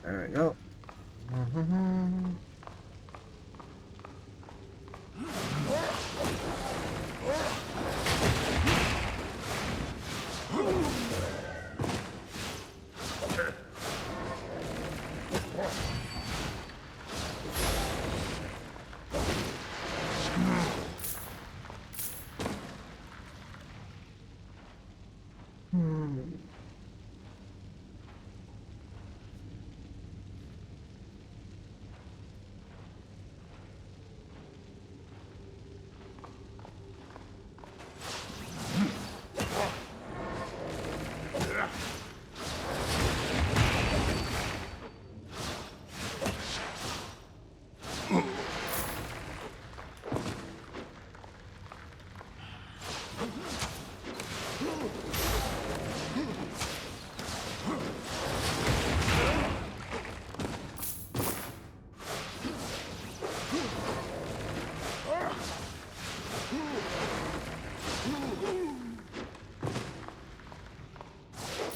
There we go.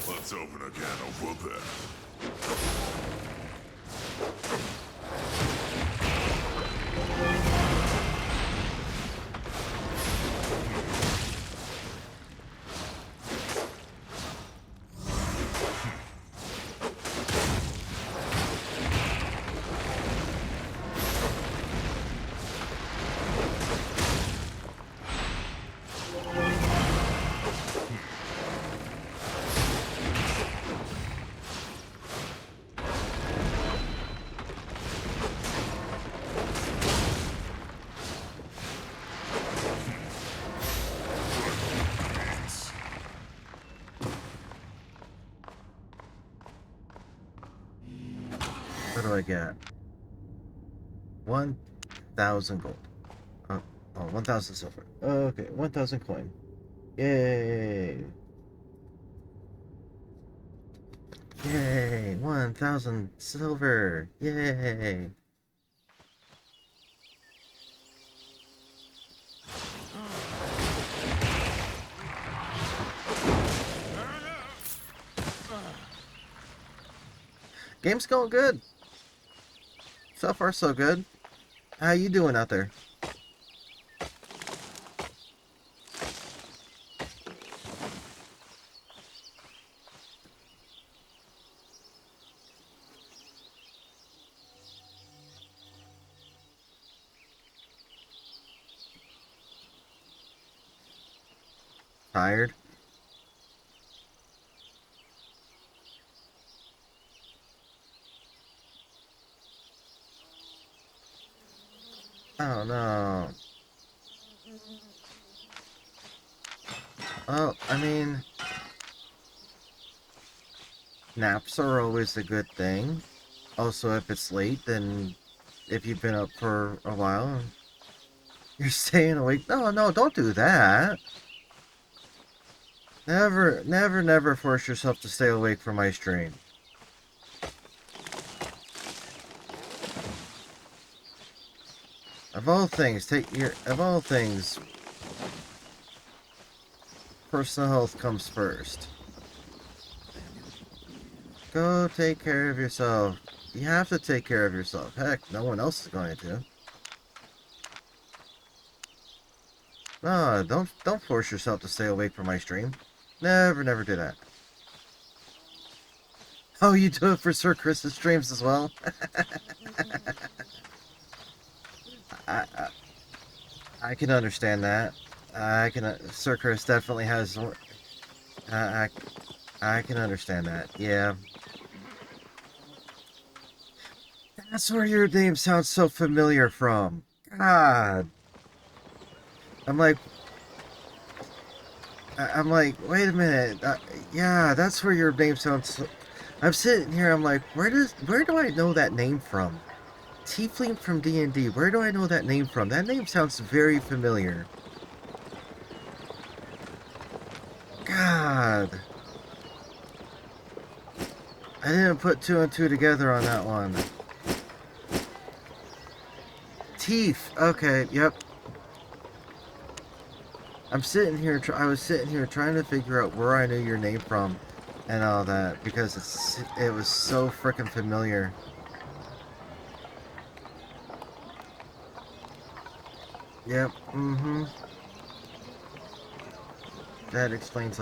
Let's open a can of whooping. get? 1,000 gold. Oh, 1,000 silver. Okay, 1,000 coin. Yay! Yay! 1,000 silver! Yay! Game's going good. So far, so good. How you doing out there? Tired? Oh no. Well, I mean, naps are always a good thing. Also, if it's late, then if you've been up for a while, you're staying awake. No, no, don't do that. Never, never, never force yourself to stay awake for my stream. Of all things, personal health comes first. Go take care of yourself. You have to take care of yourself. Heck, no one else is going to. No, don't force yourself to stay awake for my stream. Never, never do that. Oh, you do it for Sir Chris's streams as well? I, I, I can understand that. I can. Sir Chris definitely has. I can understand that. Yeah. That's where your name sounds so familiar from. God. I'm like, I'm like, wait a minute. Yeah, that's where your name sounds. I'm sitting here. I'm like, where do I know that name from? Tiefling from D&D. Where do I know that name from? That name sounds very familiar. God. I didn't put two and two together on that one. Teeth. Okay. Yep. I'm sitting here. I was sitting here trying to figure out where I knew your name from, and all that because it was so freaking familiar. Yep. Mm-hmm. That explains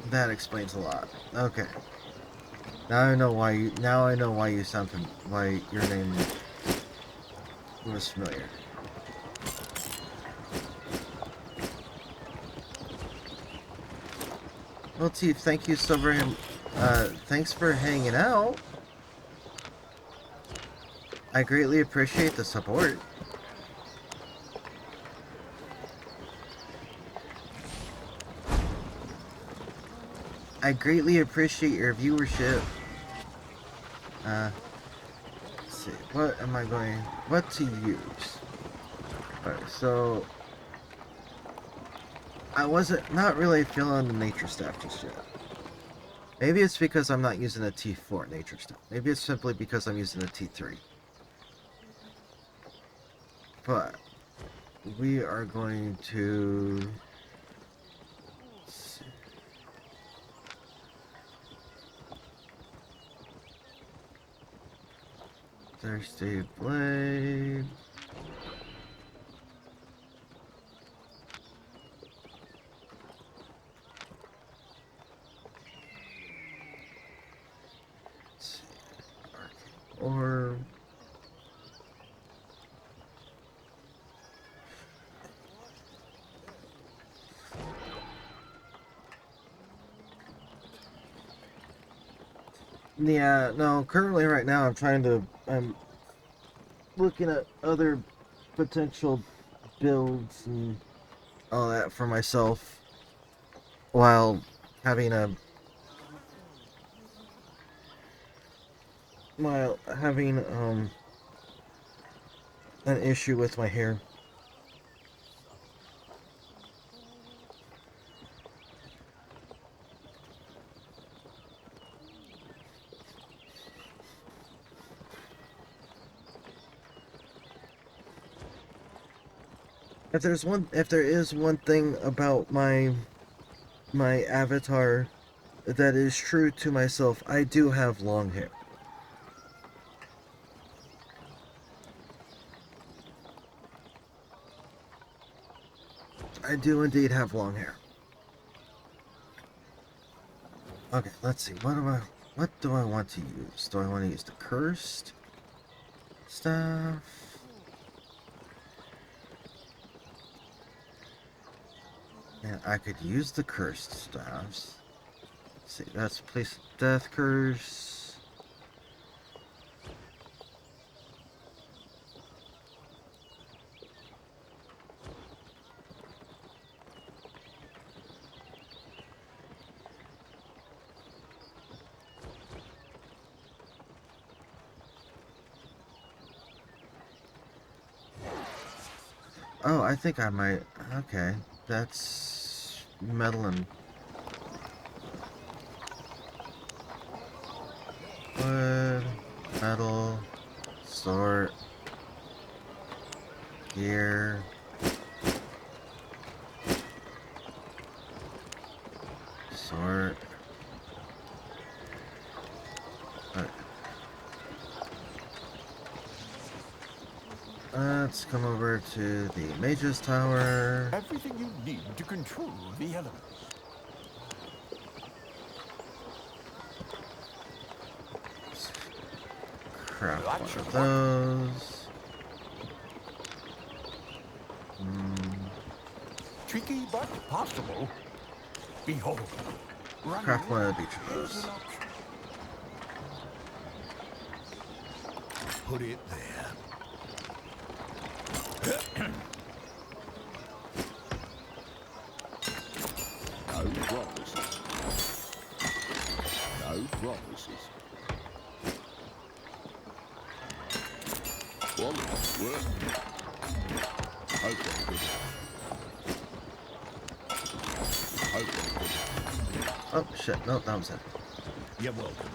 that explains a lot. Okay. Now I know why you. Now I know why you sound why your name was familiar. Well, Chief, thank you so very much. Thanks for hanging out. I greatly appreciate the support. I greatly appreciate your viewership. Let's see. What to use? Alright, so I wasn't not really feeling the nature staff just yet. Maybe it's because I'm not using a T4 nature staff. Maybe it's simply because I'm using a T3. But we are going to Thirsty Blade. Or yeah, no, currently right now I'm looking at other potential builds and all that for myself while having while having an issue with my hair. If there is one thing about my avatar that is true to myself, I do have long hair. I do indeed have long hair. Okay, let's see. What do I want to use? Do I want to use the cursed stuff? Yeah, I could use the cursed staffs. Let's see, that's place death curse. Oh, I think I might. Okay, that's metal and wood, metal, sword, gear, sword. Let's come over to the Mage's Tower. Everything you need to control the elements. Craft That one should of work. those. Tricky but possible. Behold. Running Craft one of away each of is those. an option. Put it there. No promises. No promises. Quality work. Hope I'm good. Hope I'm good. Oh shit! No, that was it. You're welcome.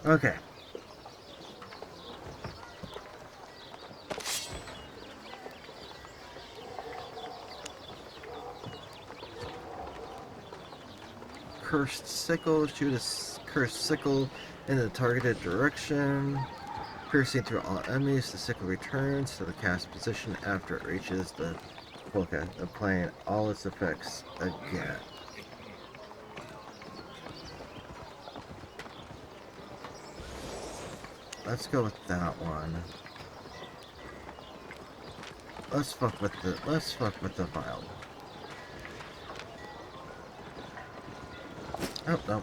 Okay. Cursed sickle. Shoot a cursed sickle in the targeted direction. Piercing through all enemies, the sickle returns to the cast position after it reaches the forecast, applying all its effects again. Let's go with that one. Let's fuck with the vial. Oh no.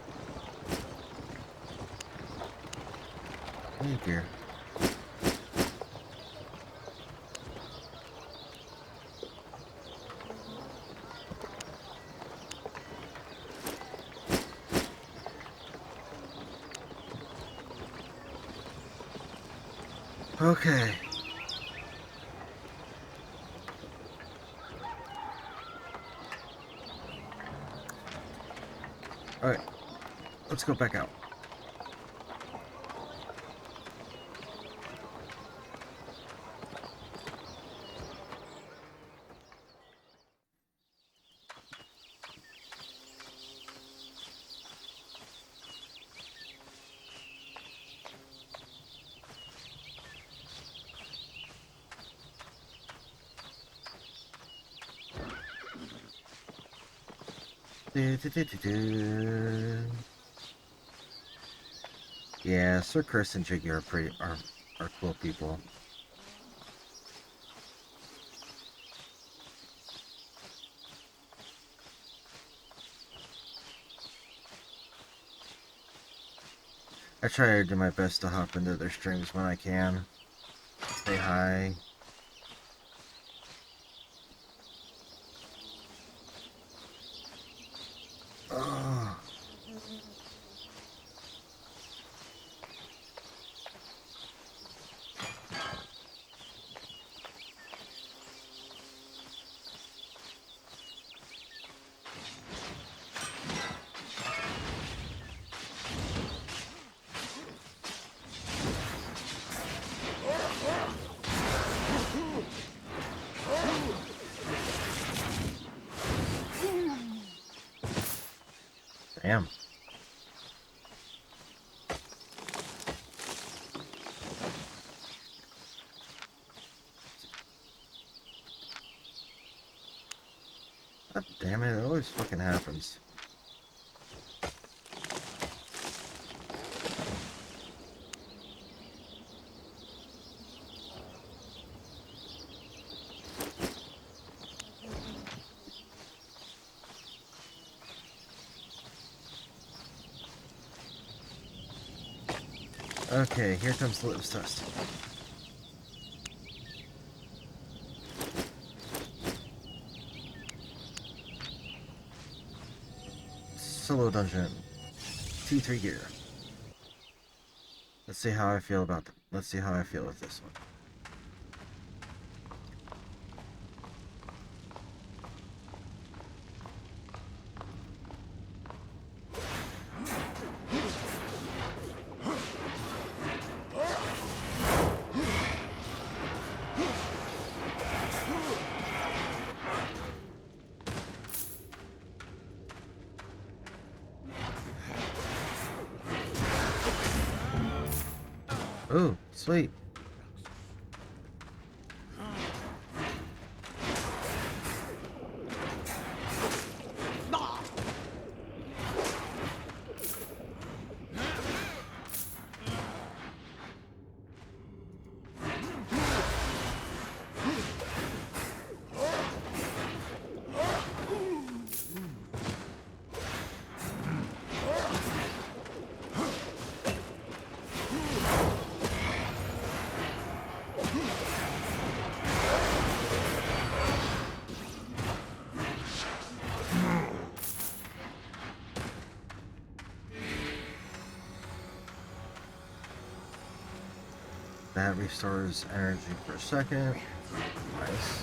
Thank you. Okay. Alright. Let's go back out. Yeah, Sir Chris and Jiggy are are cool people. I try to do my best to hop into their streams when I can. Say hi. Oh. God damn it, it always fucking happens. Okay, here comes the litmus test. Solo dungeon. T3 gear. Let's see how I feel about them. Let's see how I feel with this one. Ooh, sweet. That restores energy for a second. Nice.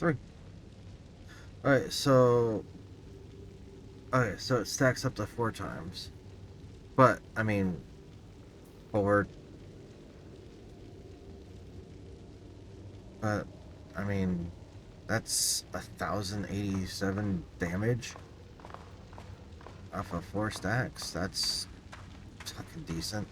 Three. Alright, so... Okay, so it stacks up to 4 times. But, I mean... Forward. But, I mean... That's 1,087 damage. Off of 4 stacks. That's... fucking decent.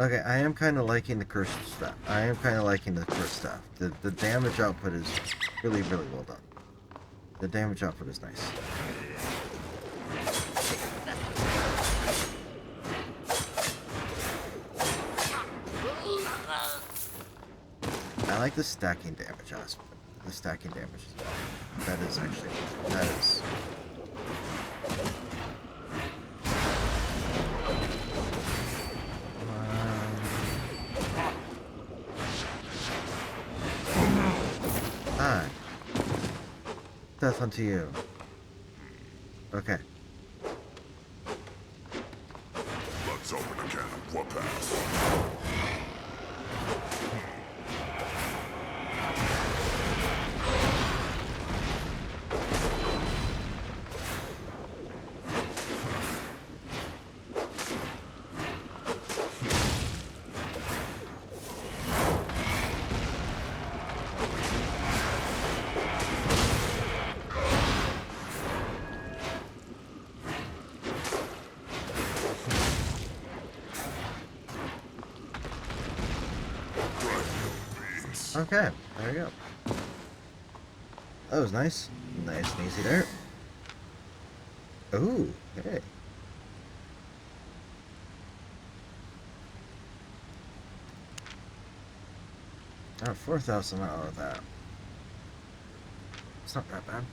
Okay, I am kind of liking the cursed stuff. I am kind of liking the cursed stuff. The damage output is really, really well done. The damage output is nice. I like the stacking damage aspect. The stacking damage as well. That is actually... That is... Ah. Death unto you. Okay. Let's open a can of whoop-ass. Okay, there we go. That was nice. Nice and easy there. Ooh, hey. Got 4,000 out of that. It's not that bad.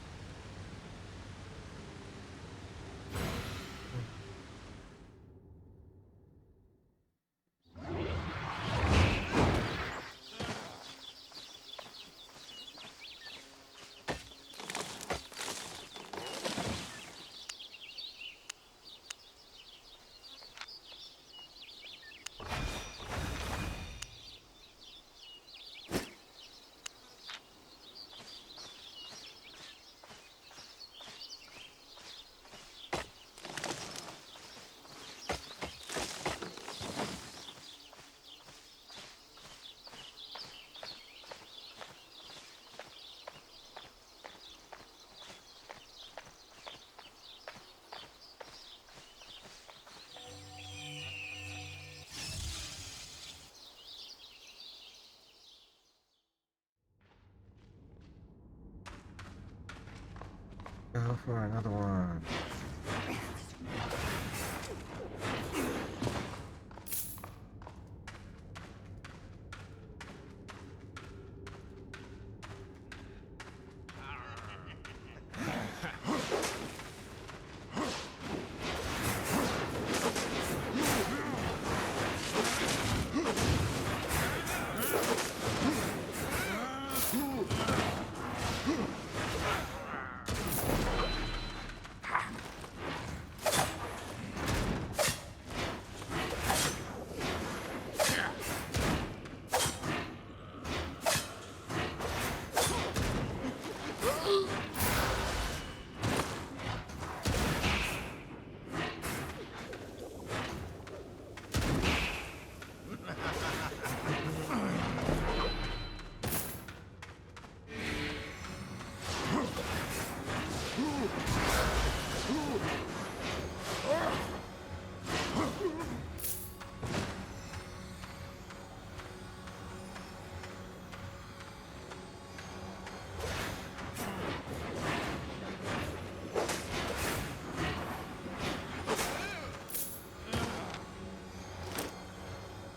Go for another one.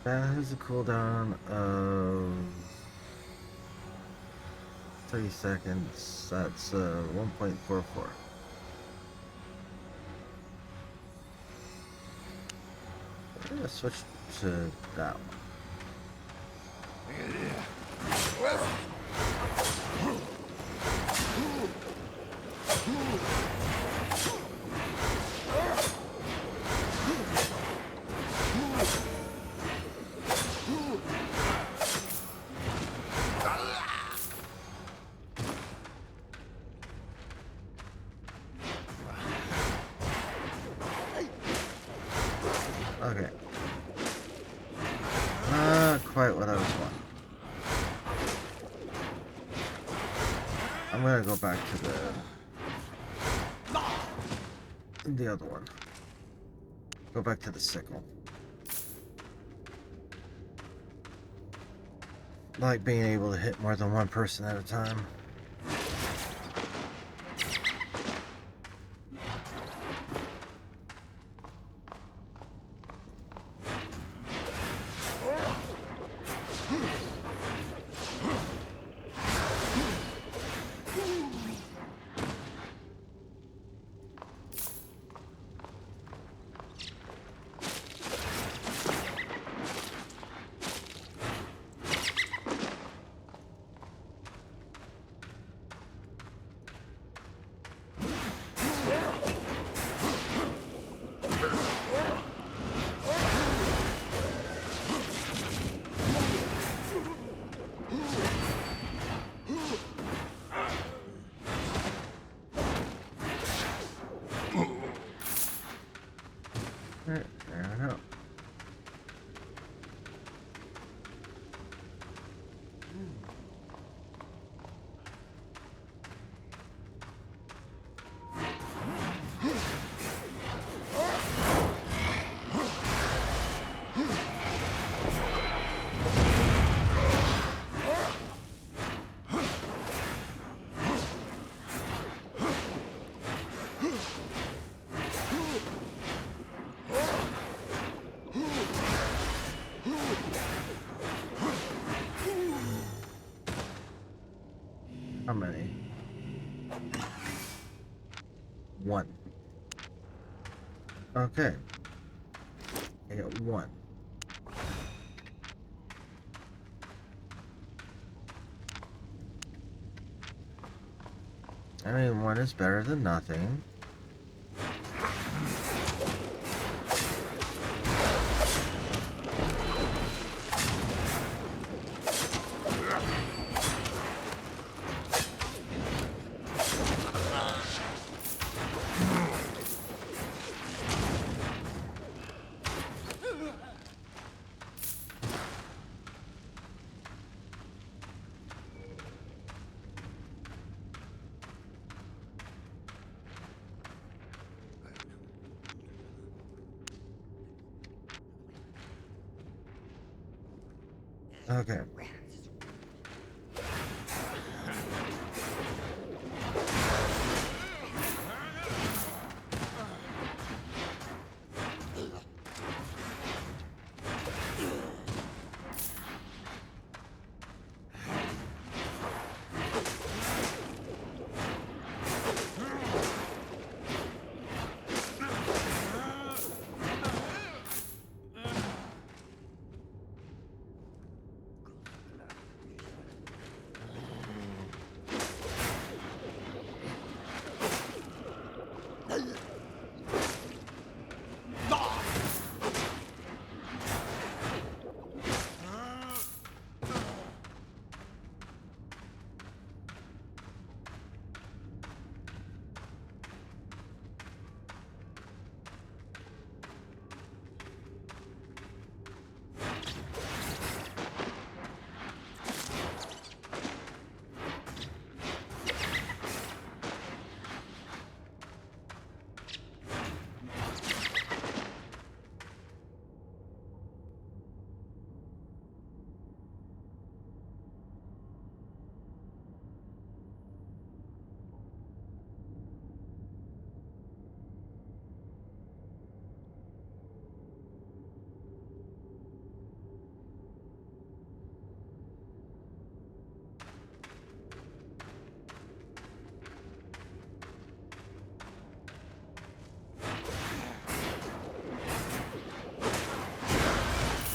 That has a cooldown of 30 seconds. That's 1.44. I'm gonna switch to that one. Okay. Not quite what I was wanting. I'm gonna go back to the other one. Go back to the sickle. like being able to hit more than one person at a time. Alright, fair enough. How many? One. Okay. I got one. I mean, one is better than nothing. Okay.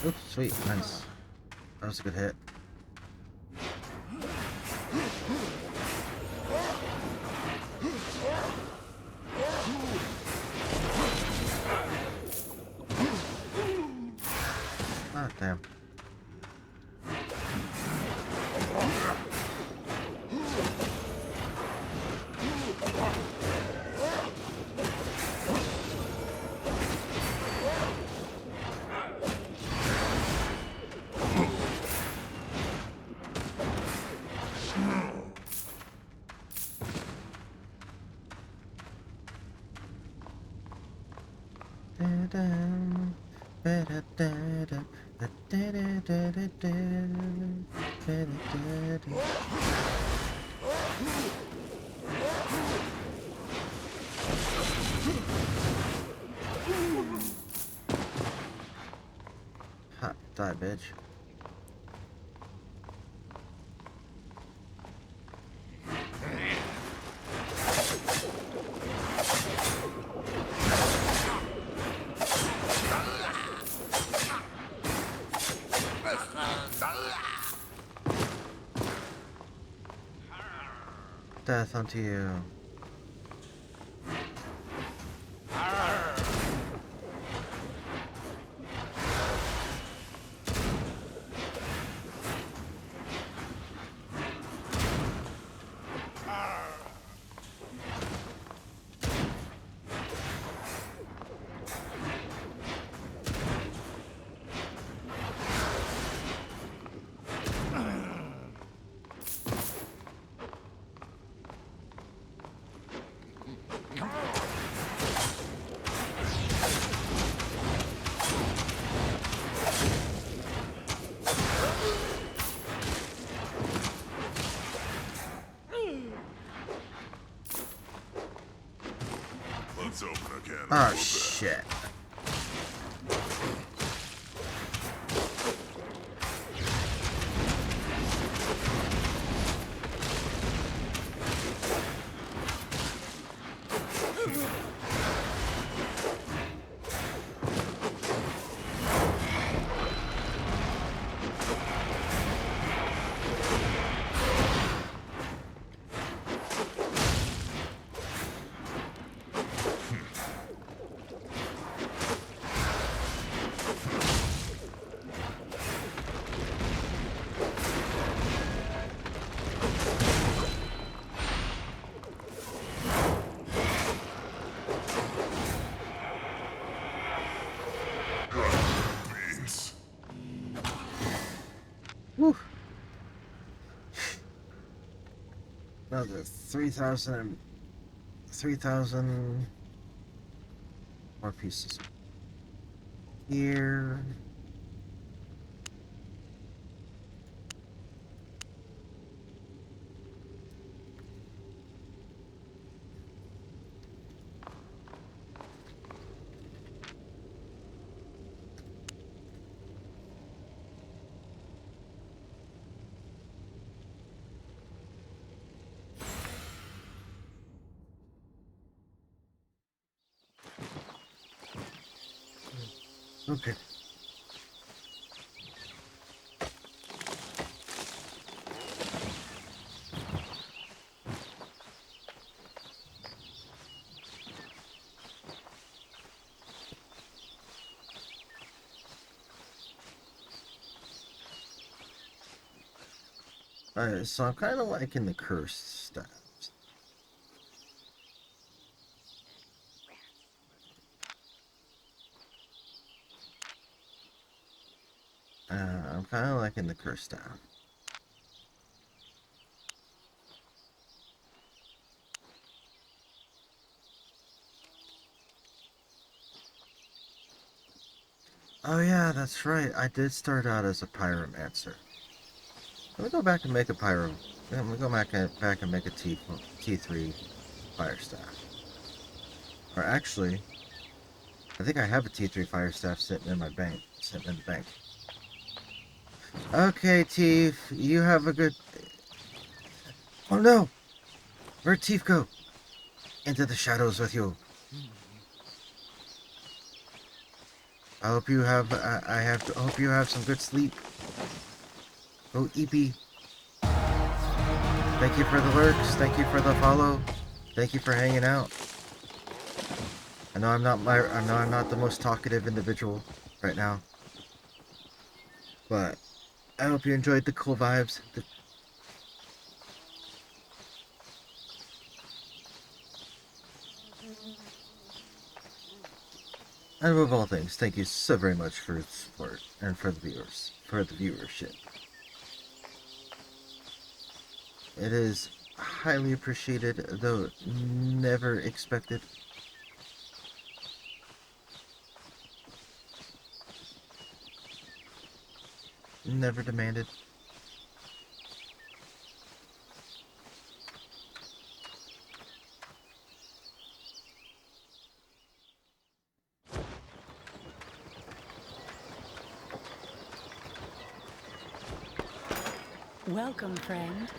Oops, sweet, nice. That was a good hit. Ah, damn. Da-da, ba-da-da-da, da-da-da-da-da. Ha, die, bitch. Death unto you. Let's open a can of Oh, whooping. shit. Beats. Woo. Another 3,000 more pieces. Here. Okay. Alright, so I'm kind of liking the cursed stabs. I'm kind of liking the cursed stab. Oh yeah, that's right. I did start out as a pyromancer. Let me go back and make a pyro. Let me go back and make a T3 fire staff. Or actually, I think I have a T3 fire staff sitting in my bank. Sitting in the bank. Okay, Teef, you have a good... Oh no! Where'd Teef go? Into the shadows with you. I hope you have... I hope you have some good sleep. Go EP. Thank you for the lurks. Thank you for the follow. Thank you for hanging out. I know I'm not the most talkative individual right now. But I hope you enjoyed the cool vibes. And above all things, thank you so very much for the support and for the viewership. It is highly appreciated, though never expected. Never demanded. Welcome, friend.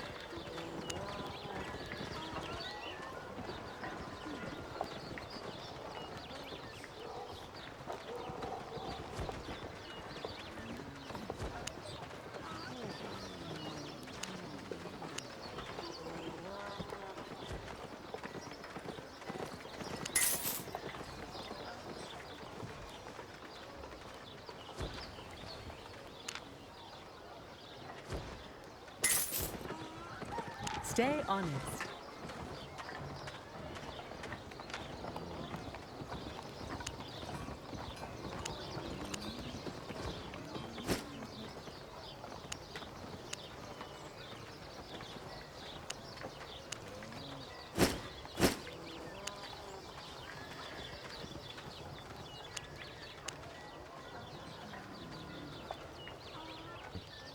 Stay honest.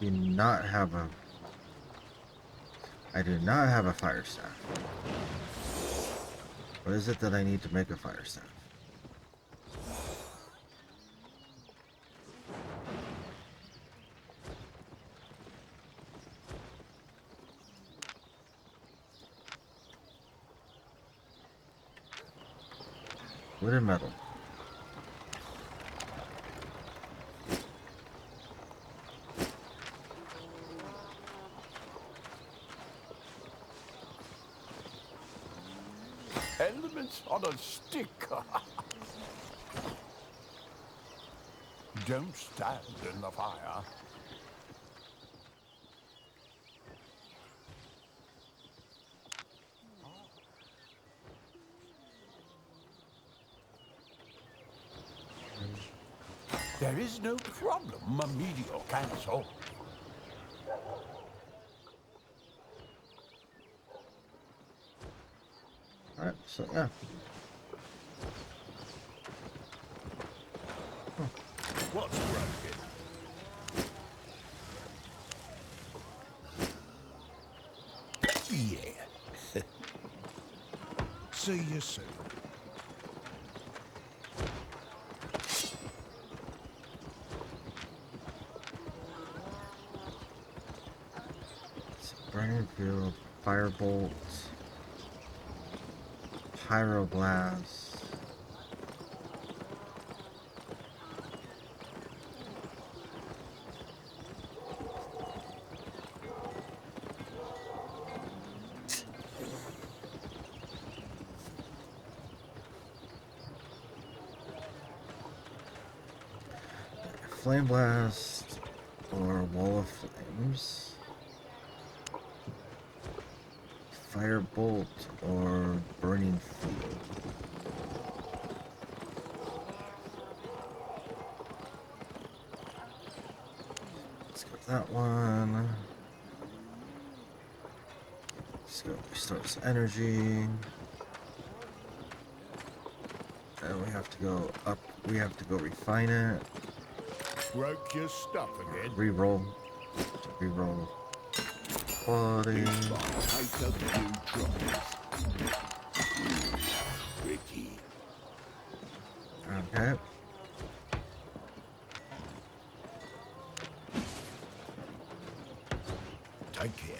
Do not have a. I do not have a fire staff. What is it that I need to make a fire staff? Wood and metal. Elements on a stick. Don't stand in the fire. There is no problem a meteor can solve. Alright, so yeah. What's broken? Yeah. See you soon. Burning field, firebolt, pyroblast. Flame blast or wall of flames. Firebolt or burning field. Let's go with that one. Let's go restore this energy. And we have to go up. We have to go refine it. Broke your stuff again. Reroll. Reroll. Quality. Take a few tries. Tricky. Okay. Take care.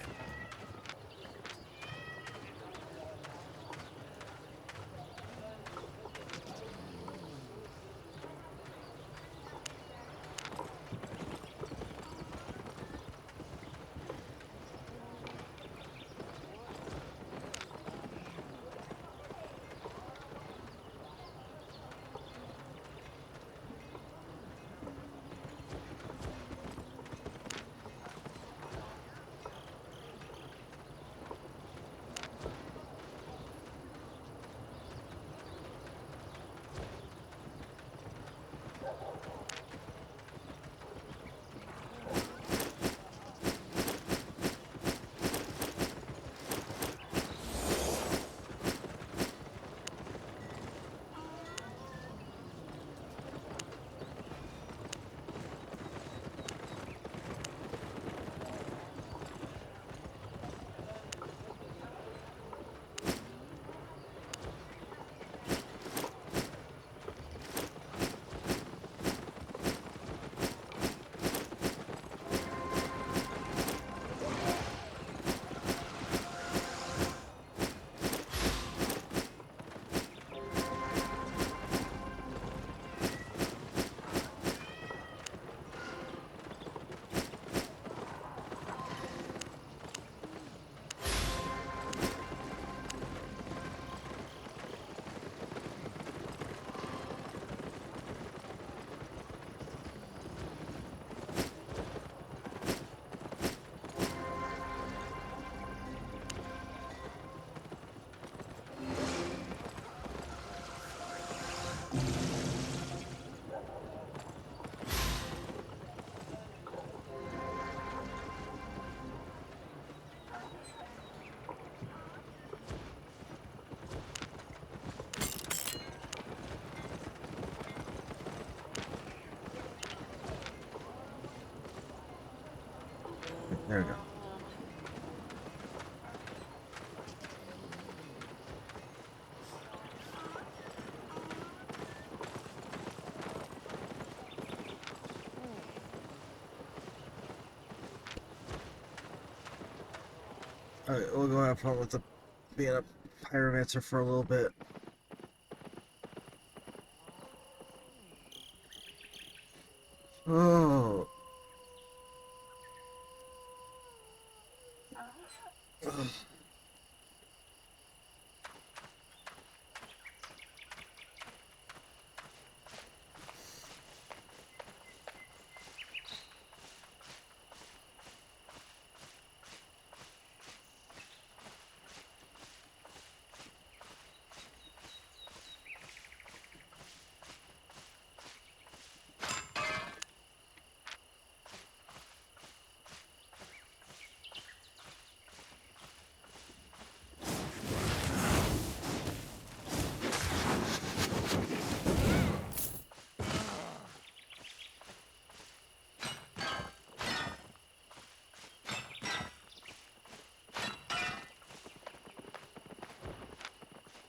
There we go. Alright, we'll go have fun with being a pyromancer for a little bit. Oh. Ugh.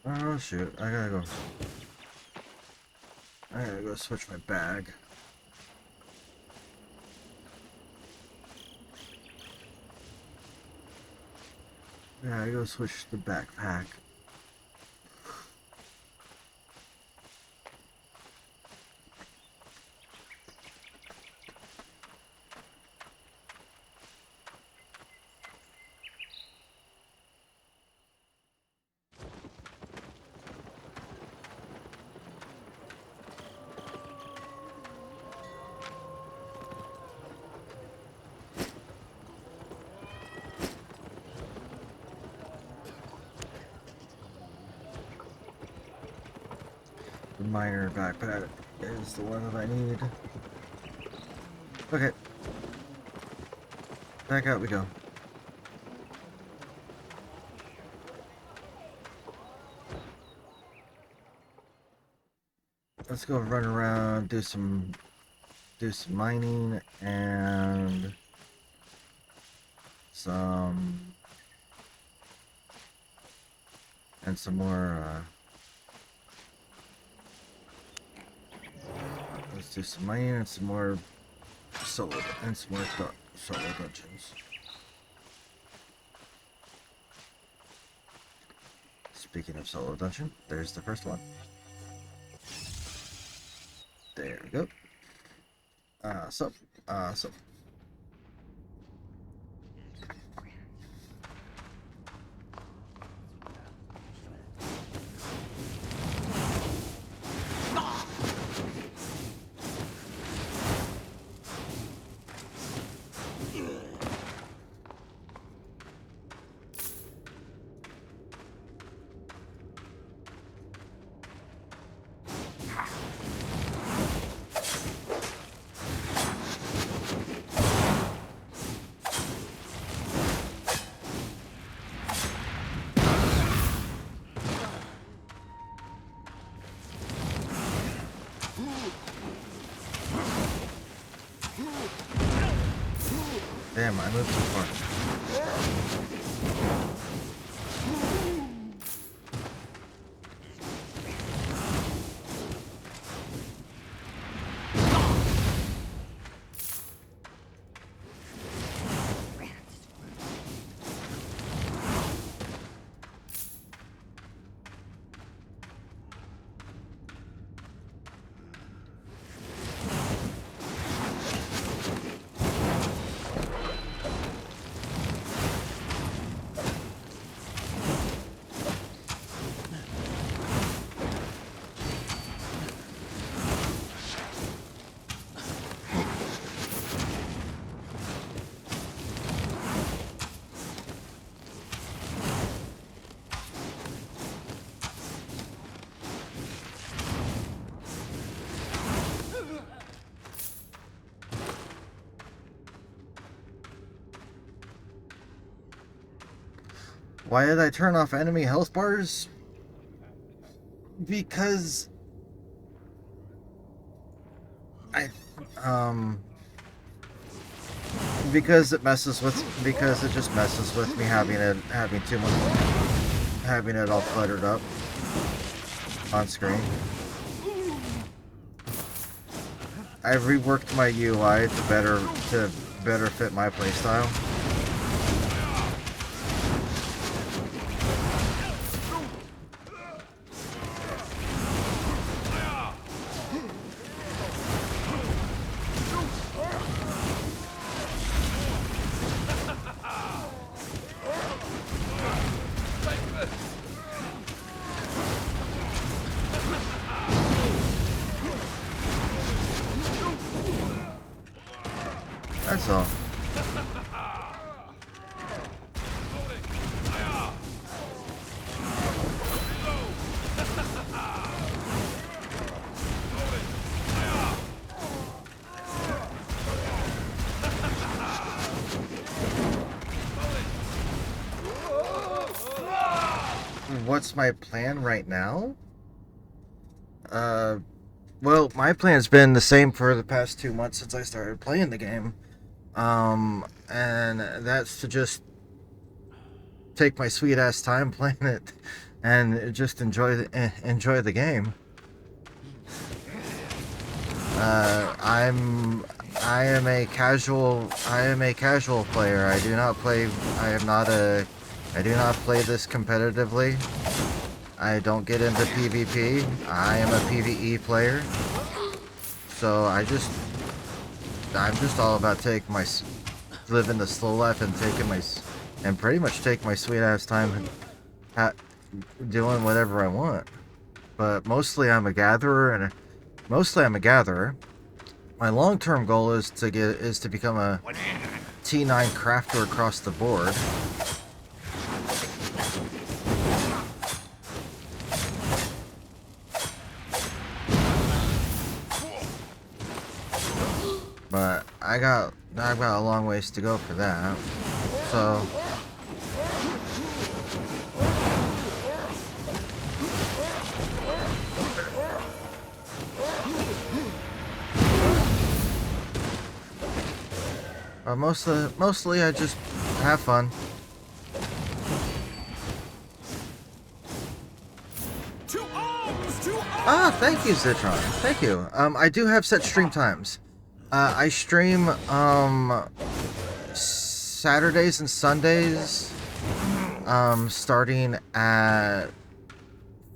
Oh shoot, I gotta go switch my bag. Yeah, I gotta switch the backpack. The miner backpack is the one that I need. Okay. Back out we go. Let's go run around, do some mining and some more let's do some mining and some more solo dungeons. Speaking of solo dungeon, there's the first one. There we go. Awesome. Damn, I moved too far. Why did I turn off enemy health bars? Because because it just messes with me having too much, having it all cluttered up on screen. I've reworked my UI to better fit my playstyle. That's all. What's my plan right now? Well, my plan's been the same for the past 2 months since I started playing the game. And that's to just take my sweet ass time playing it and just enjoy the game. I am a casual player. I do not play this competitively. I don't get into PvP. I am a PvE player. So I'm just all about living the slow life and pretty much take my sweet ass time doing whatever I want. But mostly I'm a gatherer. My long-term goal is to become a T9 crafter across the board. But I've got a long ways to go for that. So mostly I just have fun. Ah, thank you, Zitron. Thank you. I do have set stream times. I stream Saturdays and Sundays, starting at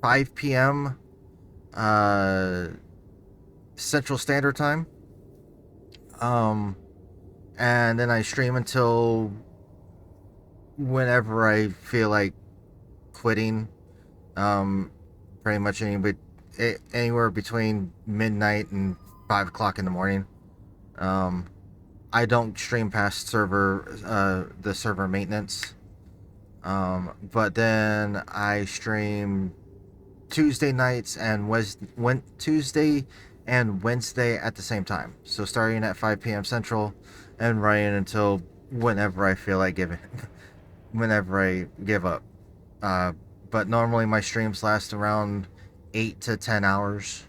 5 p.m. Central Standard Time. And then I stream until whenever I feel like quitting. Pretty much anywhere between midnight and 5 o'clock in the morning. I don't stream past the server maintenance. But then I stream Tuesday nights and Tuesday and Wednesday at the same time. So starting at 5 p.m. Central and running until whenever I feel like whenever I give up. But normally my streams last around 8 to 10 hours.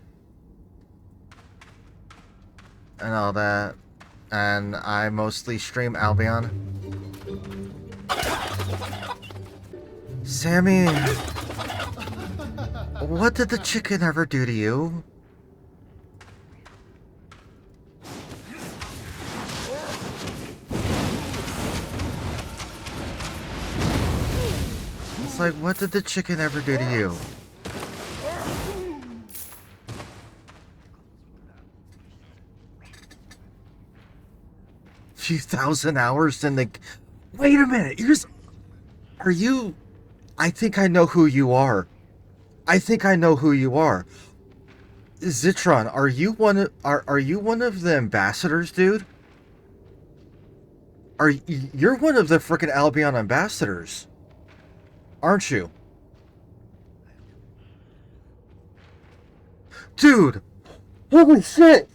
And all that. And I mostly stream Albion. Sammy, what did the chicken ever do to you? It's like, what did the chicken ever do to you? Few thousand hours in the... Wait a minute, are you... I think I know who you are. Zitron, are you one of the ambassadors, dude? You're one of the frickin' Albion ambassadors, aren't you? Dude, holy shit!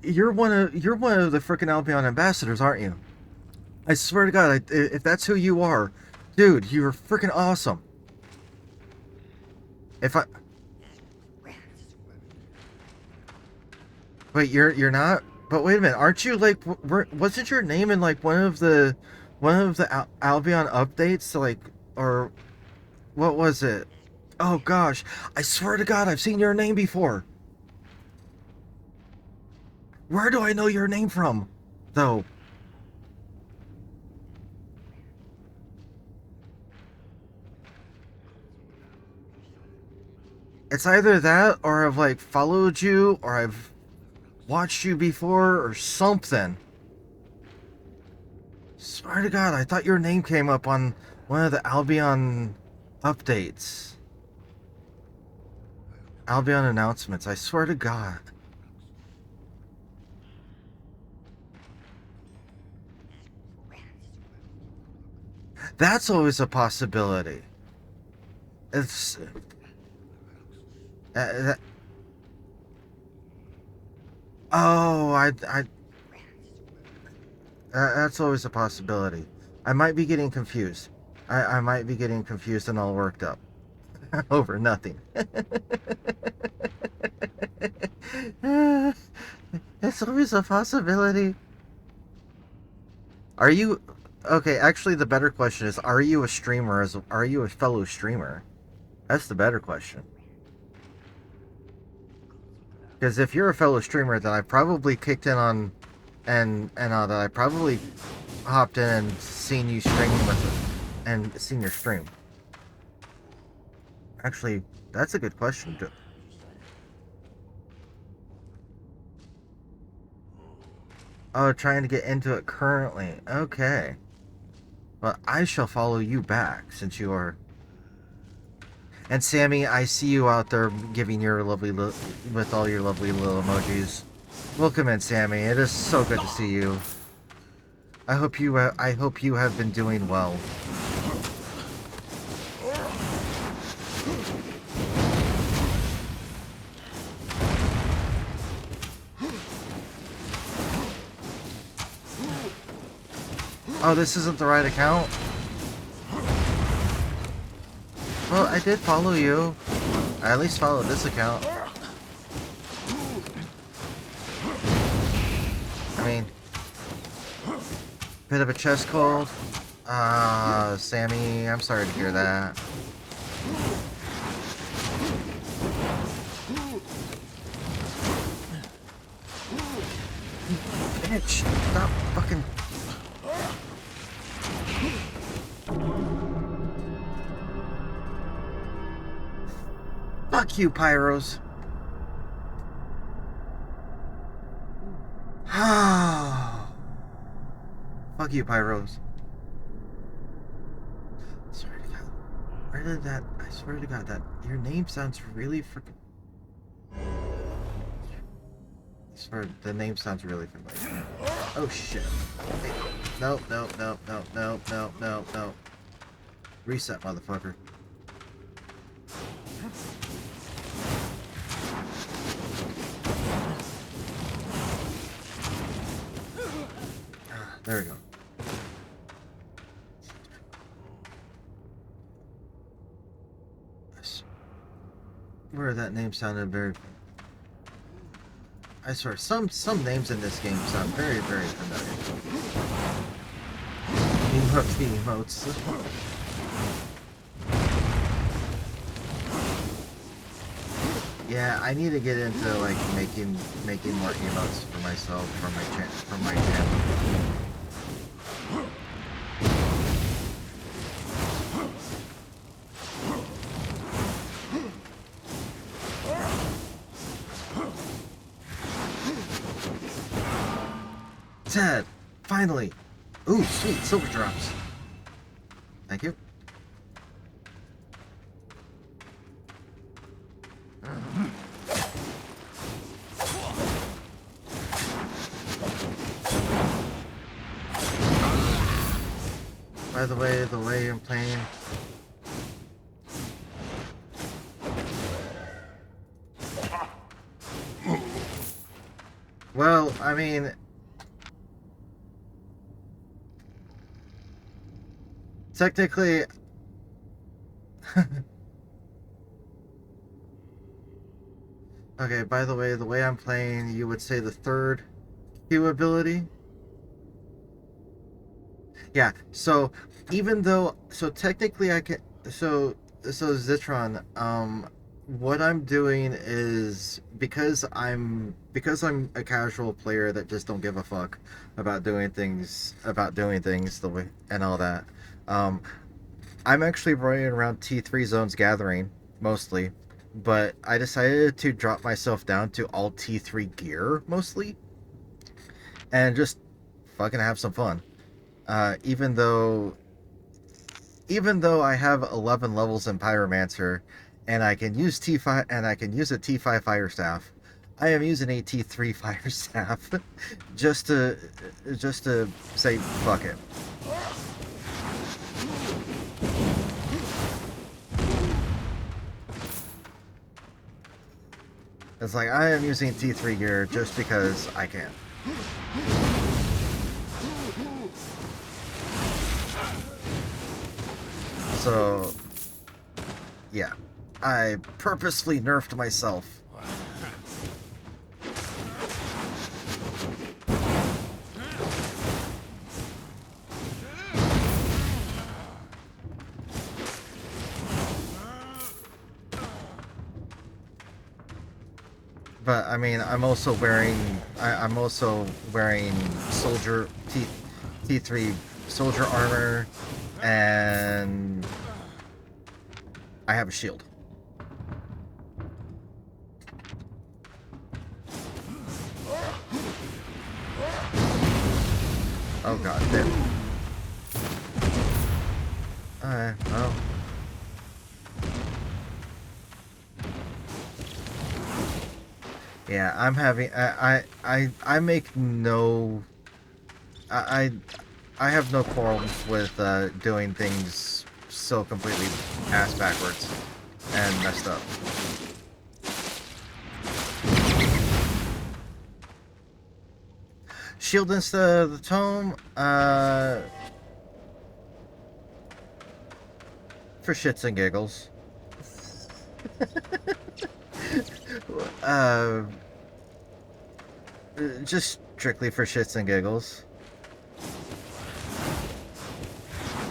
You're one of the frickin' Albion ambassadors, aren't you? I swear to God, if that's who you are, dude, you're frickin' awesome. Wait, you're not. But wait a minute, aren't you like? Wasn't your name in like one of the Albion updates? Like, or what was it? Oh gosh, I swear to God, I've seen your name before. Where do I know your name from, though? It's either that, or I've like followed you, or I've watched you before, or something. Swear to God, I thought your name came up on one of the Albion updates. Albion announcements, I swear to God. That's always a possibility. It's... that, oh, that's always a possibility. I might be getting confused. I might be getting confused and all worked up. Over nothing. It's always a possibility. Are you... Okay, actually the better question is, are you a streamer? Are you a fellow streamer? That's the better question. Because if you're a fellow streamer, then I probably kicked in on... that I probably hopped in and seen you streaming with it. And seen your stream. Actually, that's a good question. Oh, trying to get into it currently. Okay. Well, I shall follow you back, since you are... And Sammy, I see you out there giving your lovely... with all your lovely little emojis. Welcome in, Sammy. It is so good to see you. I hope you have been doing well. Oh, this isn't the right account? Well, I did follow you. I at least followed this account. I mean... Bit of a chest cold. Sammy, I'm sorry to hear that. Bitch, stop fucking... Fuck you, Pyros. Fuck you, Pyros. Swear to God. Where did that... I swear to God, that... Your name sounds really freaking... I swear, the name sounds really familiar. Oh, shit. Hey. No. Reset, motherfucker. There we go. Where that name sounded very... I swear, some names in this game sound very, very familiar. The emotes. Yeah, I need to get into like making more emotes for myself, for my channel. Ted, finally! Ooh, sweet, silver drops. Thank you. By the way I'm playing... Well, I mean... Technically... Okay, by the way I'm playing, you would say the third Q ability? Yeah, so even though, so technically I can, so Zitron, what I'm doing is because I'm a casual player that just don't give a fuck about doing things the way and all that. Um, I'm actually running around T3 zones gathering mostly, but I decided to drop myself down to all T3 gear mostly and just fucking have some fun. Uh, even though even though I have 11 levels in Pyromancer and I can use T5 and I can use a T5 Fire Staff, I am using a T3 Fire Staff just to say fuck it. It's like I am using T3 gear just because I can. So, yeah. I purposefully nerfed myself. But I mean, I'm also wearing soldier T3 soldier armor, and I have a shield. Oh god, damn. Alright, well. Yeah, I'm having I make no I I have no qualms with doing things so completely ass backwards and messed up. Shield instead of the tome, for shits and giggles. uh, just strictly for shits and giggles.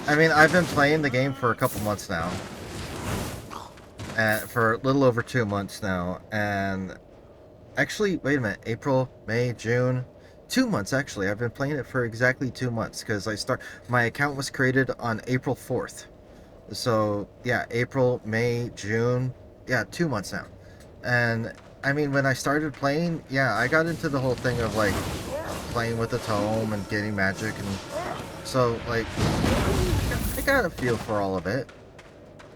I mean, I've been playing the game for a couple months now. For a little over 2 months now, and actually, wait a minute, April, May, June, 2 months actually. I've been playing it for exactly 2 months because my account was created on April 4th. So yeah, April, May, June, yeah, 2 months now. And I mean, when I started playing, yeah, I got into the whole thing of like playing with the tome and getting magic, and so like I got a feel for all of it.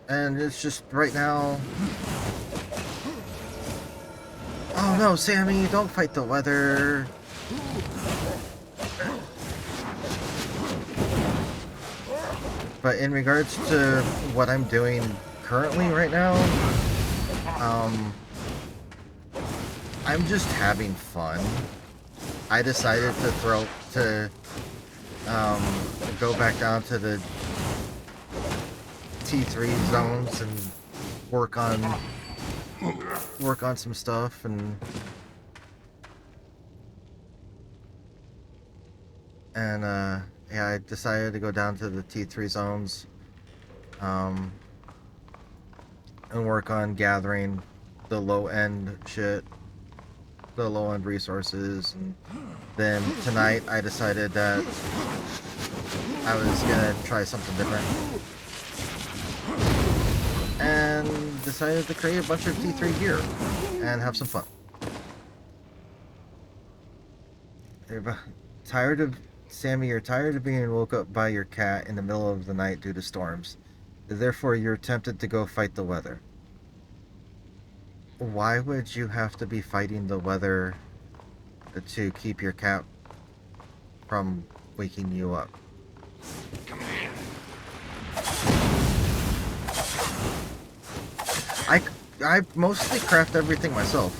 And it's just right now. Oh no, Sammy, don't fight the weather. But in regards to what I'm doing currently right now, I'm just having fun. I decided to go back down to the T3 zones and work on some stuff, and yeah, I decided to go down to the T3 zones and work on gathering the low end shit, the low end resources, and then tonight I decided that I was gonna try something different and decided to create a bunch of T3 gear and have some fun. Tired of Sammy, you're tired of being woke up by your cat in the middle of the night due to storms. Therefore, you're tempted to go fight the weather. Why would you have to be fighting the weather to keep your cat from waking you up? I mostly craft everything myself.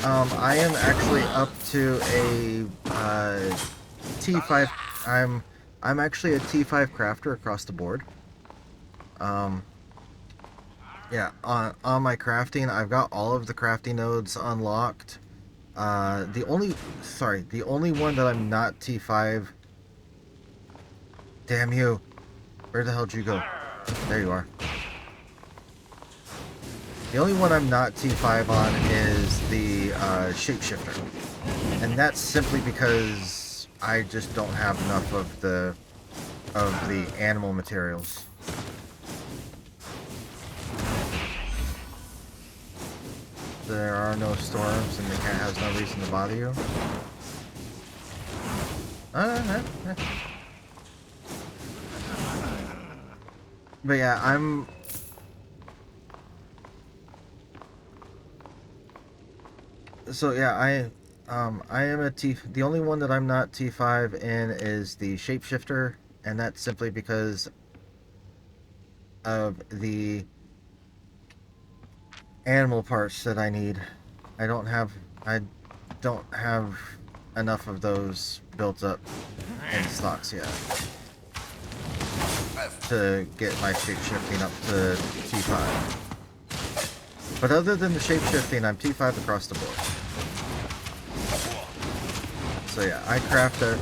I am actually up to a T5. I'm actually a T5 crafter across the board. Yeah, on my crafting, I've got all of the crafting nodes unlocked. The only one that I'm not T5. Damn you! Where the hell did you go? There you are. The only one I'm not T5 on is the shapeshifter, and that's simply because I just don't have enough of the animal materials. There are no storms, and the cat has no reason to bother you. But yeah, So yeah, I am a T. The only one that I'm not T5 in is the shapeshifter, and that's simply because of the animal parts that I need. I don't have I don't have enough of those built up in stocks yet to get my shapeshifting up to T5. But other than the shapeshifting, I'm T5 across the board. So yeah, I craft it.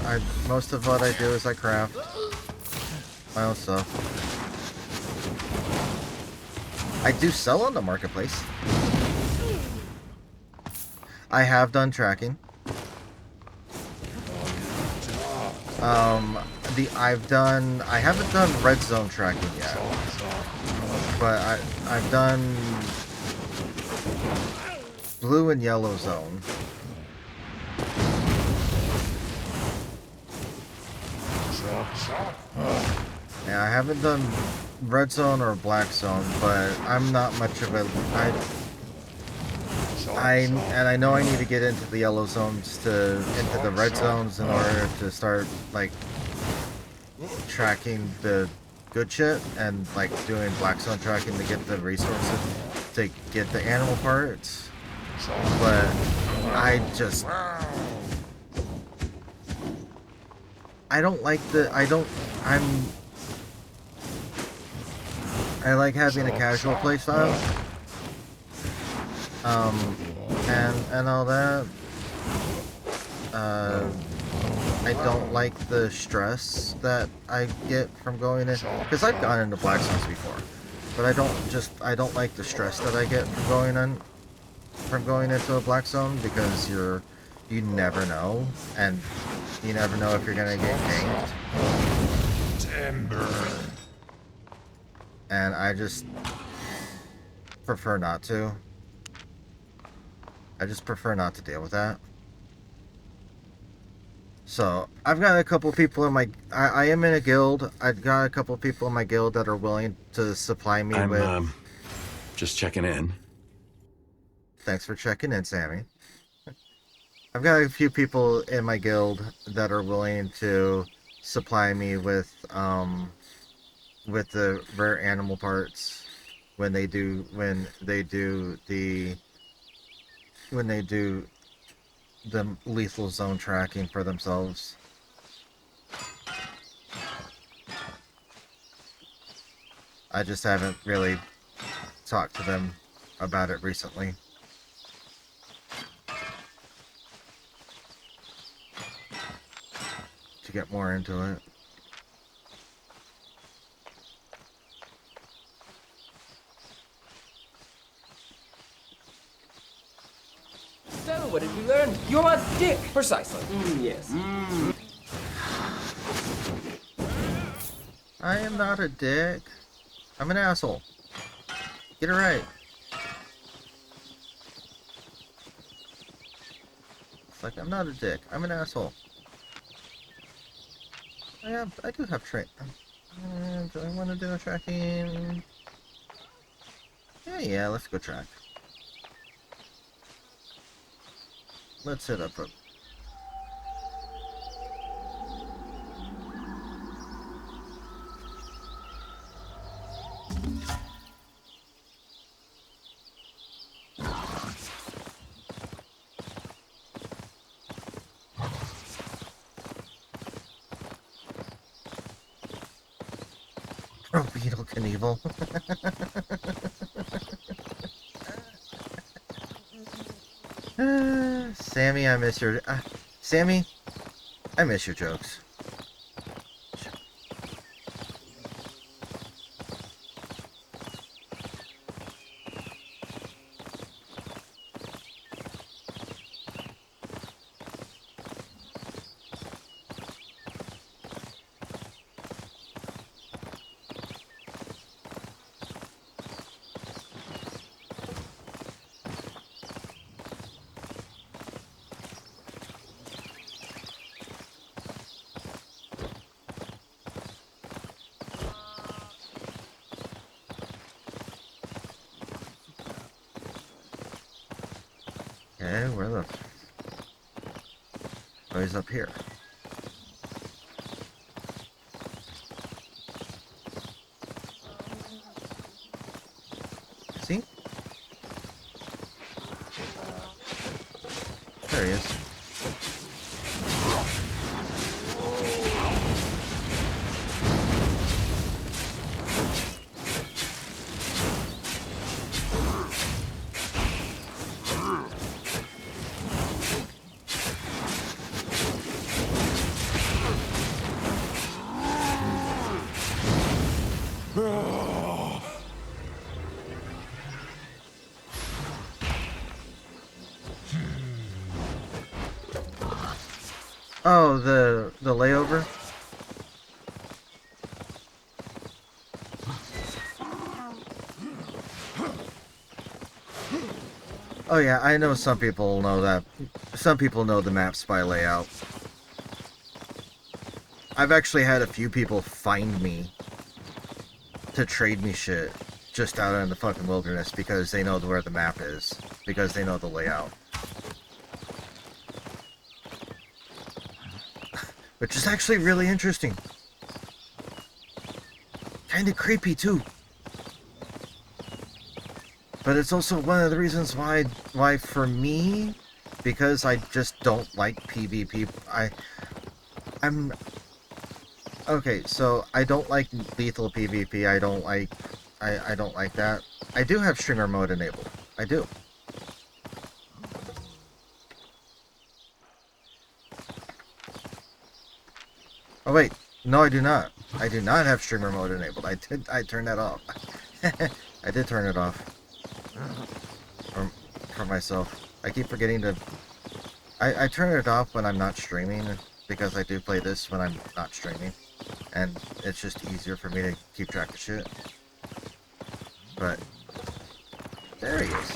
Most of what I do is I craft my own stuff. I do sell on the marketplace. I have done tracking. I haven't done red zone tracking yet, but I've done blue and yellow zone. Yeah, I haven't done red zone or black zone, but I'm not much of a I know I need to get into the yellow zones into the red zones in order to start like tracking the good shit and like doing black zone tracking to get the resources to get the animal parts. But I don't like I like having a casual playstyle. And all that. I don't like the stress that I get from going in, because I've gone into black zones before, but I don't like the stress that I get from going into a black zone, because you never know, and you never know if you're gonna get ganked. Timber. And I just prefer not to. I just prefer not to deal with that. So, I've got a couple people in my... I am in a guild. I've got a couple people in my guild that are willing to supply me with... I'm just checking in. Thanks for checking in, Sammy. I've got a few people in my guild that are willing to supply me with the rare animal parts when they do the lethal zone tracking for themselves. I just haven't really talked to them about it recently. To get more into it. So, what did we learn? You're a dick! Precisely. Yes. I am not a dick. I'm an asshole. Get it right. It's like, I'm not a dick. I'm an asshole. I do have track. Do I want to do a tracking? Yeah, let's go track. Let's hit up a... Oh, Beetle Knievel. Sammy, I miss your... Sammy, I miss your jokes. Okay, where the... Oh, he's up here. See? There he is. Oh, the layover? Oh yeah, I know some people know that. Some people know the maps by layout. I've actually had a few people find me to trade me shit just out in the fucking wilderness because they know where the map is. Because they know the layout. Which is actually really interesting. Kinda creepy too. But it's also one of the reasons why for me, because I just don't like PvP, I'm okay, so I don't like lethal PvP, I don't like that. I do have streamer mode enabled. I do. Oh wait, no I do not. I do not have streamer mode enabled. I turned that off. I did turn it off. For myself. I keep forgetting to... I turn it off when I'm not streaming, because I do play this when I'm not streaming. And it's just easier for me to keep track of shit. But... there he is.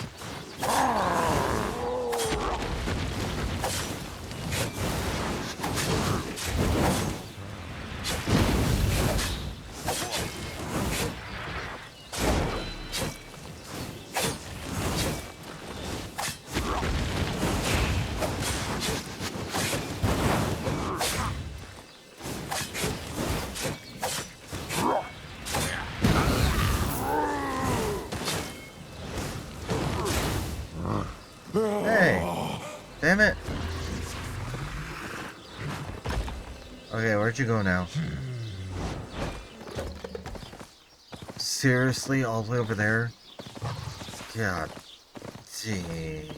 Hey! Damn it! Okay, where'd you go now? Seriously? All the way over there? God. Gee.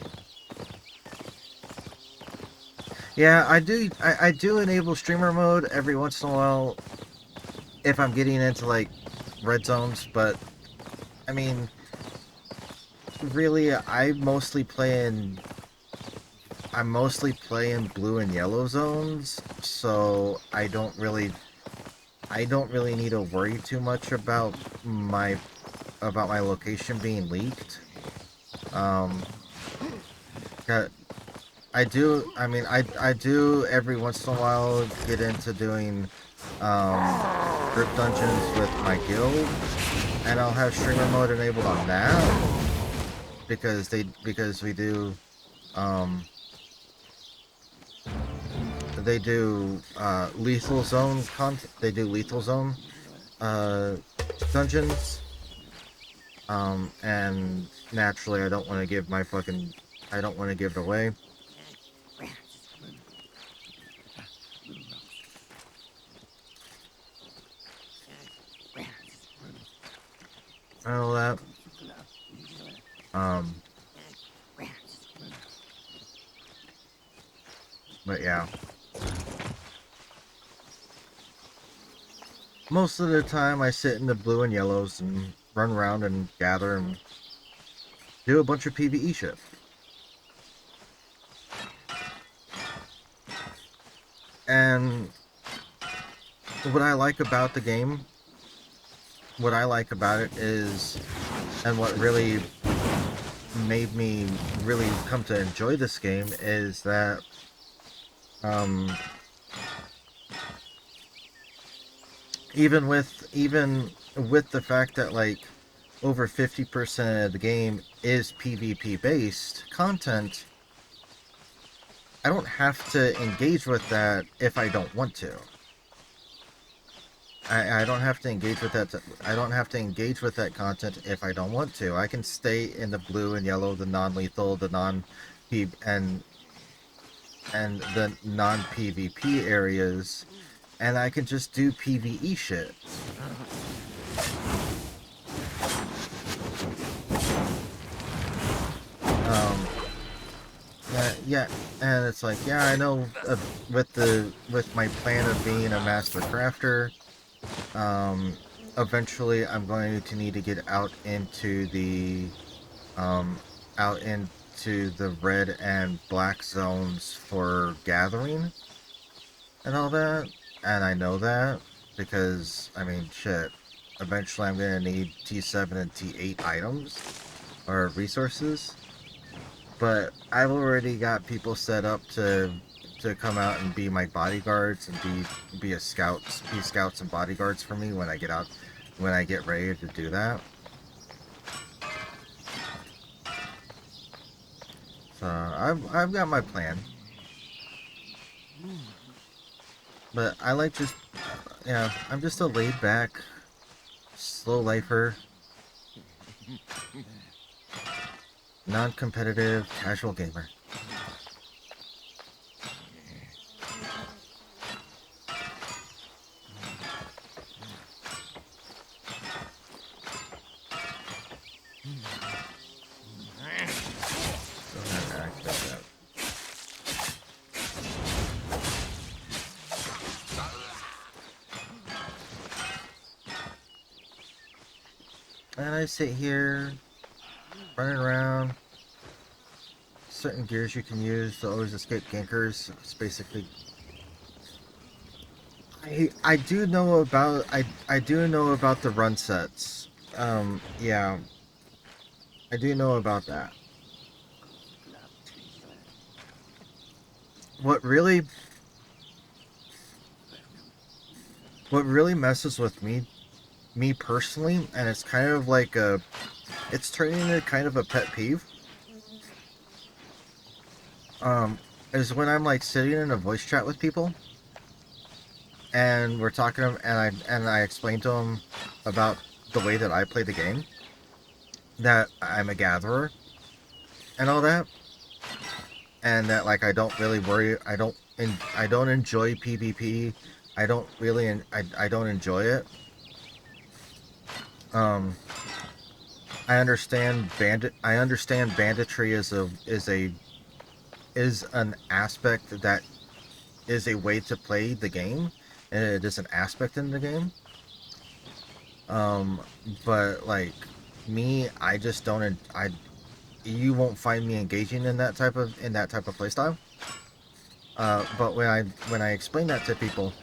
Yeah, I do enable streamer mode every once in a while if I'm getting into, like, red zones, but, I mean, really, I'm mostly playing blue and yellow zones, so I don't really need to worry too much about my location being leaked. I do every once in a while get into doing group dungeons with my guild, and I'll have streamer mode enabled on that because we do they do lethal zone content. They do lethal zone dungeons, and naturally I don't want to give it away. and all that. But yeah. Most of the time I sit in the blue and yellows and run around and gather and do a bunch of PvE shit. And what I like about the game, what I like about it is, and what really made me really come to enjoy this game is that, even with the fact that like over 50% of the game is PvP based content, I don't have to engage with that if I don't want to. I don't have to engage with that. I don't have to engage with that content if I don't want to. I can stay in the blue and yellow, the non-lethal, the non-P and the non-PvP areas, and I can just do PvE shit. Yeah, and it's like, yeah, I know with my plan of being a master crafter, eventually I'm going to need to get um, out into the red and black zones for gathering and all that, and I know that because, I mean, shit, eventually I'm gonna need T7 and T8 items or resources. But I've already got people set up to come out and be my bodyguards and be scouts and bodyguards for me when I get out, when I get ready to do that. So I've got my plan. But I like just, yeah, I'm just a laid back, slow lifer, non-competitive, casual gamer. Go ahead and activate that. And I sit here, running around. Certain gears you can use to always escape gankers. It's basically, I do know about I do know about the run sets. Yeah, I do know about that. What really what really messes with me personally, and it's kind of like it's turning into kind of a pet peeve. Is when I'm like sitting in a voice chat with people, and we're talking, and I explain to them about the way that I play the game, that I'm a gatherer and all that, and that like I don't really worry. I don't enjoy PvP. I don't really. I don't enjoy it. Um, I understand banditry is an aspect that is a way to play the game, and it is an aspect in the game. Um, but like me, I just don't. I You won't find me engaging in that type of playstyle. But when I explain that to people,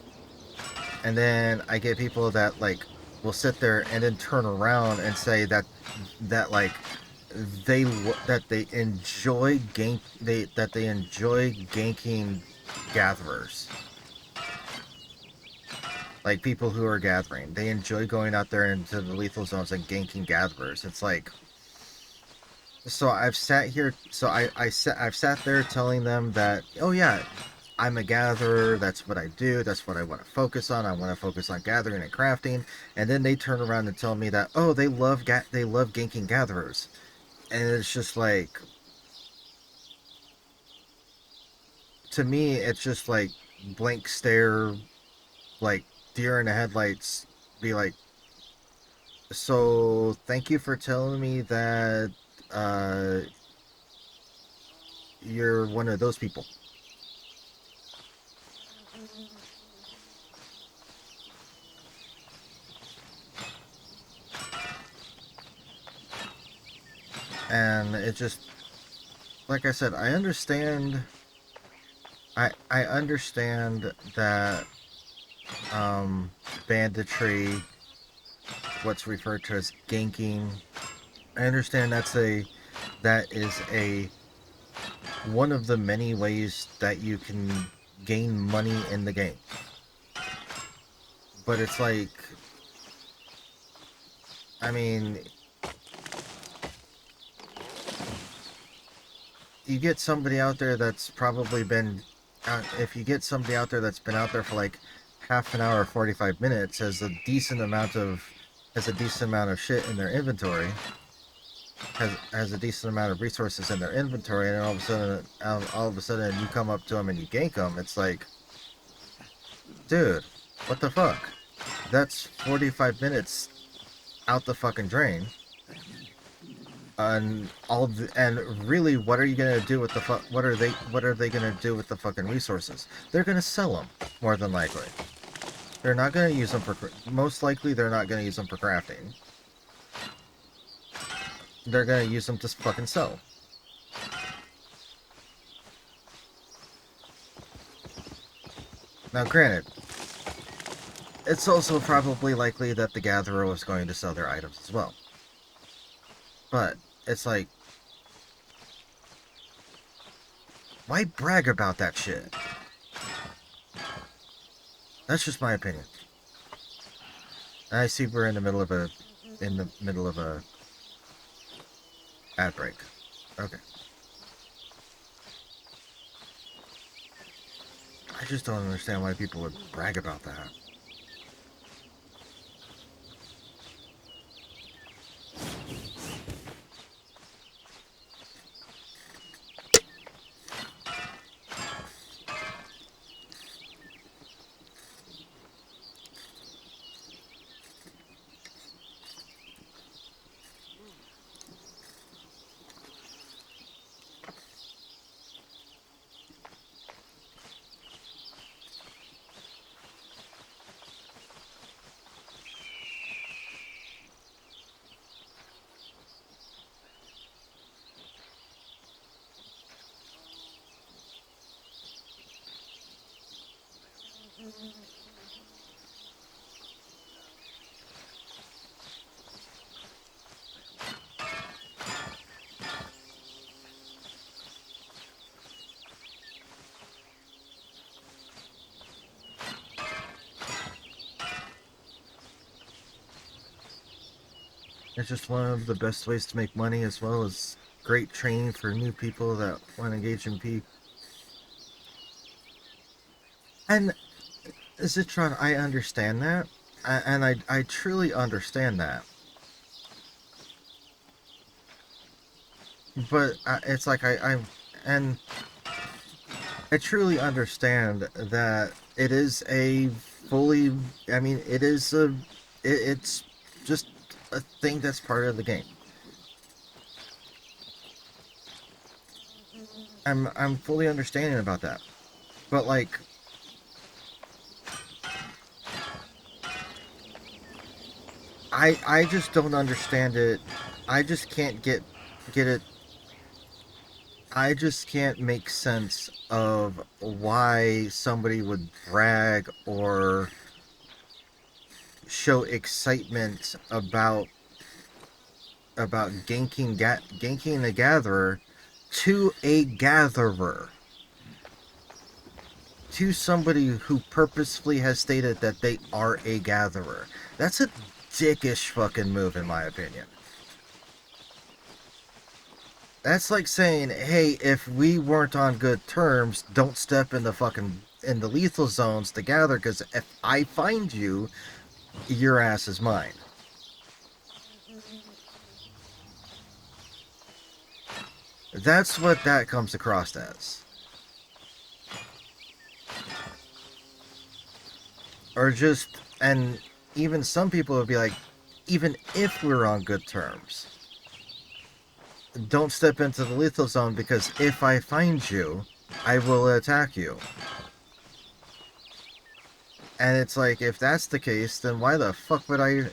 and then I get people that like will sit there and then turn around and say that like that they enjoy they enjoy ganking gatherers, like people who are gathering. They enjoy going out there into the lethal zones and ganking gatherers. It's like, so I've sat here, so I've sat there telling them that, oh yeah, I'm a gatherer, that's what I do, that's what I want to focus on. I want to focus on gathering and crafting. And then they turn around and tell me that, oh, they love ganking gatherers. And it's just like, to me, it's just like blank stare, like deer in the headlights, be like, So thank you for telling me that uh, you're one of those people. And it just, like I said, I understand. I understand that banditry, what's referred to as ganking. I understand that is a one of the many ways that you can gain money in the game. But it's like, I mean, you get somebody out there that's probably been if you get somebody out there that's been out there for like half an hour or 45 minutes, has a decent amount of shit in their inventory, has a decent amount of resources in their inventory, and then all of a sudden you come up to them and you gank them. It's like, dude, what the fuck? That's 45 minutes out the fucking drain. And really, what are you gonna do with the what are they gonna do with the fucking resources? They're gonna sell them, more than likely. They're not gonna use them for, most likely they're not gonna use them for crafting. They're gonna use them to fucking sell. Now granted, it's also probably likely that the gatherer was going to sell their items as well. But it's like, why brag about that shit? That's just my opinion. I see we're in the middle of a ad break. Okay. I just don't understand why people would brag about that. It's just one of the best ways to make money, as well as great training for new people that want to engage in P. And Zitron, I understand that, and I truly understand that. But it's like and I truly understand that it is a fully, I mean, it's just a thing that's part of the game. I'm fully understanding about that. But like, I just don't understand it. I just can't get it. I just can't make sense of why somebody would brag or show excitement about ganking the gatherer to a gatherer, to somebody who purposefully has stated that they are a gatherer. That's a dickish fucking move, in my opinion. That's like saying, hey, if we weren't on good terms, don't step in the lethal zones to gather, because if I find you, your ass is mine. That's what that comes across as. Or just, and even some people would be like, even if we're on good terms, don't step into the lethal zone, because if I find you, I will attack you. And it's like, if that's the case, then why the fuck would I...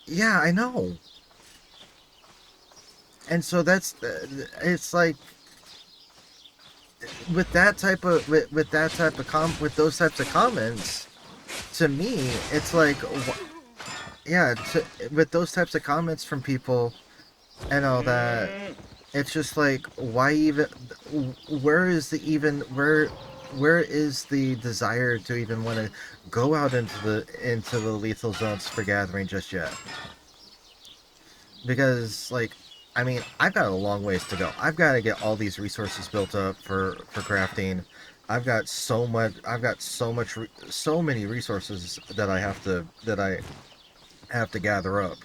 Yeah, I know. And so that's... It's like... With that type of... With those types of comments, to me, it's like... Yeah, with those types of comments from people and all that, it's just like, why even... Where is the even... Where is the desire to even want to go out into the lethal zones for gathering just yet? Because, like, I mean, I've got a long ways to go. I've got to get all these resources built up for crafting. I've got so many resources that I have to gather up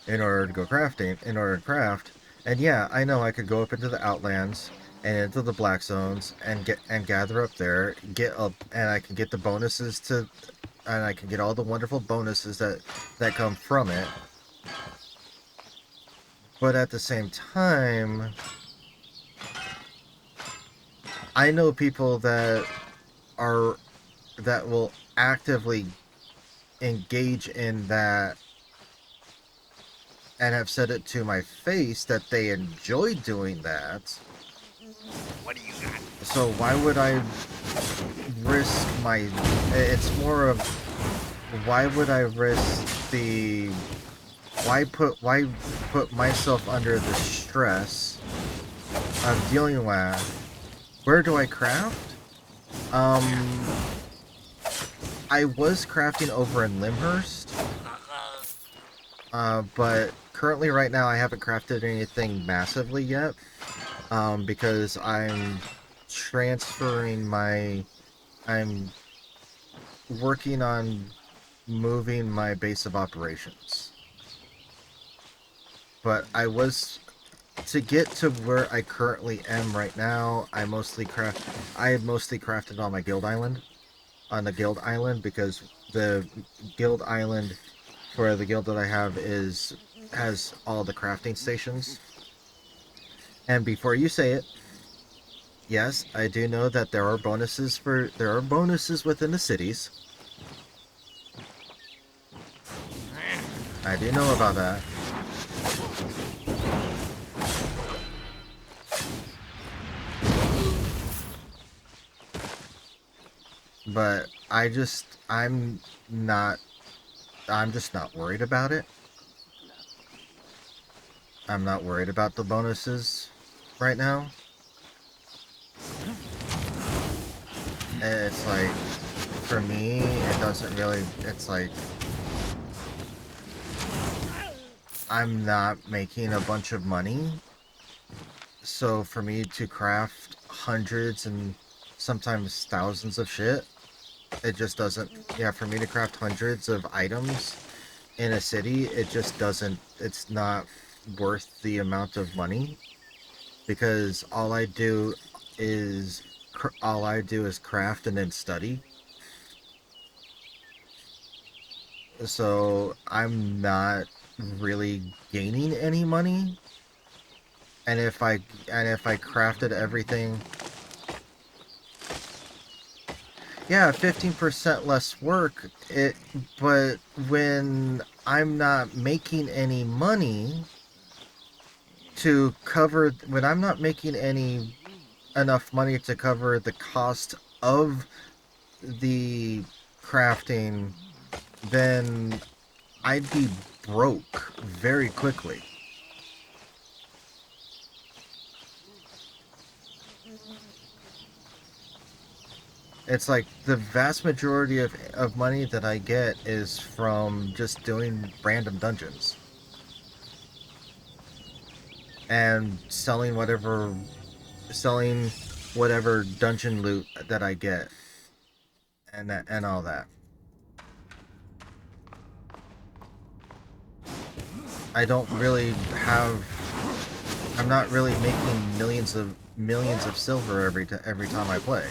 in order to go crafting, in order to craft. And yeah, I know I could go up into the Outlands and into the Black Zones and gather up there, and I can get the bonuses and I can get all the wonderful bonuses that come from it. But at the same time, I know people that will actively engage in that and have said it to my face that they enjoy doing that. What do you got? So why would I risk my... It's more of, why would I risk the... Why put myself under the stress of dealing with... Where do I craft? I was crafting over in Limhurst. But currently right now I haven't crafted anything massively yet. Because I'm I'm working on moving my base of operations. But to get to where I currently am right now, I had mostly crafted on my guild island. On the guild island, because the guild island for the guild that I have has all the crafting stations. And before you say it, yes, I do know that there are bonuses within the cities. I do know about that. But I'm just not worried about it. I'm not worried about the bonuses right now. It's like, for me, it doesn't really, it's like, I'm not making a bunch of money. So for me to craft hundreds and sometimes thousands of shit, it just doesn't, yeah, for me to craft hundreds of items in a city, it just doesn't, it's not worth the amount of money, because all I do is craft and then study. So I'm not really gaining any money. And if I crafted everything, yeah, 15% less work, but when I'm not making any money to cover, when I'm not making enough money to cover the cost of the crafting, then I'd be broke very quickly. It's like the vast majority of money that I get is from just doing random dungeons. And selling whatever dungeon loot that I get. And all that. I don't really have... I'm not really making millions of silver every time I play.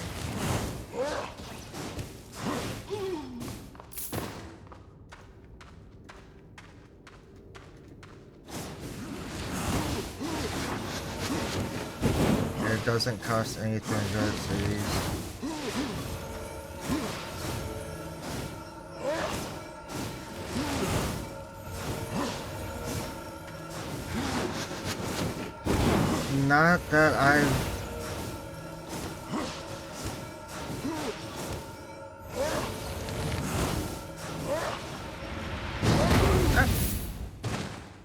doesn't cost anything to go to cities. Not that I've...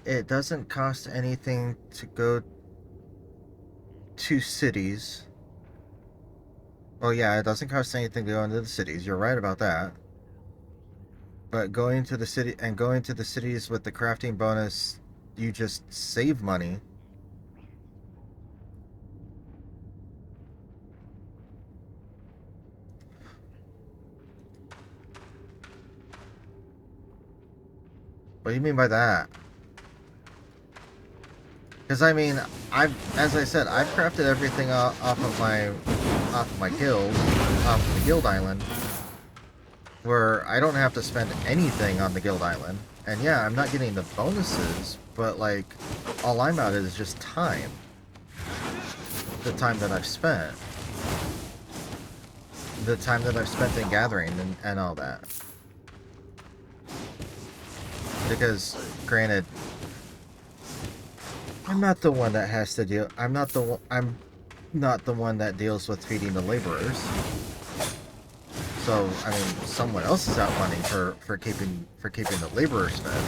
It doesn't cost anything to go to cities. Well, yeah, it doesn't cost anything to go into the cities. You're right about that. But going to the city and going to the cities with the crafting bonus, you just save money. What do you mean by that? Because I mean, as I said, I've crafted everything off of my guild, off of the guild island, where I don't have to spend anything on the guild island. And yeah, I'm not getting the bonuses, but like, all I'm out is just time. The time that I've spent. The time that I've spent in gathering and all that. Because, granted, I'm not the one that has to deal. I'm not the one that deals with feeding the laborers. So I mean, someone else is out money for keeping the laborers fed.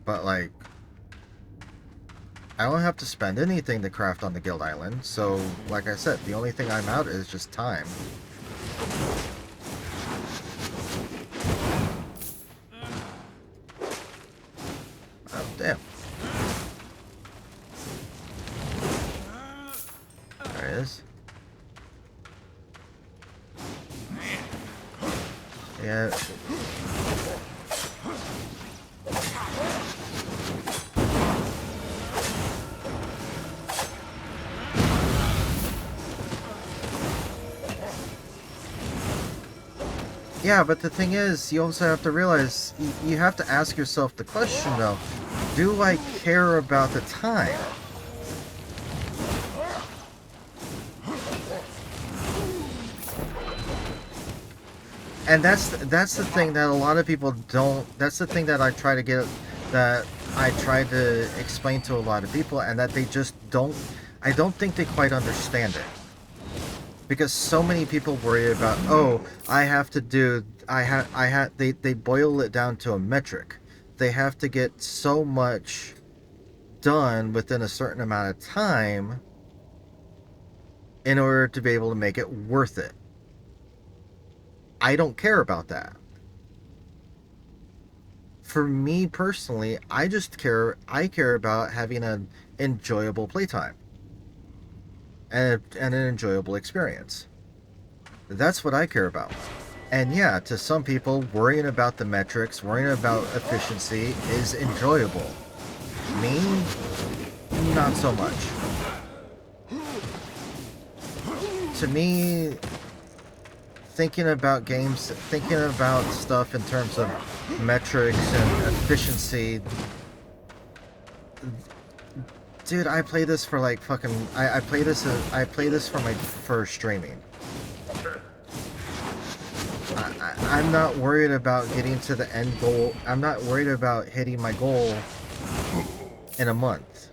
But like, I don't have to spend anything to craft on the guild island. So like I said, the only thing I'm out is just time. Oh, damn. There it is. Yeah. Yeah, but the thing is, you also have to realize, you have to ask yourself the question though, do I care about the time? And that's the thing that a lot of people don't, that's the thing that I try to explain to a lot of people, and that they just don't, I don't think they quite understand it. Because so many people worry about, oh, they boil it down to a metric. They have to get so much done within a certain amount of time in order to be able to make it worth it. I don't care about that. For me personally, I care about having an enjoyable playtime. And an enjoyable experience. That's what I care about. And yeah, to some people, worrying about the metrics, worrying about efficiency is enjoyable. Me, not so much. To me, thinking about games, thinking about stuff in terms of metrics and efficiency... Dude, I play this for like fucking... I play this for streaming. I'm not worried about getting to the end goal. I'm not worried about hitting my goal in a month.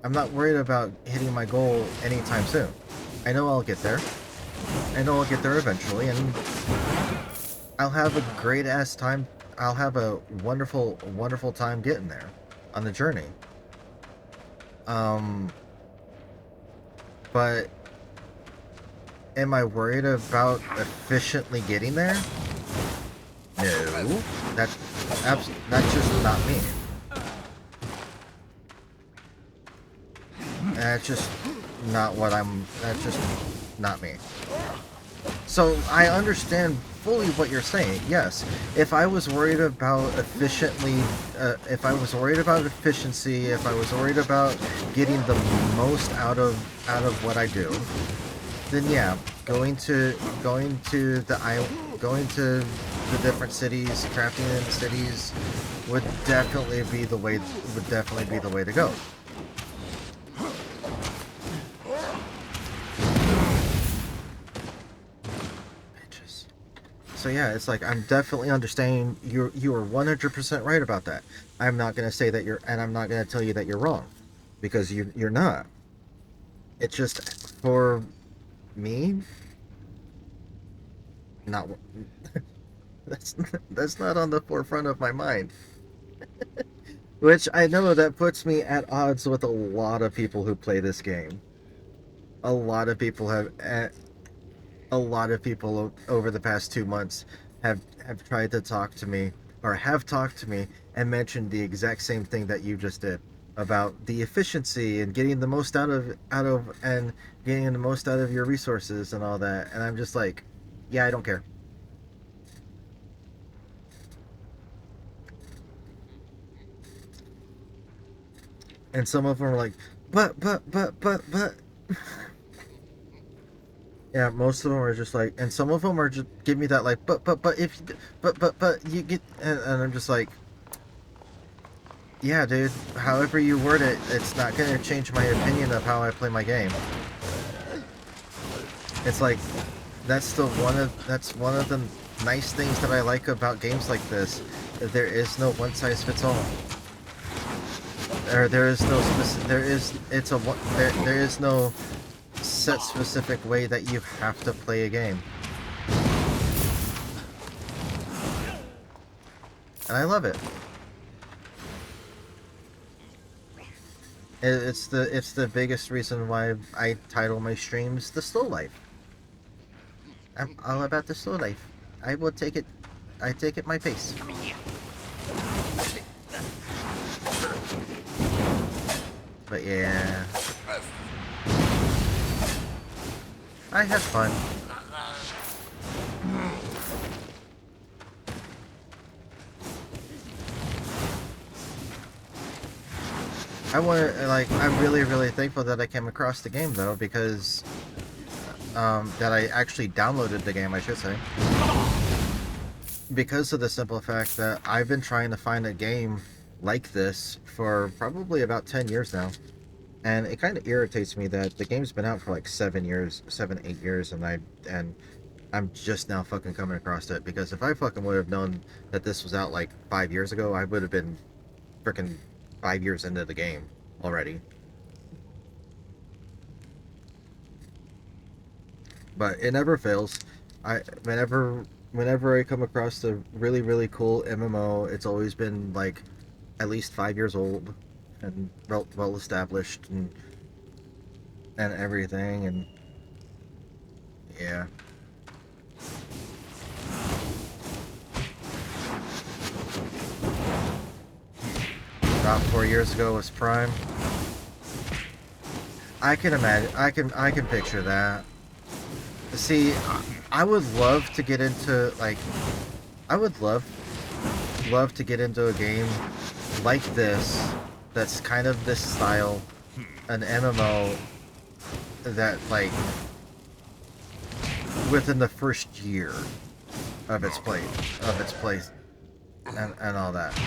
I'm not worried about hitting my goal anytime soon. I know I'll get there. I know I'll get there eventually, and I'll have a great ass time. I'll have a wonderful, wonderful time getting there on the journey. But am I worried about efficiently getting there? No, that's just not me. That's just not what that's just not me. So I understand fully what you're saying. Yes, if I was worried about efficiency, if I was worried about getting the most out of what I do, then yeah, going to the different cities, crafting in cities, would definitely be the way to go. Bitches. So yeah, it's like I'm definitely understanding you are 100% right about that. I'm not gonna say that I'm not gonna tell you that you're wrong, because you're not. It's just for me, not that's not on the forefront of my mind. Which I know that puts me at odds with a lot of people who play this game. A lot of people a lot of people over the past 2 months have tried to talk to me, or have talked to me and mentioned the exact same thing that you just did about the efficiency and getting the most out of and getting the most out of your resources and all that. And I'm just like, yeah, I don't care. And some of them are like, but. Yeah, most of them are just like, and some of them are just give me that like, but if, but you get, and I'm just like, yeah, dude. However you word it, it's not gonna change my opinion of how I play my game. It's like, that's one of the nice things that I like about games like this. There is no one size fits all. There is no specific. There is no set specific way that you have to play a game. And I love it. It's the biggest reason why I title my streams The Slow Life. I'm all about the slow life. I will take it. I take it my pace. But yeah, I have fun. I'm really, really thankful that I came across the game, though, because, that I actually downloaded the game, I should say. Because of the simple fact that I've been trying to find a game like this for probably about 10 years now. And it kind of irritates me that the game's been out for like 7 years, 8 years, and I'm just now fucking coming across it. Because if I fucking would have known that this was out like 5 years ago, I would have been freaking 5 years into the game already. But it never fails. Whenever I come across a really, really cool MMO, it's always been like at least 5 years old and well established and everything, and yeah. About 4 years ago was Prime. I can imagine. I can picture that. See, I would love to get into I would love to get into a game like this, that's kind of this style, an MMO that like within the first year of its play and all that,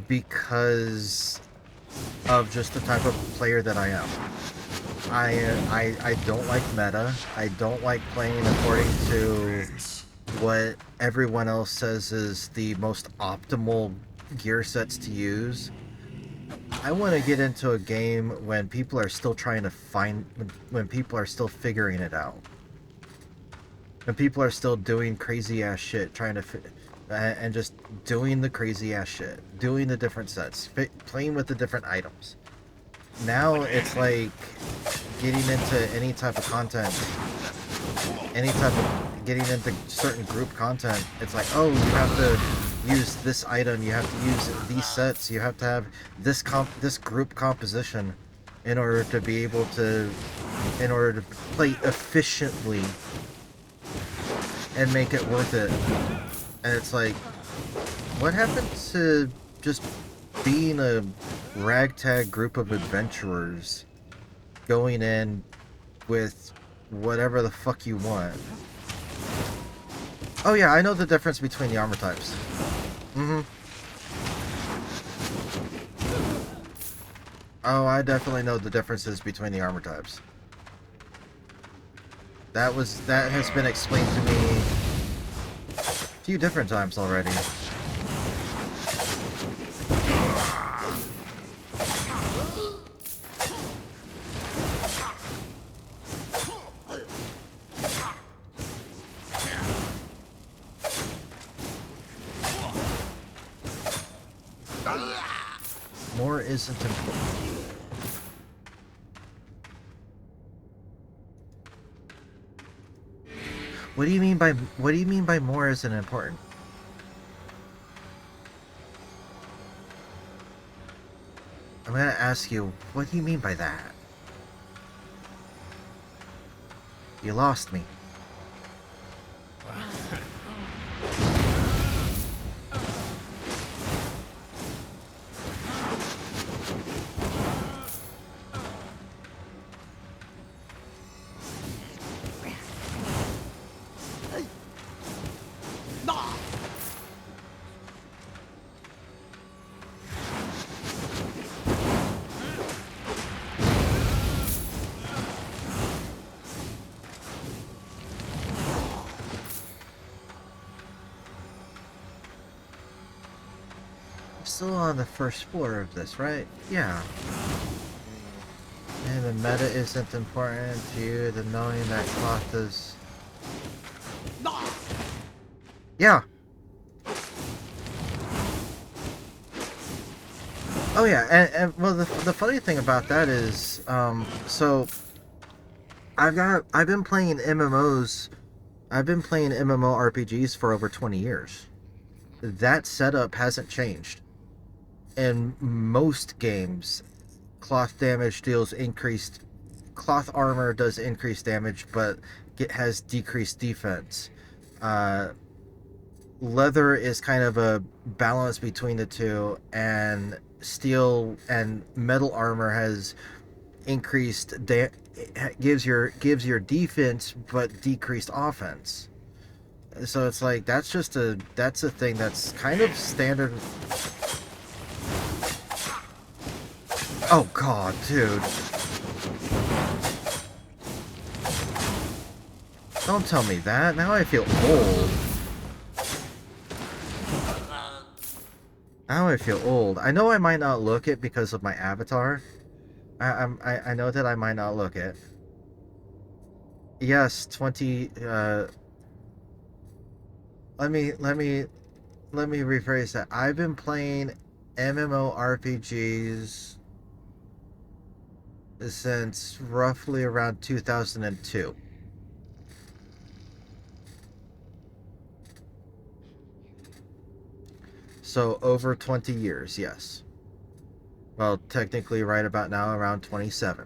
because of just the type of player that I am. I don't like meta. I don't like playing according to what everyone else says is the most optimal gear sets to use. I want to get into a game when people are still trying to when people are still figuring it out. When people are still doing crazy ass shit, trying to and just doing the crazy ass shit, doing the different sets, playing with the different items. Now it's like getting into any type of content, getting into certain group content. It's like, oh, you have to use this item, you have to use these sets, you have to have this group composition in order to be able to, play efficiently and make it worth it. And it's like, what happened to just being a ragtag group of adventurers going in with whatever the fuck you want? Oh yeah, I know the difference between the armor types. Oh, I definitely know the differences between the armor types. That has been explained to me a few different times already. More isn't important. What do you mean by more isn't important? I'm gonna ask you, what do you mean by that? You lost me. Still on the first floor of this, right? Yeah. And the meta isn't important to you, the knowing that cloth is... Yeah. Oh yeah, and well, the funny thing about that is, so I've been playing MMOs, I've been playing MMORPGs for over 20 years. That setup hasn't changed. In most games, cloth damage deals increased, cloth armor does increase damage, but it has decreased defense. Leather is kind of a balance between the two, and steel and metal armor has increased gives your defense but decreased offense. So it's like that's a thing that's kind of standard. Oh god, dude. Don't tell me that. Now I feel old. Now I feel old. I know I might not look it because of my avatar. I know that I might not look it. Yes, 20 let me rephrase that. I've been playing MMORPGs since roughly around 2002. So over 20 years, yes. Well, technically right about now around 27.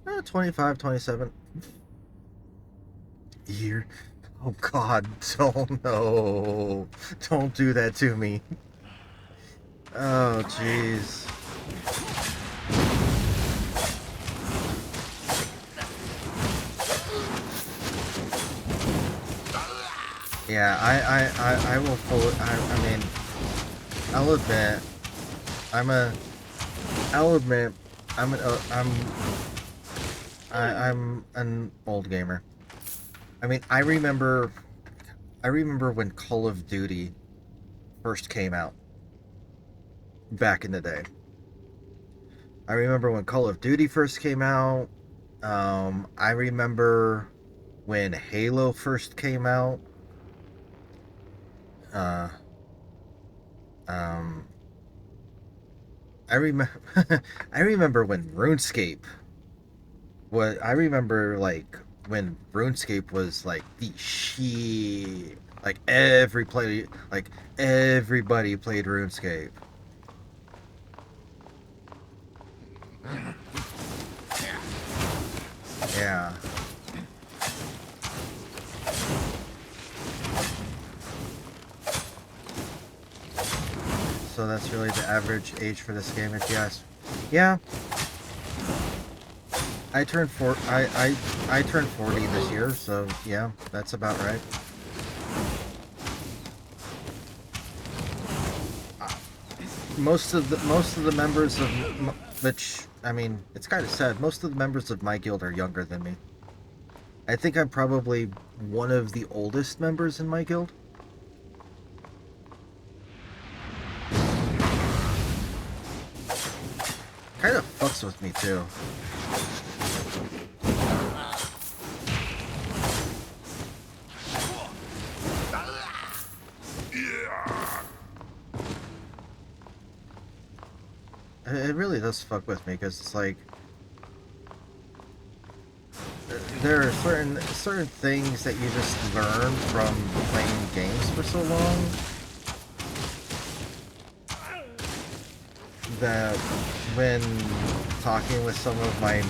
Oh, 25, 27. Year. Oh god, don't no. Don't do that to me. Oh jeez. Yeah, I will fully, I mean, I'll admit, I'll admit, I'm an old gamer. I mean, I remember when Call of Duty first came out back in the day. I remember when Call of Duty first came out. I remember when Halo first came out. I remember I remember when RuneScape I remember like when RuneScape was like the shit. Like everybody played RuneScape. Yeah. So that's really the average age for this game, if you ask. Yeah. I turned four. I turned 40 this year, so yeah, that's about right. Most of the members of which I mean, it's kind of sad. Most of the members of my guild are younger than me. I think I'm probably one of the oldest members in my guild. Kind of fucks with me too. It really does fuck with me because it's like there are certain things that you just learn from playing games for so long that when talking with some of my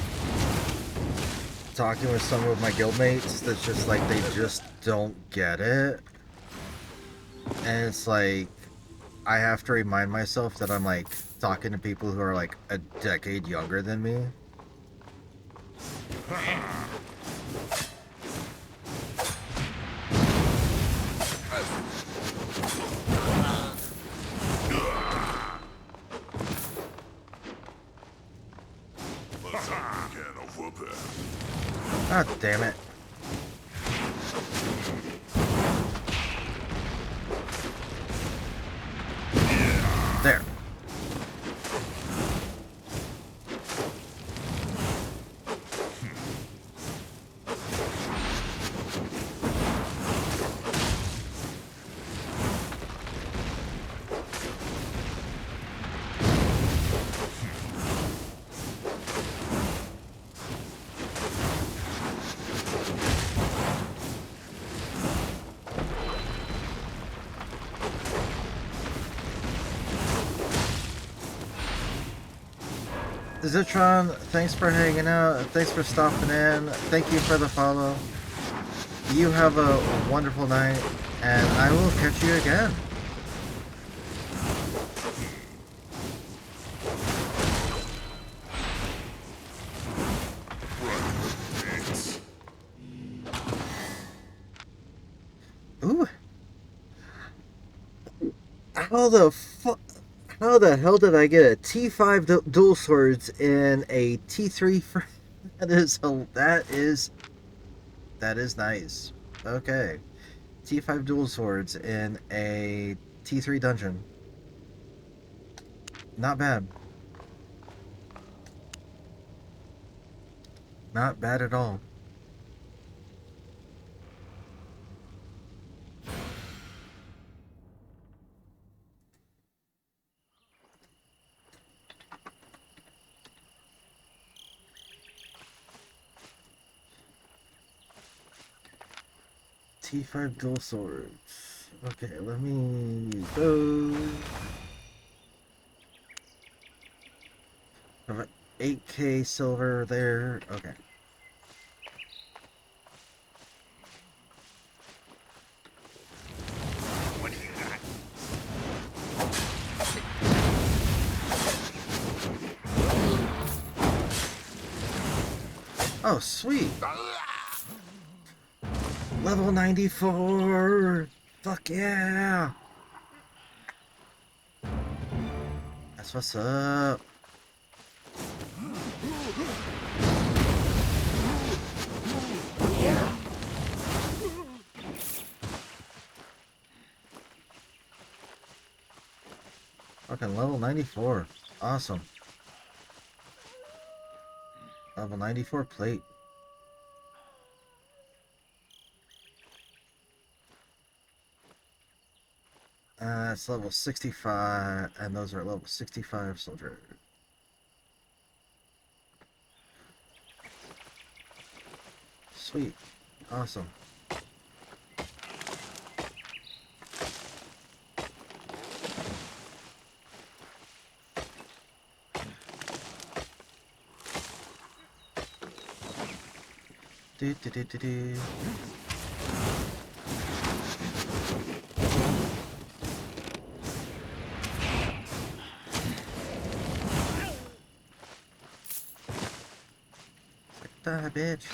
guildmates, that's just like they just don't get it, and it's like I have to remind myself that I'm like talking to people who are like a decade younger than me. God damn it. There. Zitron, thanks for hanging out. Thanks for stopping in. Thank you for the follow. You have a wonderful night, and I will catch you again. Ooh. How the hell did I get a T5 dual swords in a T3 for that is nice. Okay. T5 dual swords in a T3 dungeon. Not bad. Not bad at all. T5 dual swords. Okay, let me use those. Have 8K silver there. Okay. What do you got? Oh, sweet. Level 94. Fuck yeah. That's what's up. Fucking level 94. Awesome. Level 94 plate. It's level 65, and those are level 65 soldiers. Sweet. Awesome. Do do do do do. that bitch.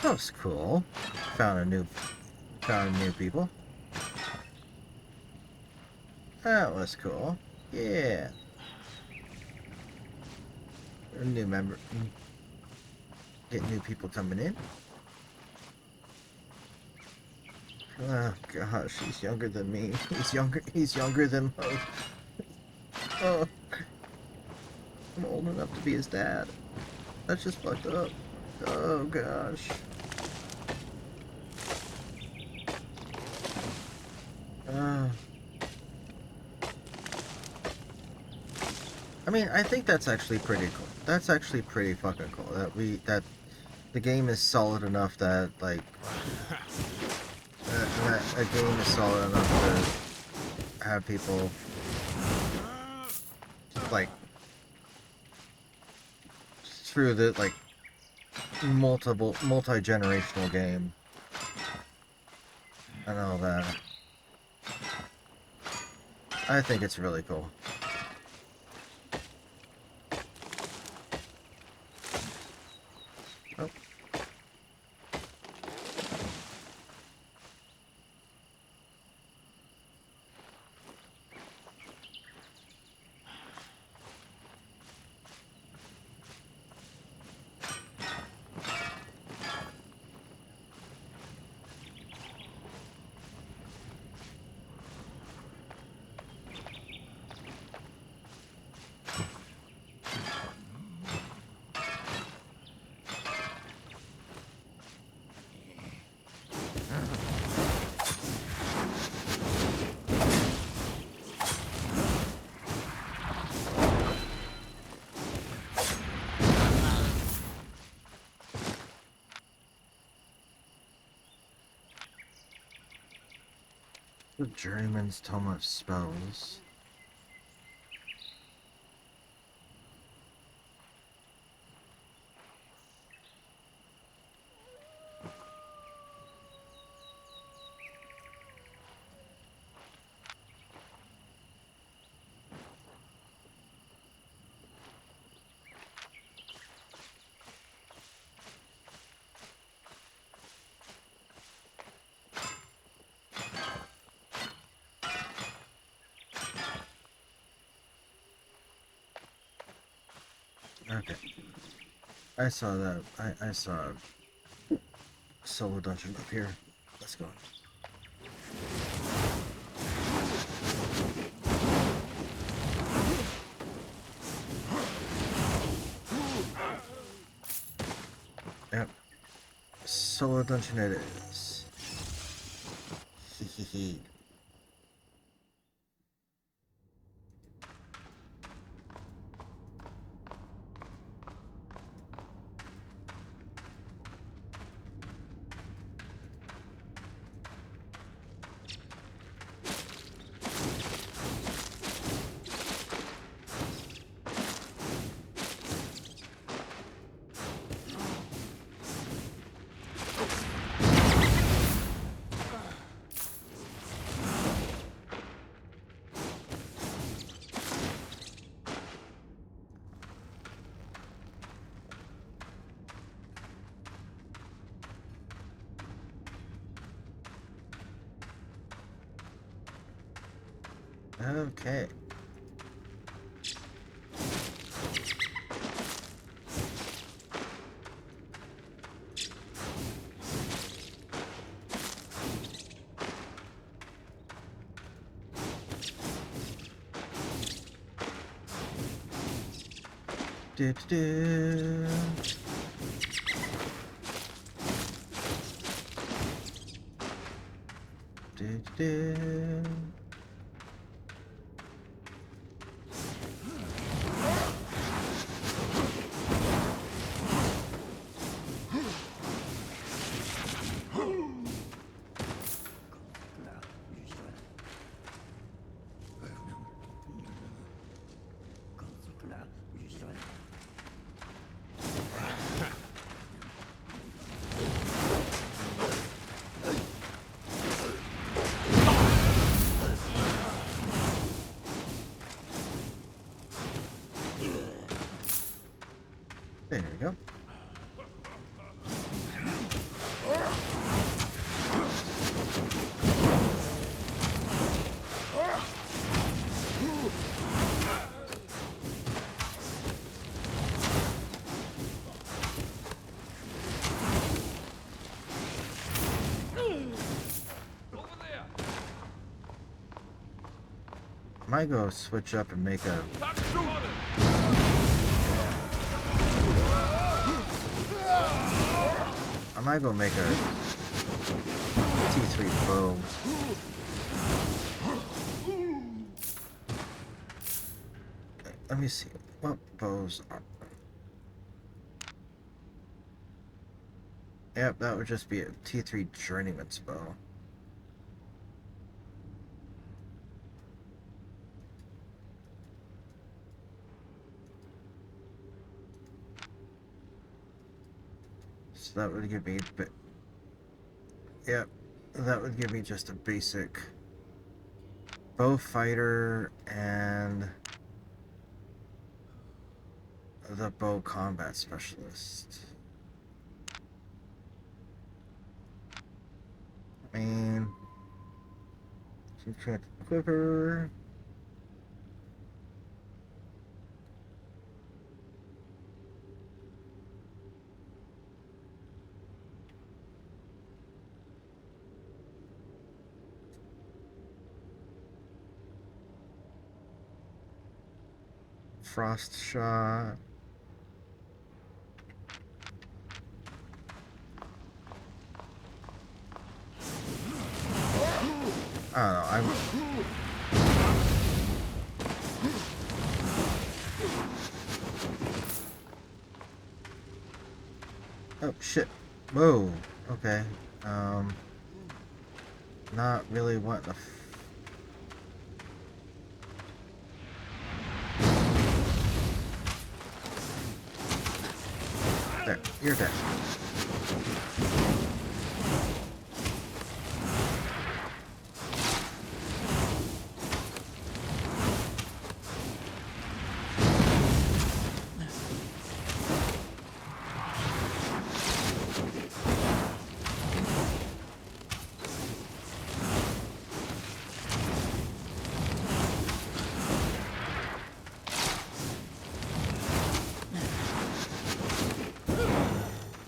That was cool. Found new people. That was cool. Yeah. A new member. Get new people coming in. Oh gosh, he's younger than me. He's younger than most. Oh, I'm old enough to be his dad. That's just fucked up. Oh gosh. I mean, I think that's actually pretty cool. That's actually pretty fucking cool. That the game is solid enough that like that a game is solid enough to have people like through the like multi-generational game and all that. I think it's really cool. Oh. The Journeyman's Tome of Spells. Okay. I saw that. I saw a solo dungeon up here. Let's go. Yep. Solo dungeon it is. Hee hee hee. Okay. Do do do. Do do do. There we go. Might go switch up and make a. I might go make a T3 bow. Okay, let me see what bows are. Yep, that would just be a T3 journeyman's bow. So that would give me, yep, that would give me just a basic bow fighter and the bow combat specialist. I mean, quiver. Frost shot. I don't know. Oh shit! Whoa. Okay. Not really wanting to. There, you're dead.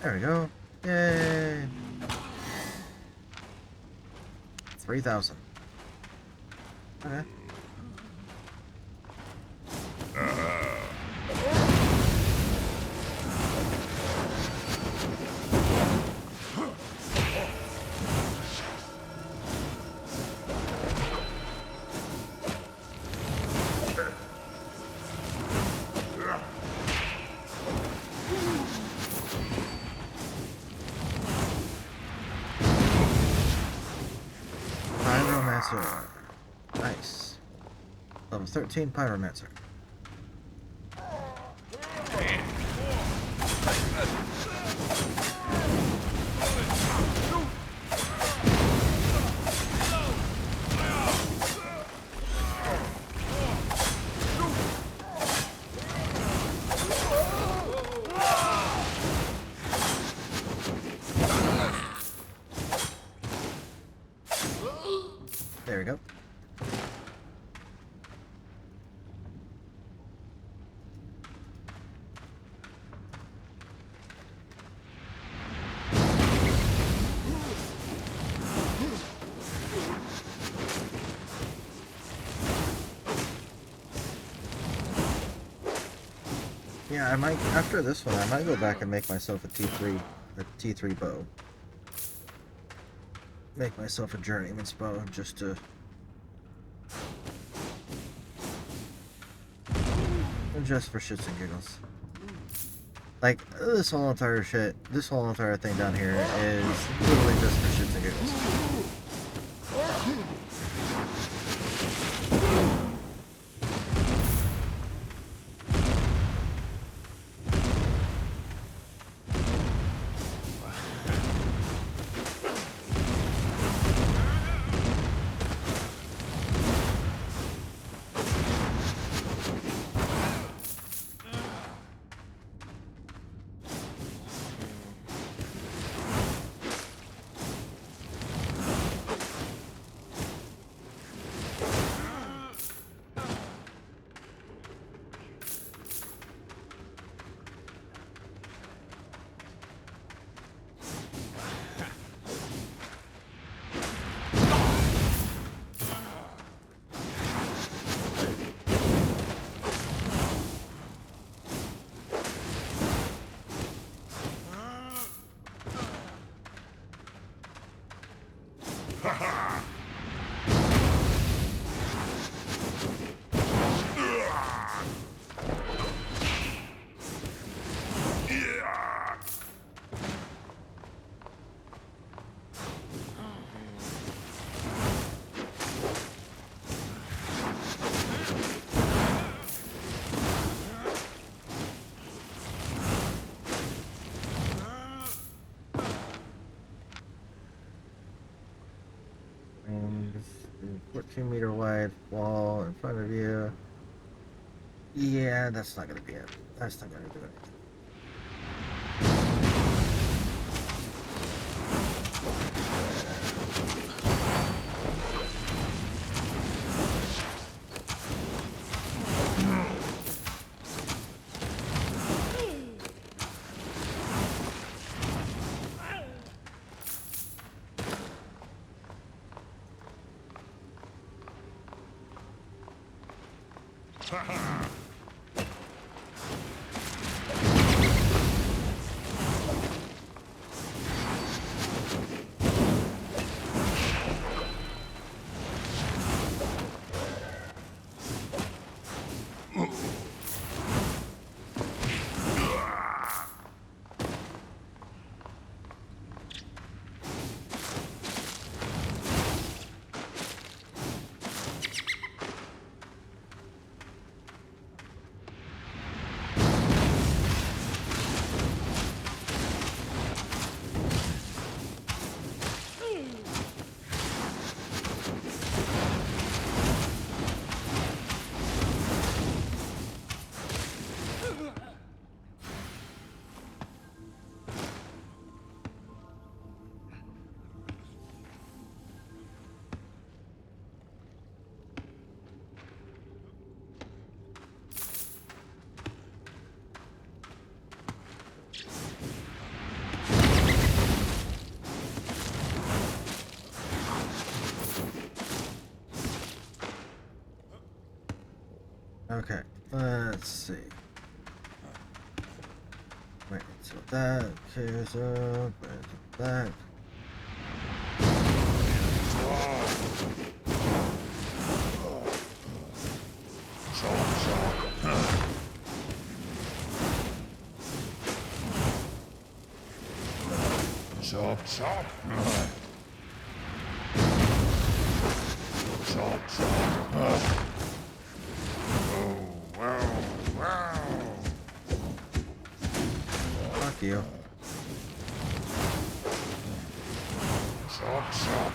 There we go. Yay! 3,000. Okay. Pyromancer. Nice. Level 13 Pyromancer. There we go. Yeah, I might, after this one, I might go back and make myself a T3 bow. Make myself a journeyman's bow just to just for shits and giggles. Like this whole entire thing down here is literally just for shits and giggles. 2 meter wide wall in front of you. Yeah, that's not gonna be it. That's not gonna do it. Okay, let's see. Wait, so that carries up, and that. Chop, chop. Chop, chop. Fuck you. Chop, chop.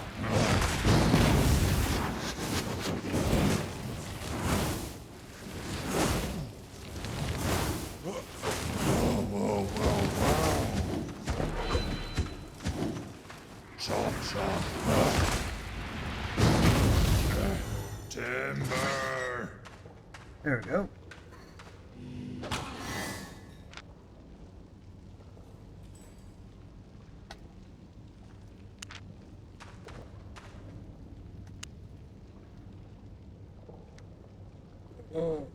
Chop, chop. Timber. There we go. Ugh.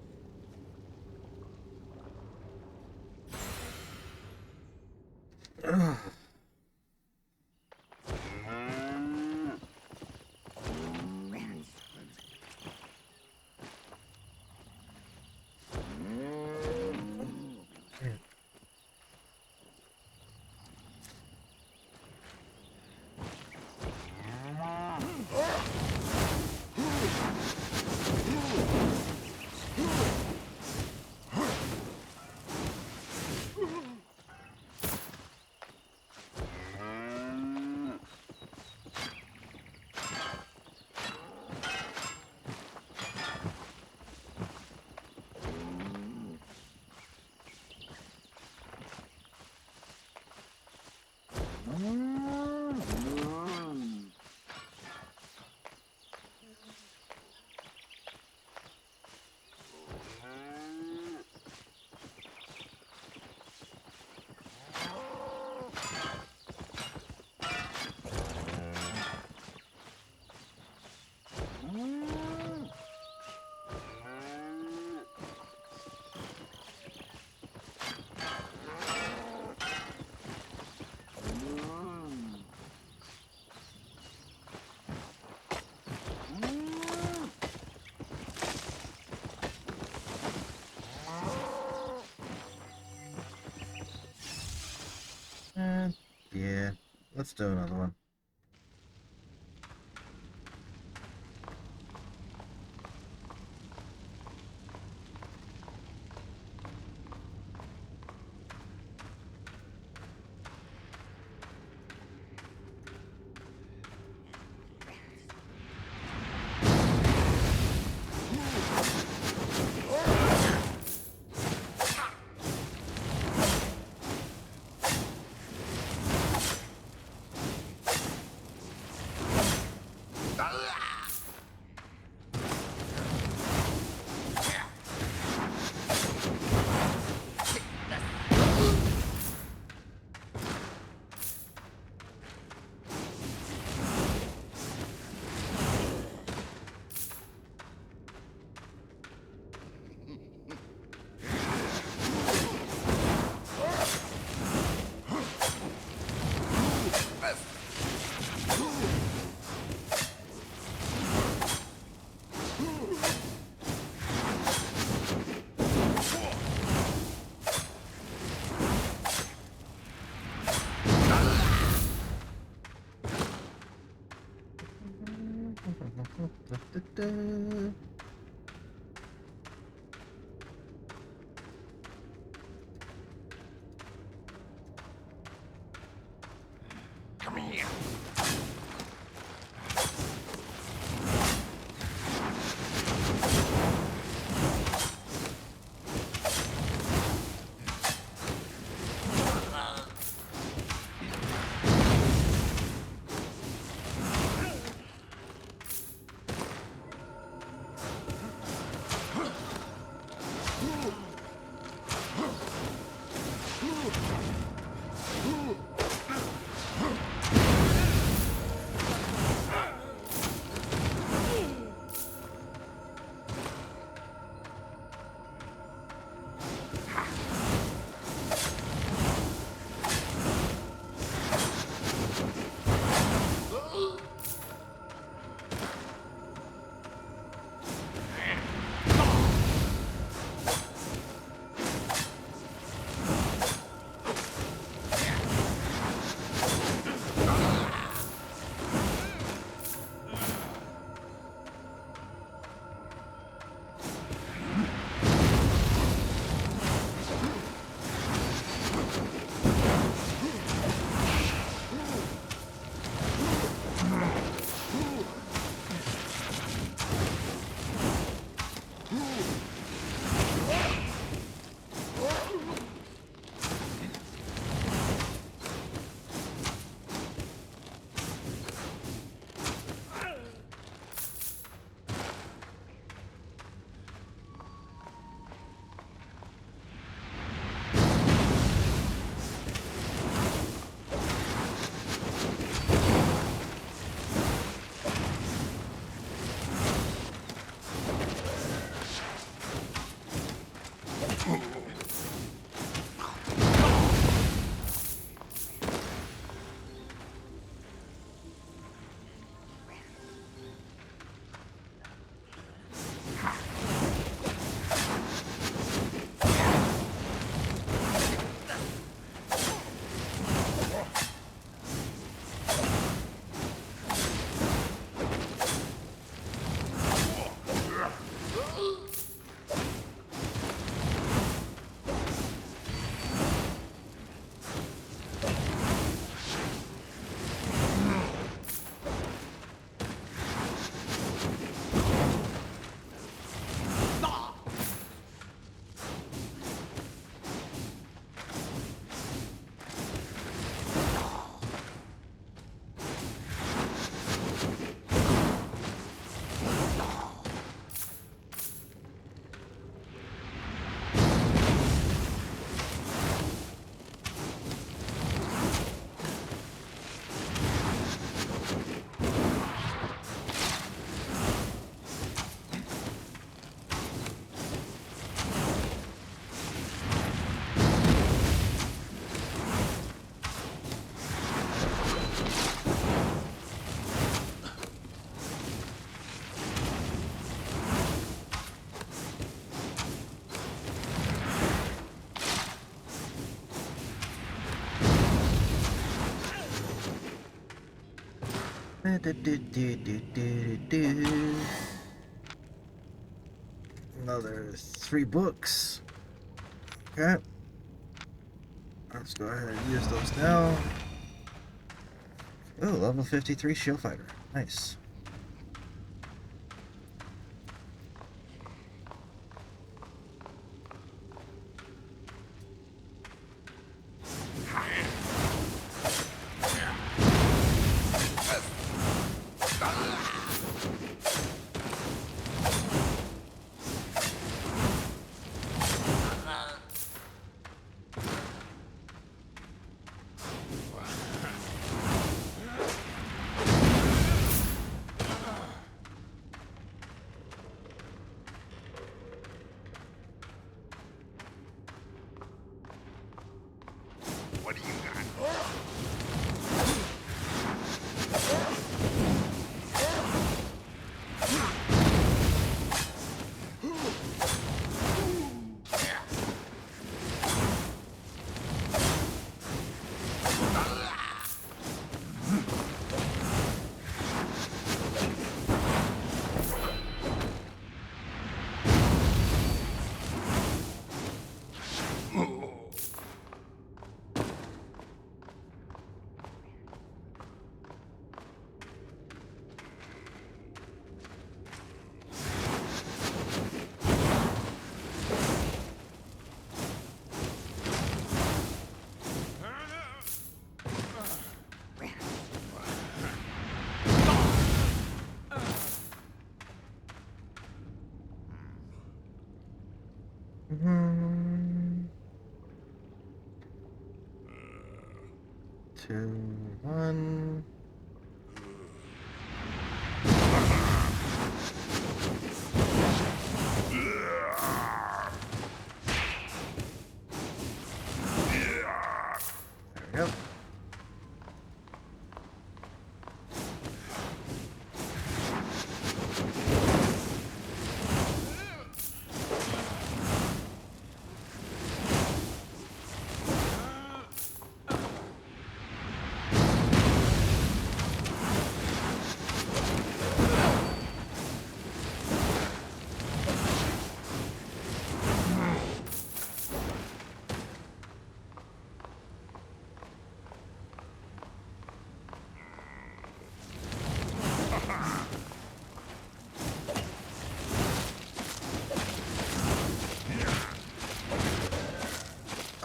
Yeah, let's do another one. Come here. Another 3 books. Okay. Let's go ahead and use those now. Oh, level 53 shield fighter. Nice. Mhm. 2, 1. There we go.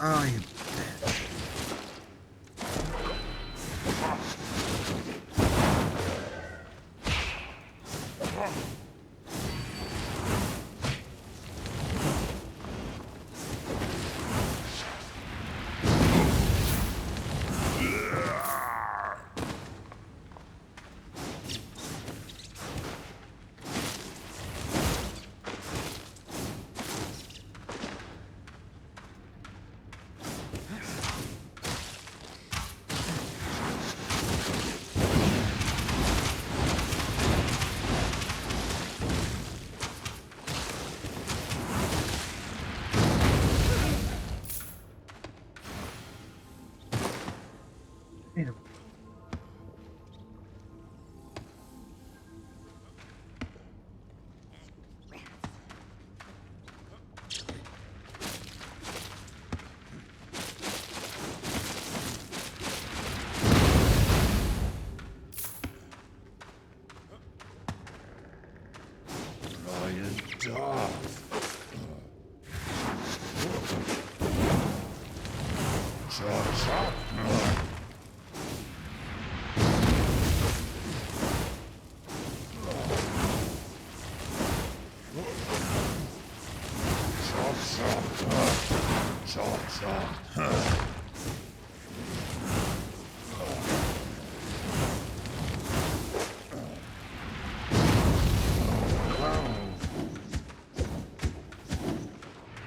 Oh, you bitch. Wait a- Lion dog. Chop, chop. Chop, chop. Chop, chop.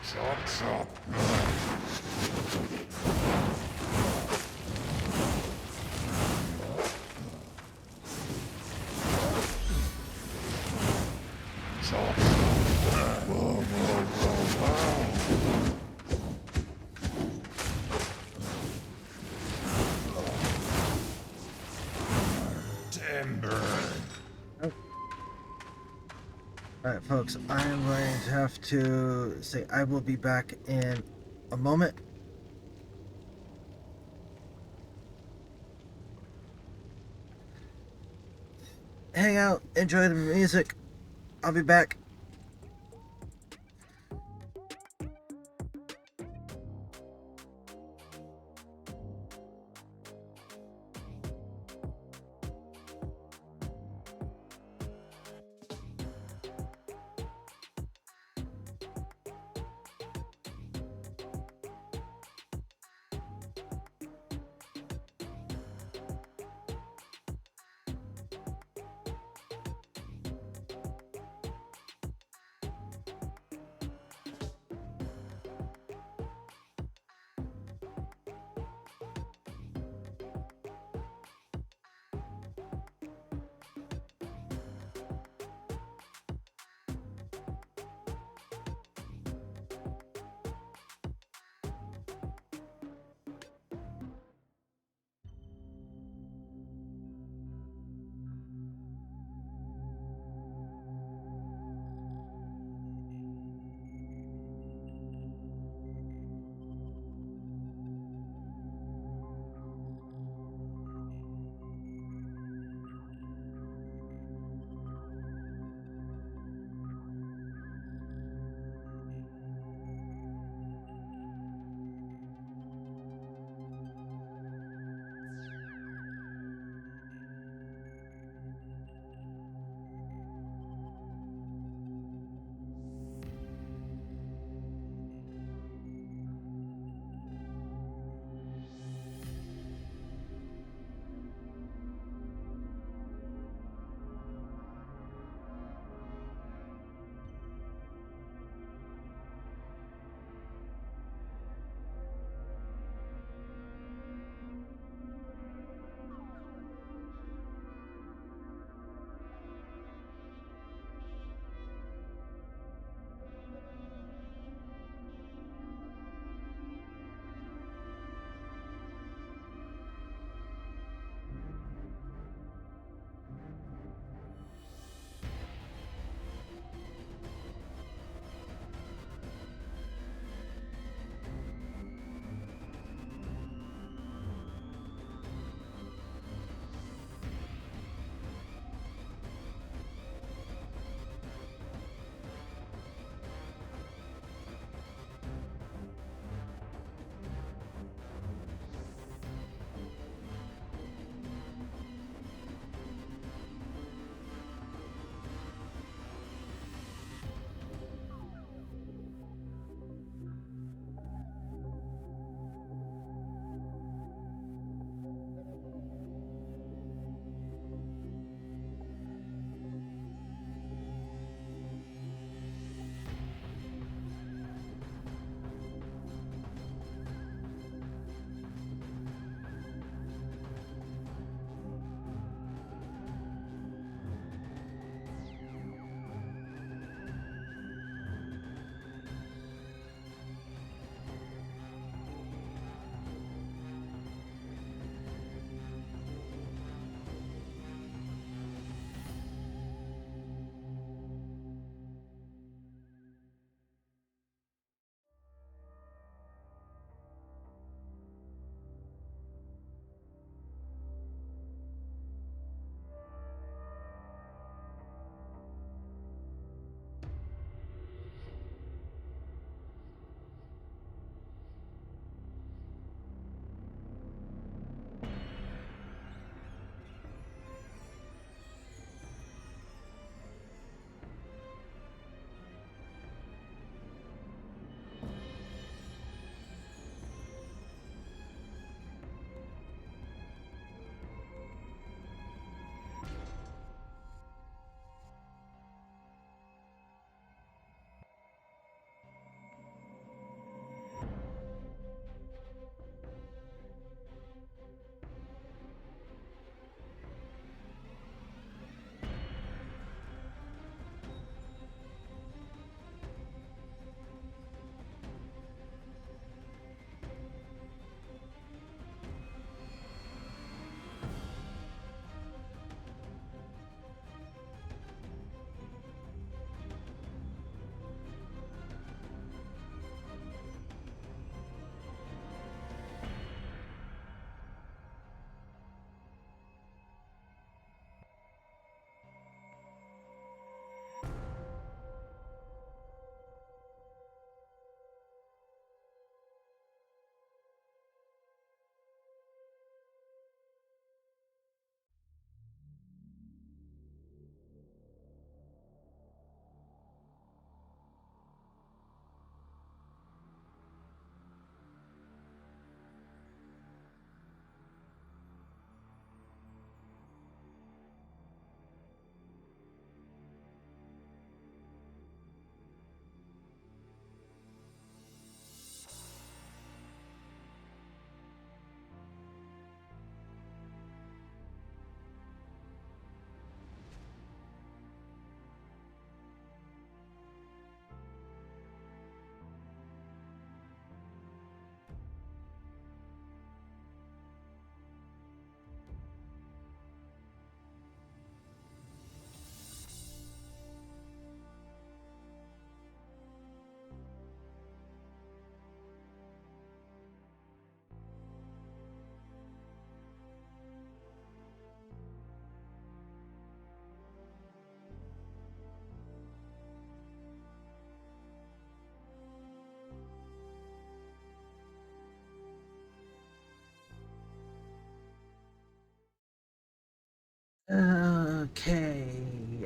Chop, chop. Chop. Whoa, whoa, whoa, whoa. Timber. Alright, folks, I am going to have to say I will be back in a moment. Hang out, enjoy the music. I'll be back.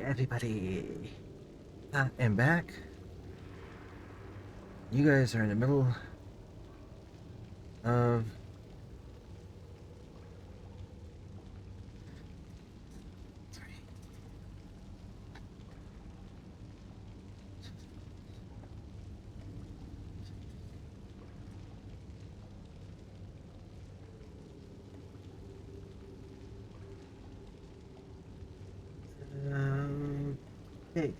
everybody. I am back. You guys are in the middle of okay.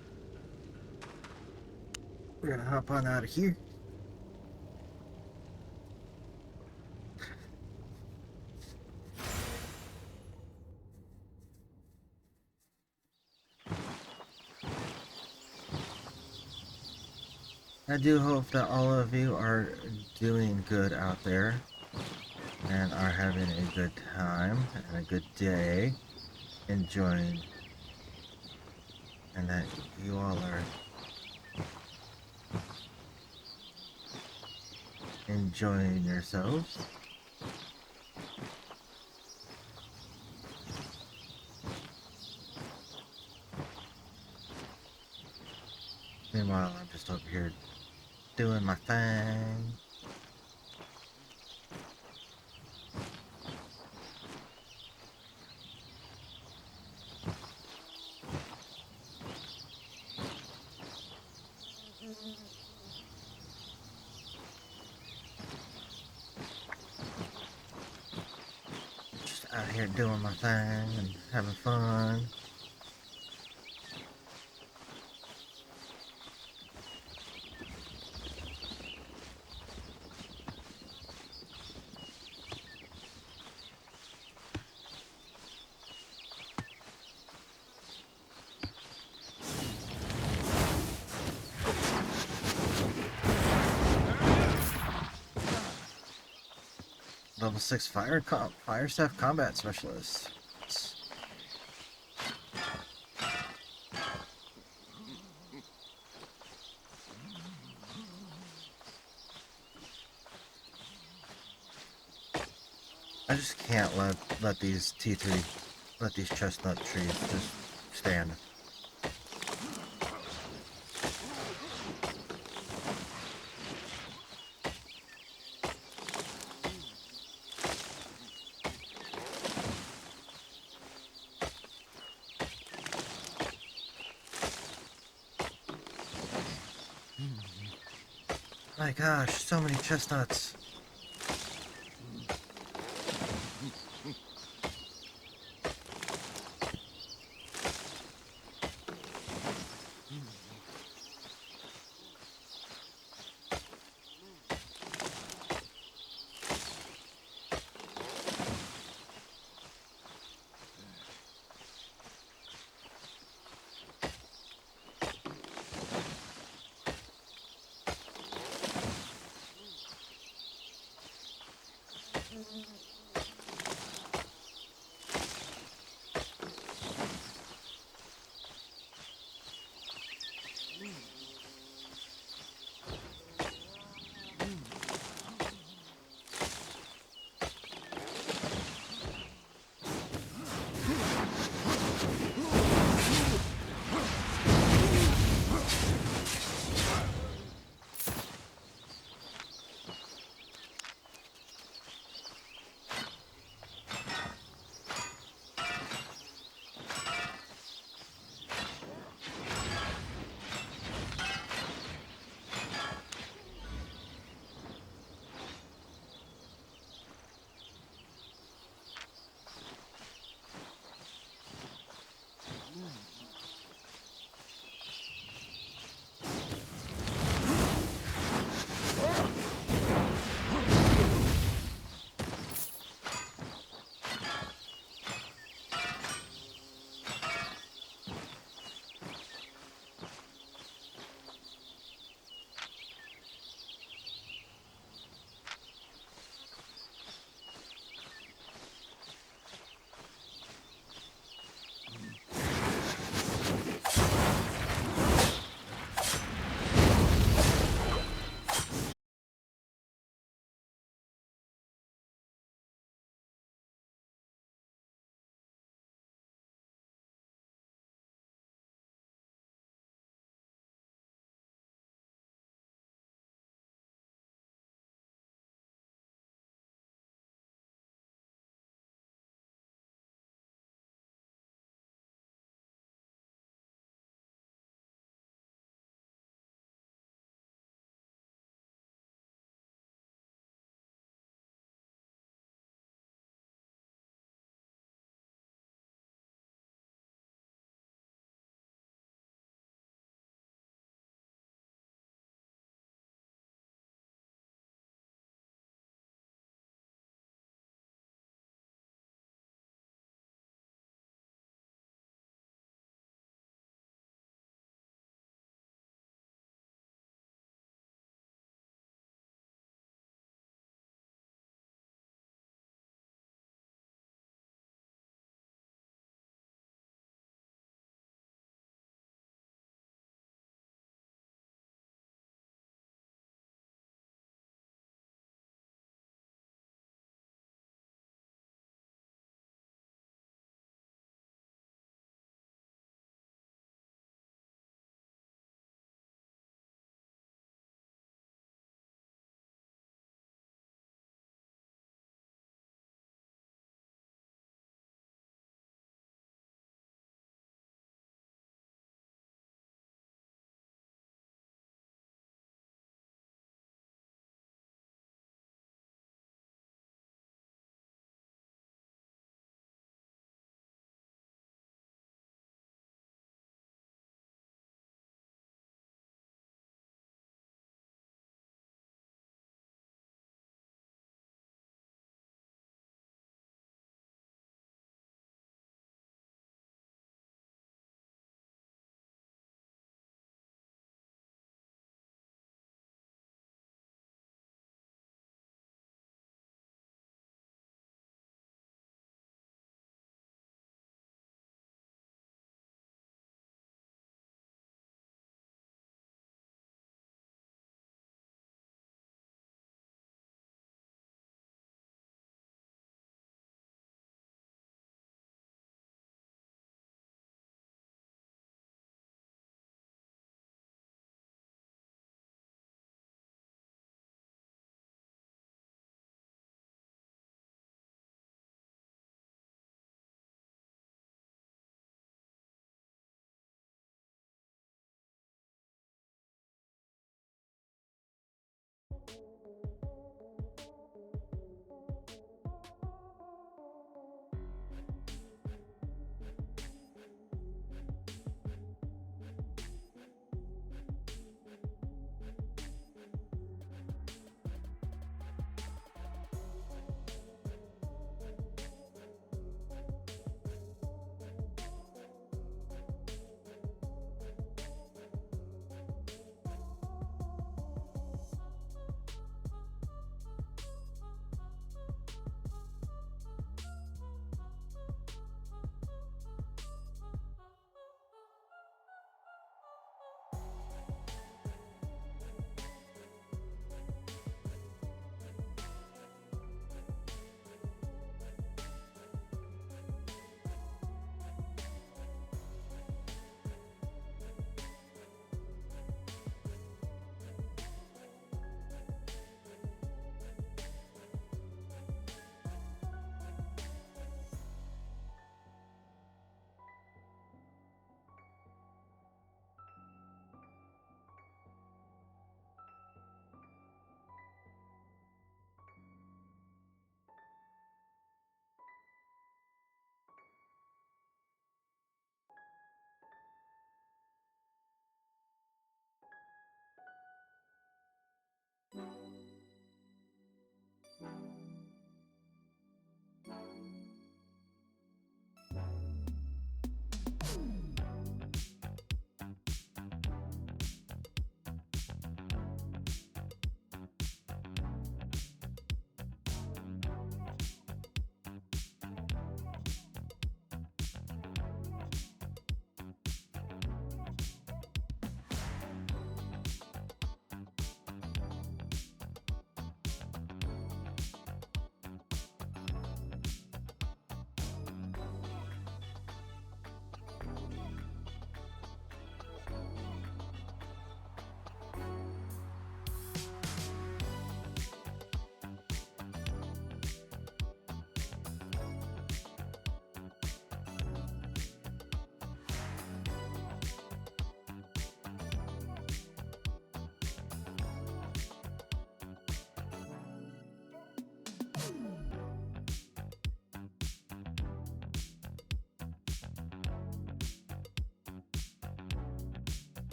We're gonna hop on out of here. I do hope that all of you are doing good out there and are having a good time and a good day, enjoying, and that you all are enjoying yourselves. Meanwhile, I'm just over here doing my thing. Just out here doing my thing and having fun. Level 6 fire staff combat specialist. I just can't let these let these chestnut trees just stand. My gosh, so many chestnuts.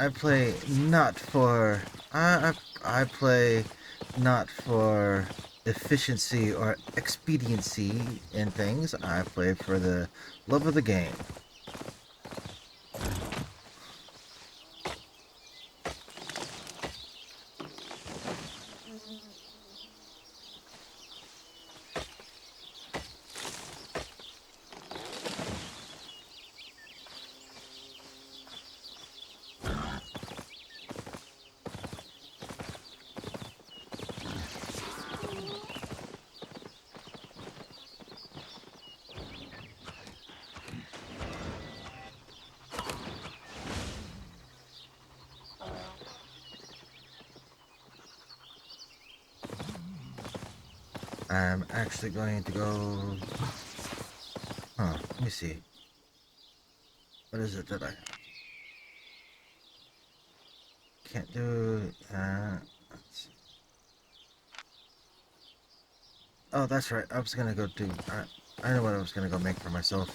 I play not for I play not for efficiency or expediency in things. I play for the love of the game. I'm actually going to go... Huh, let me see. What is it that I... Can't do... Oh, that's right. I was gonna go do... I know what I was gonna go make for myself.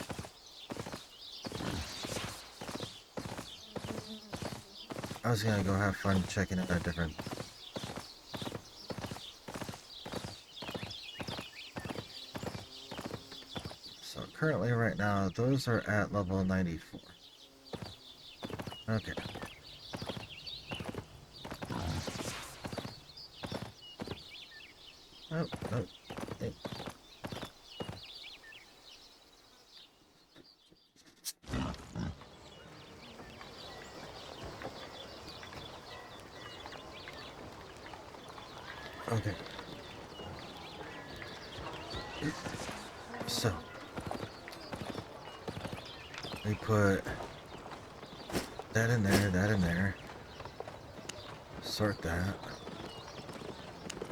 I was gonna go have fun checking out different... So currently right now, those are at level 94. Okay. Oh, oh. Hey. Okay. So. We put that in there, that in there. Sort that.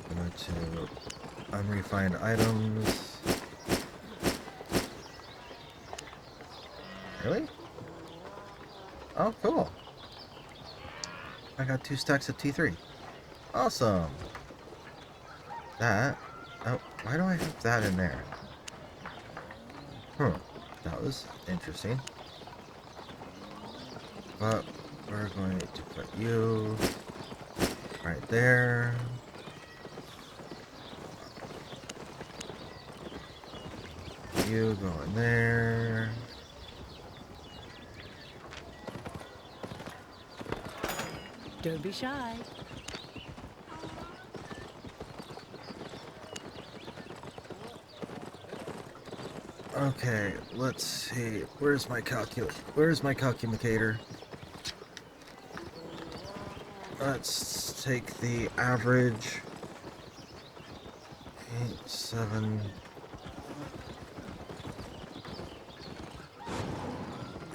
Go to unrefined items. Really? Oh, cool. I got 2 stacks of T3. Awesome. That. Oh, why do I have that in there? That was interesting. But we're going to put you right there. You go in there. Don't be shy. Okay, let's see. Where's my calculator? Let's take the average. 8, 7.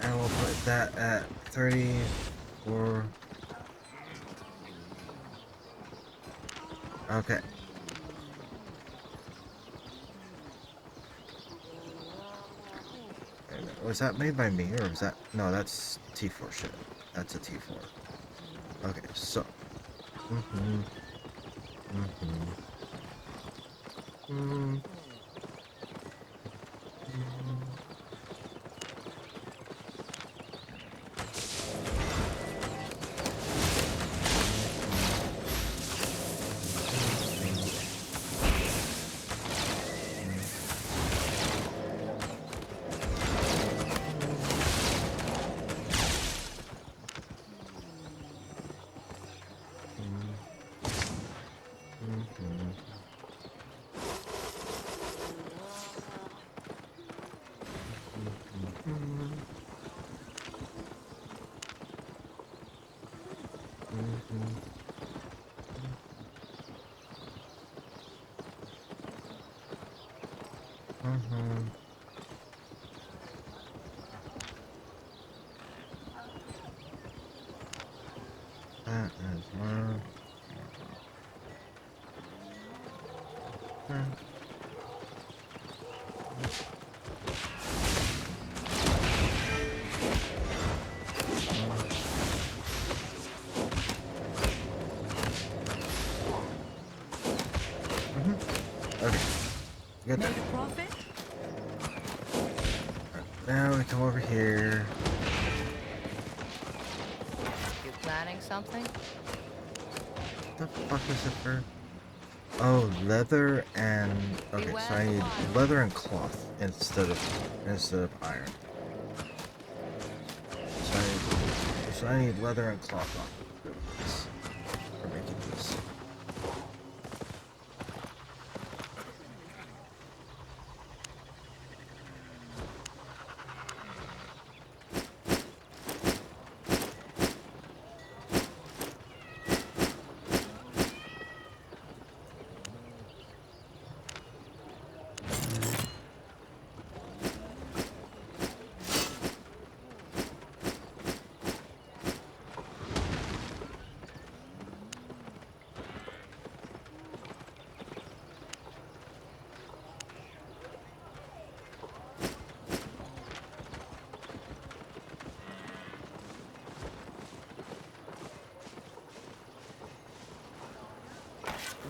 And we'll put that at 34. Okay. Was that made by me, or was that... No, that's T4 shit. That's a T4. Okay, so... That is one. Okay. Good. Make a profit? Now we come over here. planning something? The fuck is it for? Oh, leather and okay, so I need leather and cloth instead of iron. So I need leather and cloth on this for making this.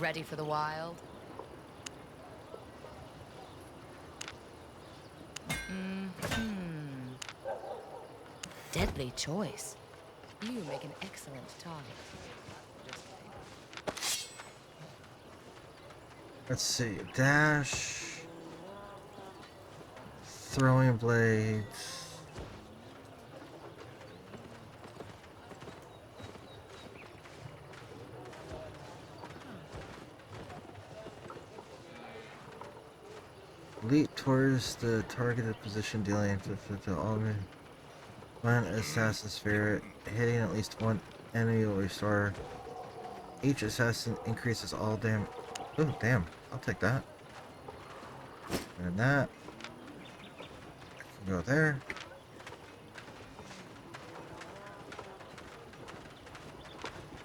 Ready for the wild? Deadly choice. You make an excellent target. Just kidding. Let's see. Dash. Throwing blades. Leap towards the targeted position, dealing to all one assassin spirit. Hitting at least one enemy will restore. Each assassin increases all damage. Oh, damn. I'll take that. And that. I can go there.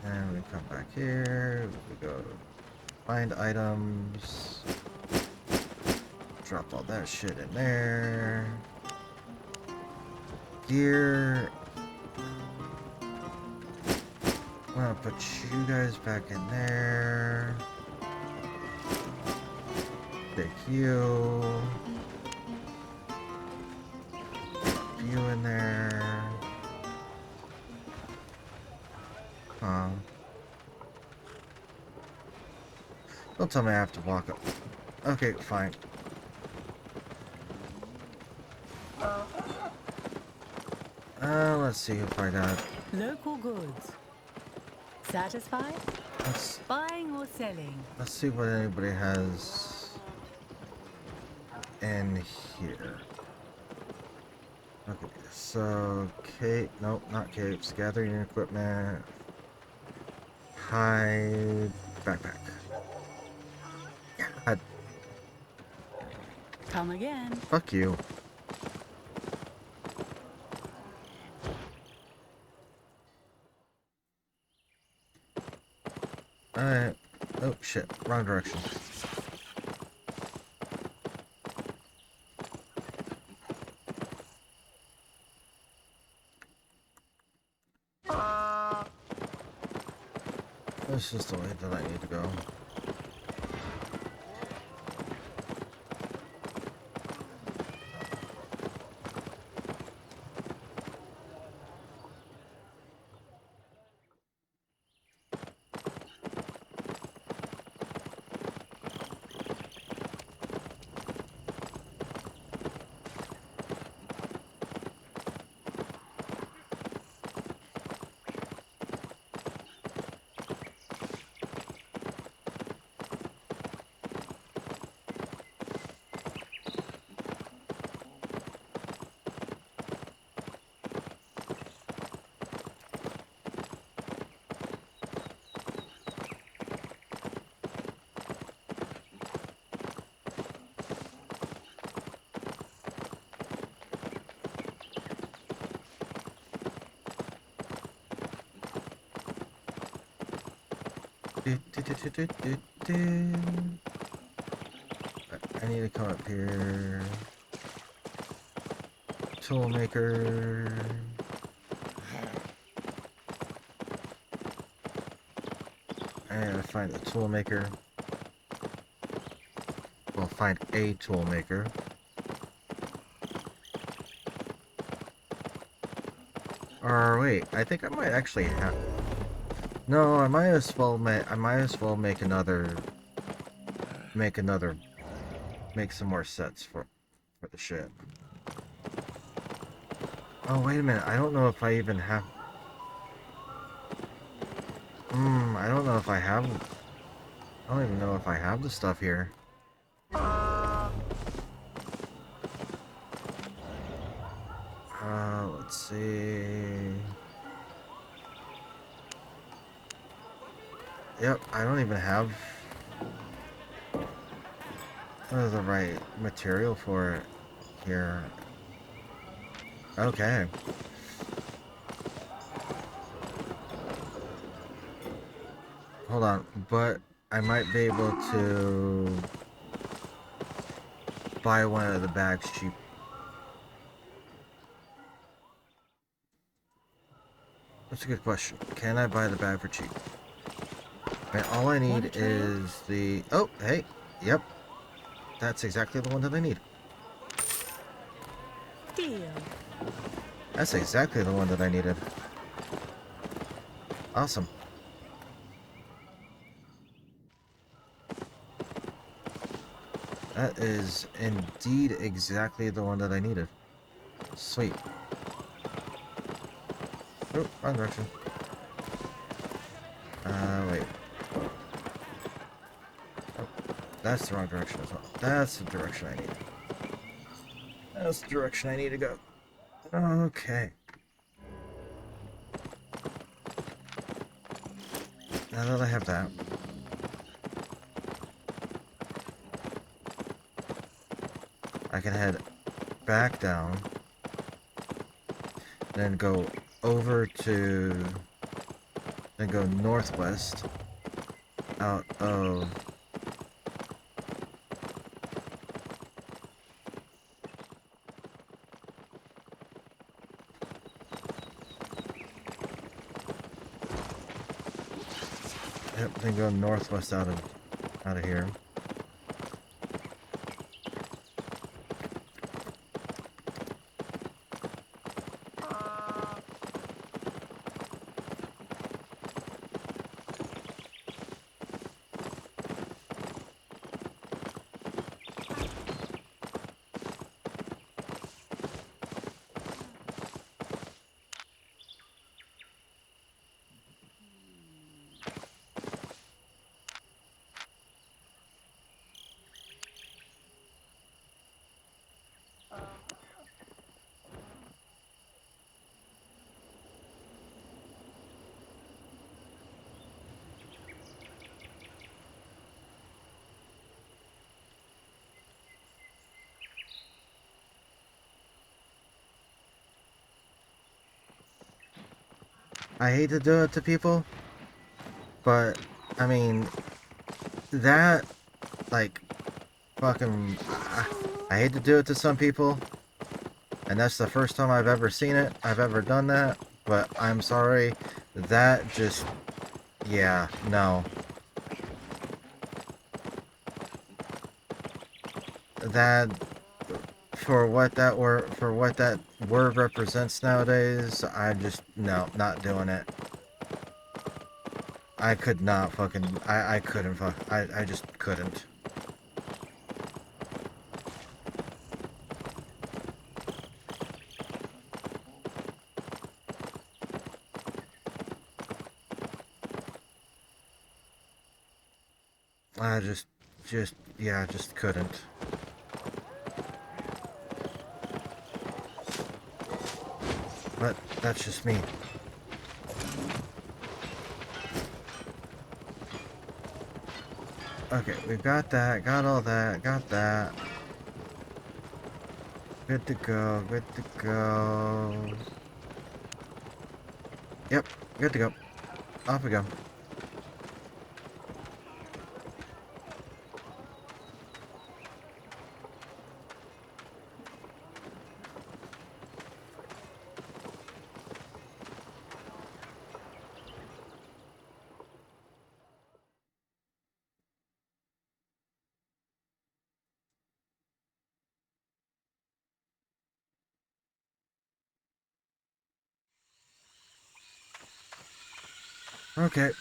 And we come back here. We go find items. Drop all that shit in there. Gear. I'm gonna put you guys back in there. Take you. Put you in there. Huh. Don't tell me I have to walk up. Okay, fine. Let's see if I got... Local goods. Satisfied? Buying or selling? Let's see what anybody has in here. Okay, so cape, nope, not capes. Gathering equipment. Hide, backpack. Yeah, hide. Come again. Fuck you. Alright. Oh shit, wrong direction. This is the way that I need to go. I need to come up here. Toolmaker. I gotta find the toolmaker. Well, find a toolmaker. Or wait, I think I might actually have. No, I might as well make another. Make another. Make some more sets for the ship. Oh wait a minute, I don't know if I even have. I don't know if I have. I don't even know if I have the stuff here. Let's see. Yep, I don't even have the right material for it here. Okay. Hold on, but I might be able to buy one of the bags cheap. That's a good question. Can I buy the bag for cheap? Man, all I need is the... Oh, hey. Yep. That's exactly the one that I need. Deal. That's exactly the one that I needed. Awesome. That is indeed exactly the one that I needed. Sweet. Oh, wrong direction. Wait. Oh, that's the wrong direction as well. That's the direction I need. That's the direction I need to go. Okay. Now that I have that, I can head back down, then go over to, then go northwest, out of, yep, then go northwest out of here. I hate to do it to people, but, I mean, that, like, fucking, I hate to do it to some people, and that's the first time I've ever seen it, I've ever done that, but I'm sorry, that just, yeah, no. That, for what that word represents nowadays, I just, no, not doing it. I could not fucking, I couldn't I just couldn't. I yeah, just couldn't. But that's just me. Okay, we've got that, got all that, got that. Good to go, good to go. Yep, good to go. Off we go. Okay.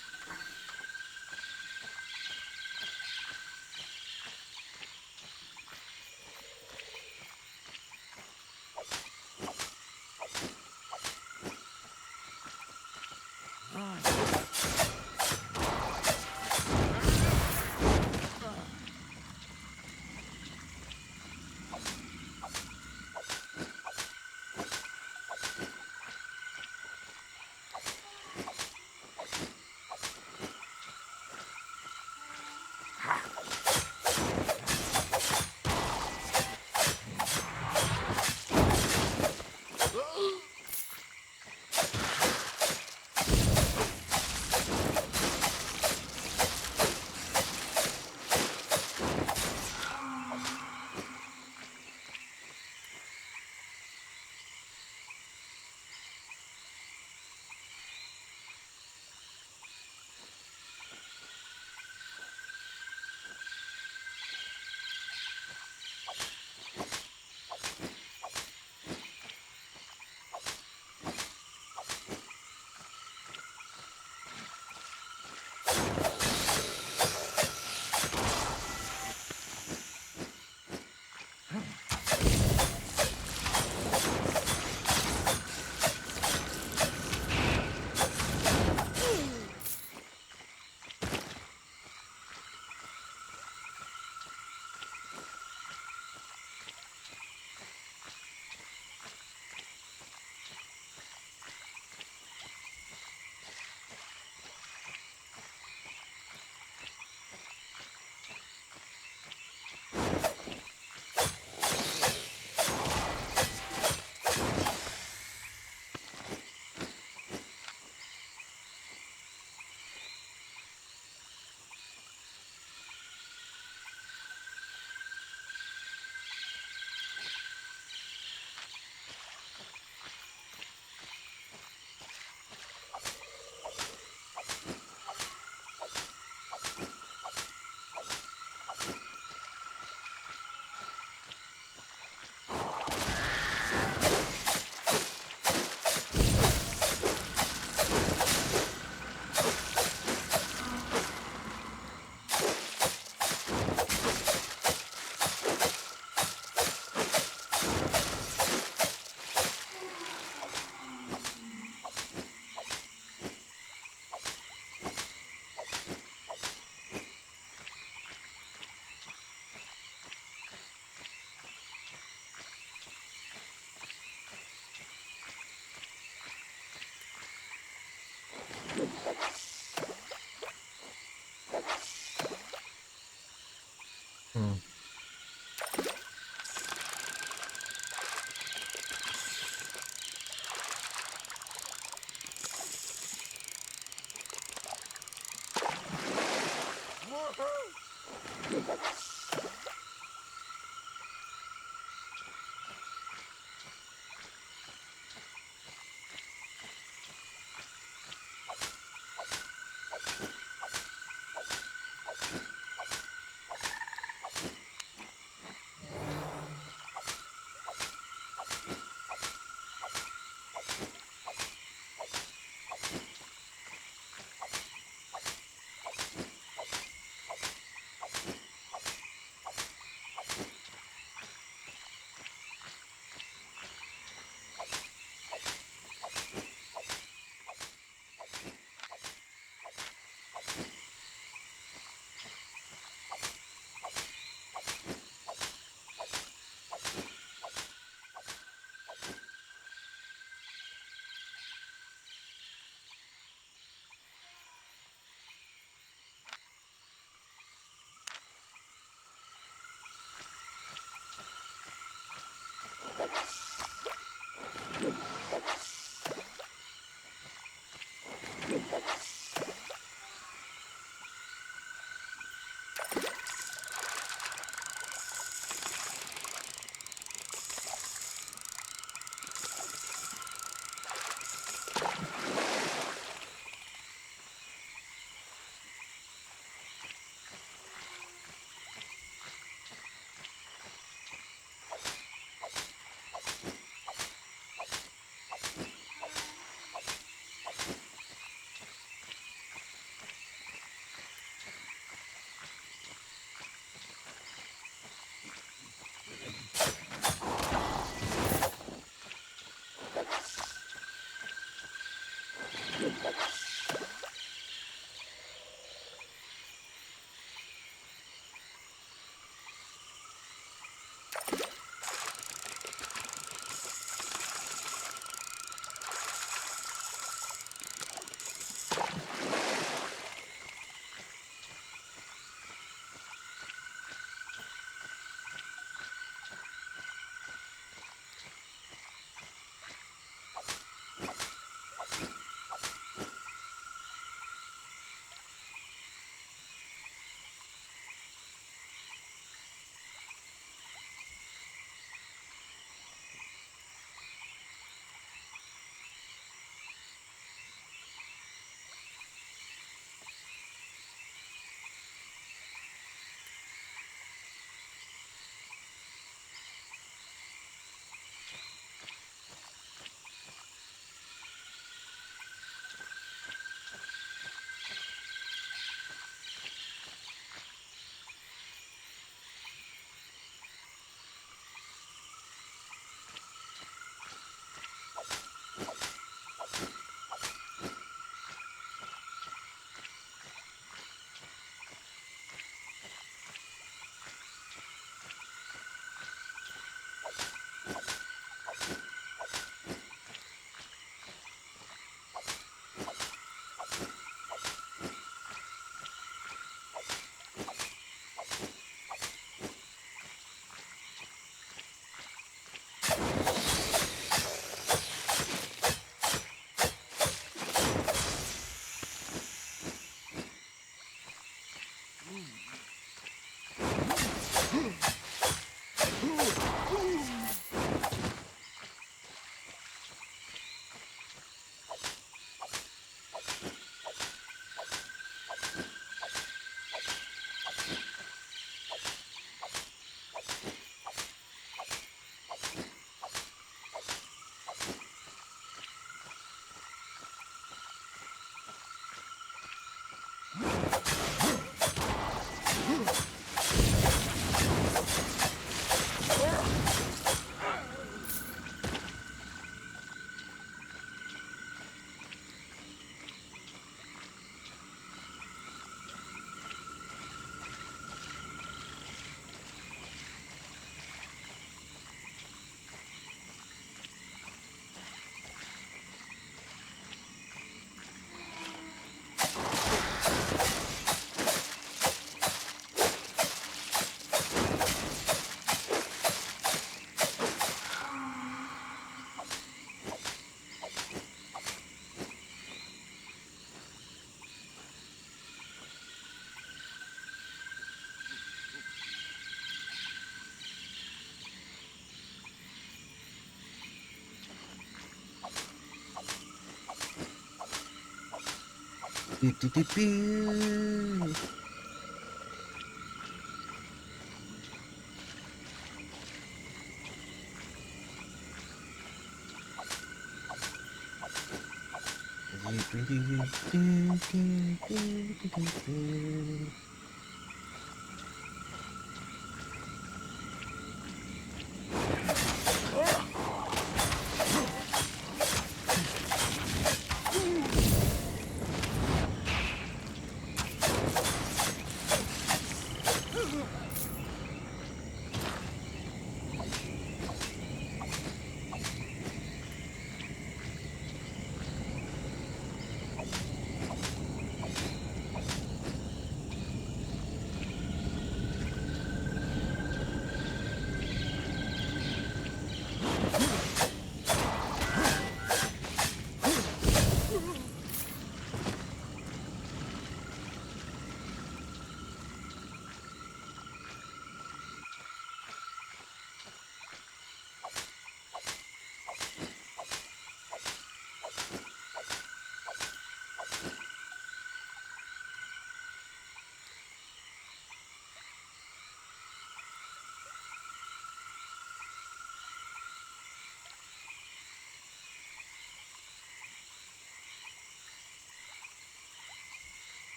Do-do-do-do.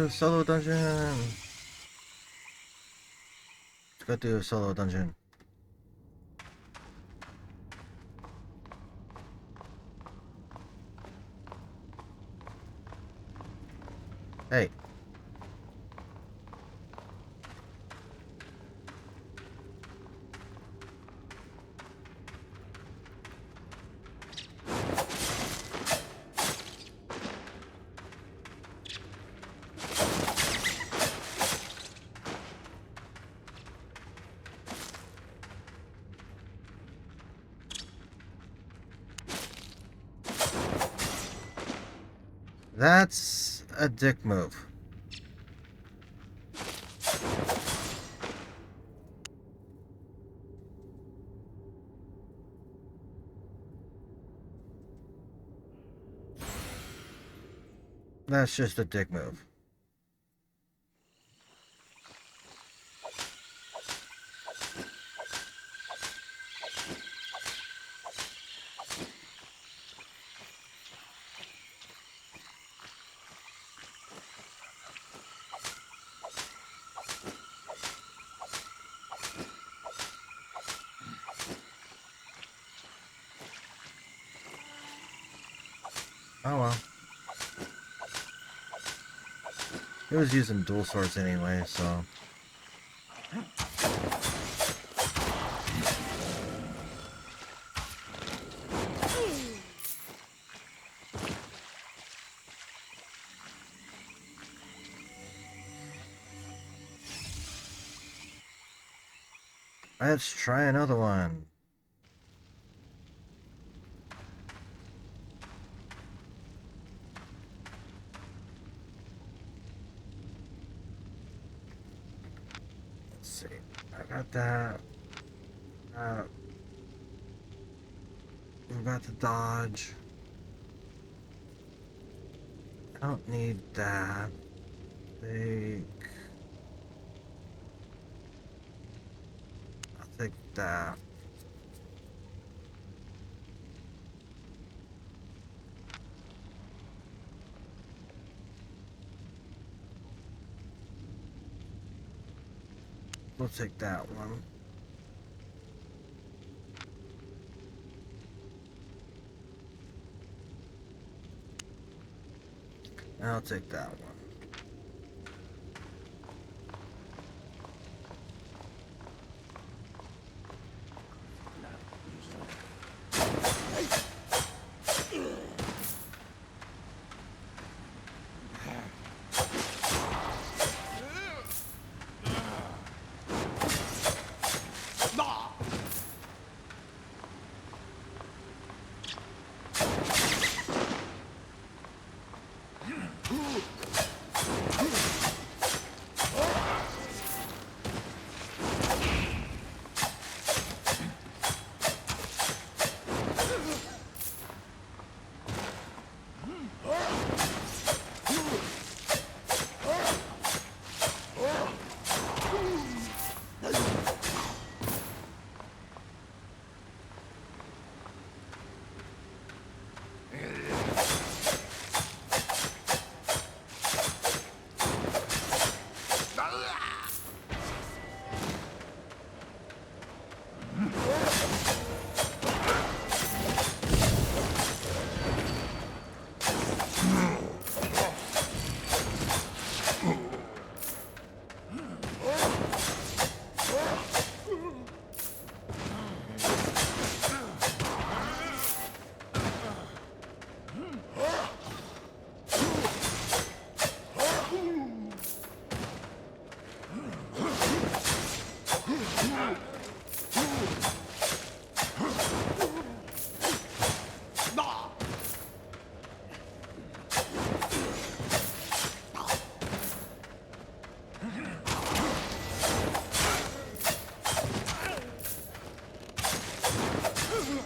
Solo dungeon. Let's go do a solo dungeon. Hey. That's a dick move. That's just a dick move. Oh well. He was using dual swords anyway, so... Let's try another one. Let's see. I got that. I'm about to dodge. I don't need that. I'll take that. We'll take that one. I'll take that one.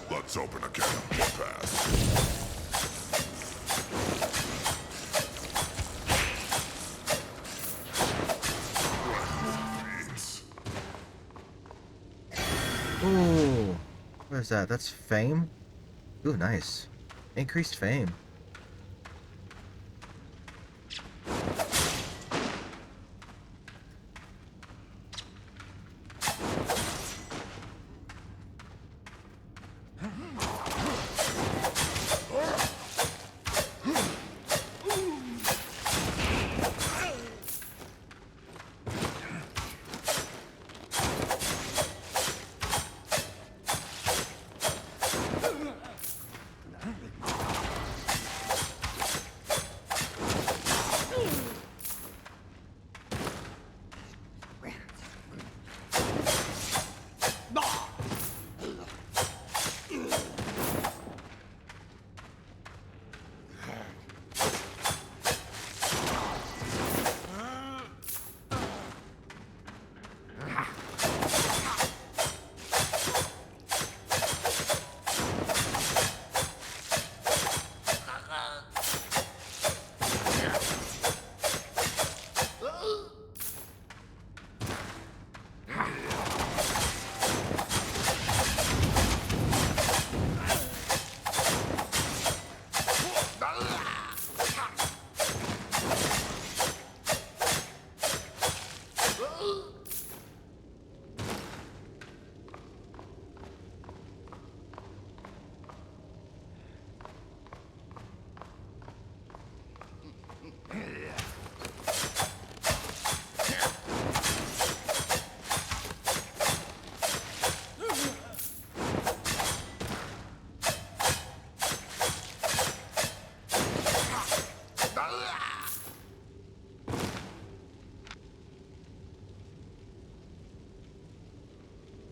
Let's open a can of pass. Ooh. What is that? That's fame? Ooh, nice. Increased fame.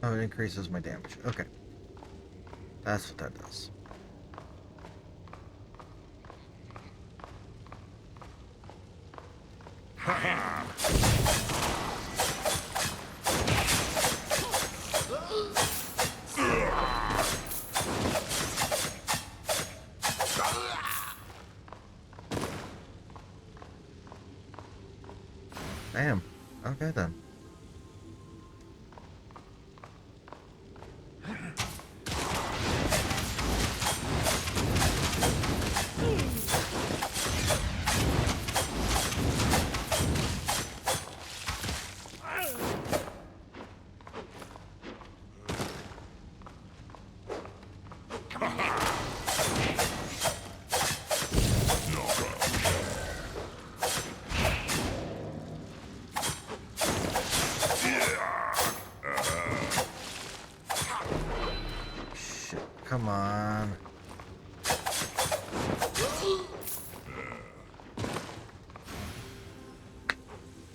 Oh, it increases my damage. Okay. That's what that does. Damn. Okay then. Shit. Come on.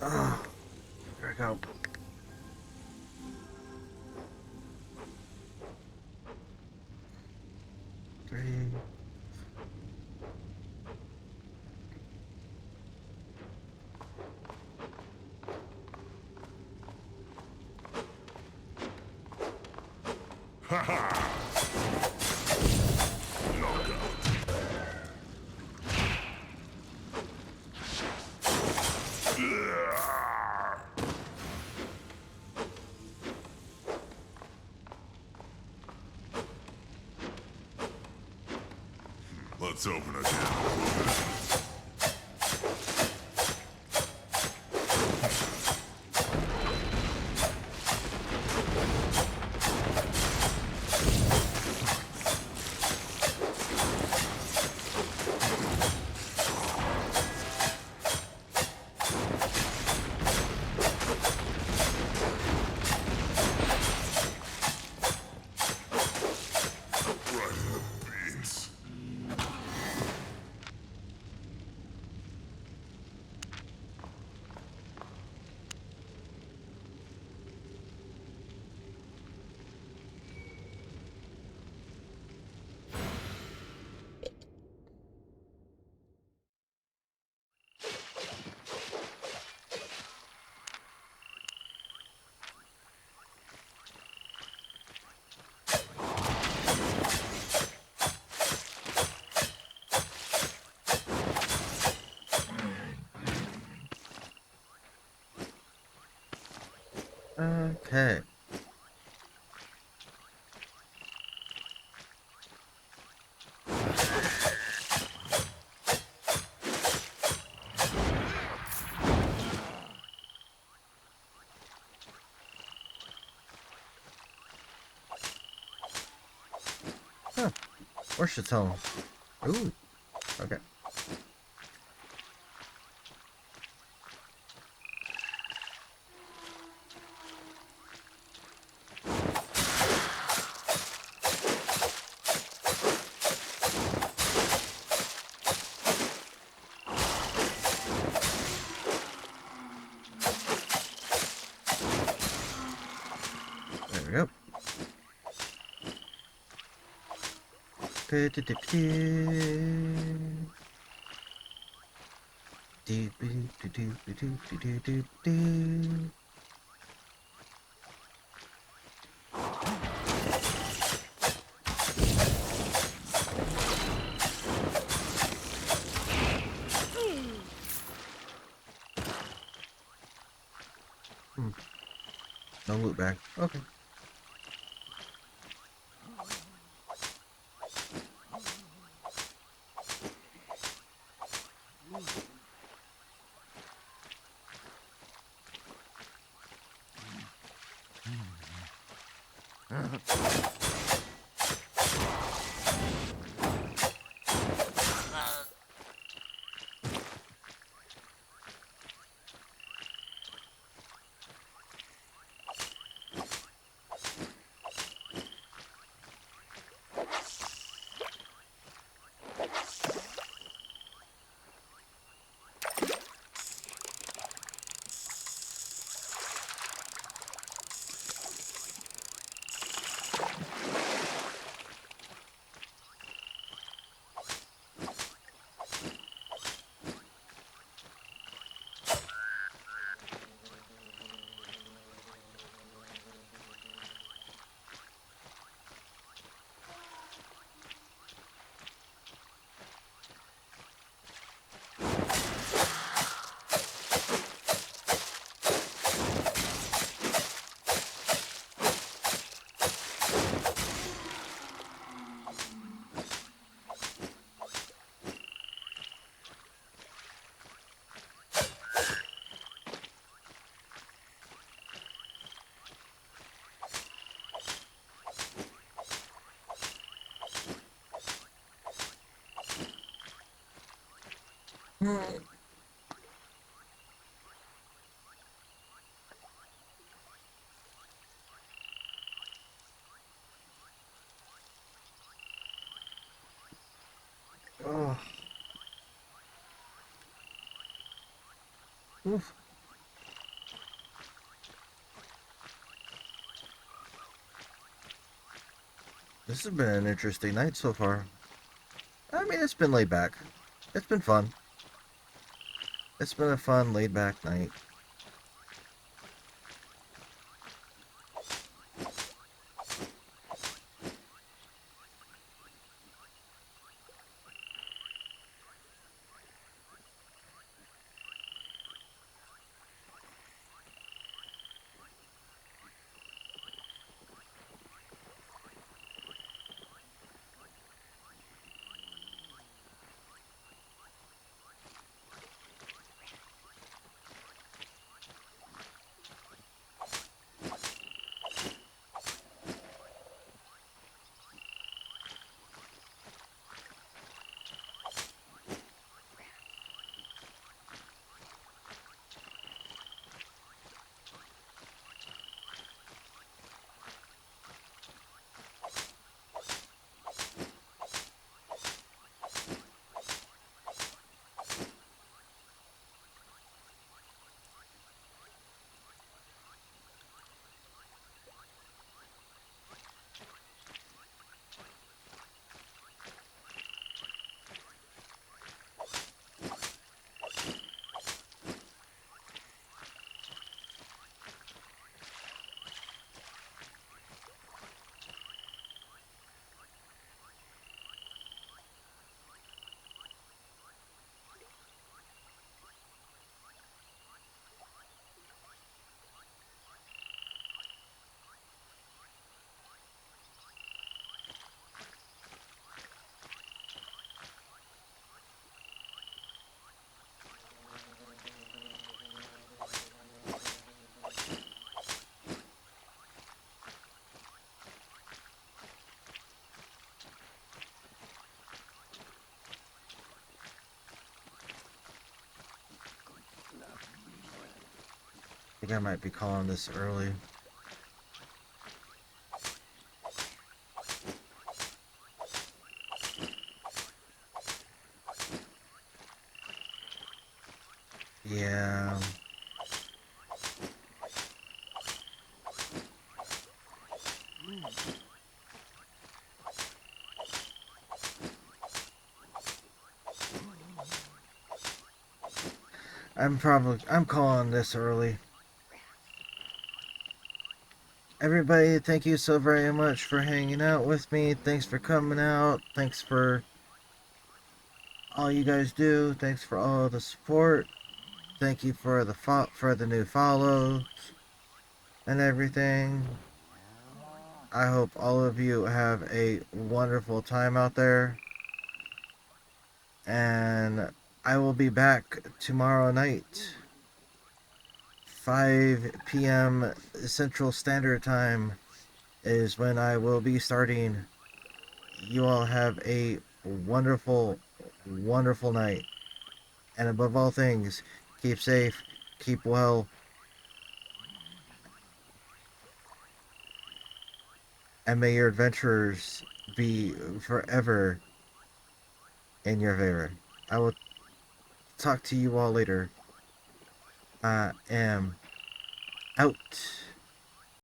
Oh, there we go. Three. Let's open a can. Okay. Huh. Where's its home? Ooh. Okay. There we go. No loot bag. Okay. Oh. Oof. This has been an interesting night so far. I mean, it's been laid back. It's been fun. It's been a fun, laid back night. I think I might be calling this early. Yeah. I'm calling this early. Everybody, thank you so very much for hanging out with me. Thanks for coming out. Thanks for all you guys do. Thanks for all the support. Thank you for the new follows and everything. I hope all of you have a wonderful time out there. And I will be back tomorrow night, 5 p.m. Central Standard Time is when I will be starting. You all have a wonderful, wonderful night. And above all things, keep safe, keep well, and may your adventures be forever in your favor. I will talk to you all later. I am out.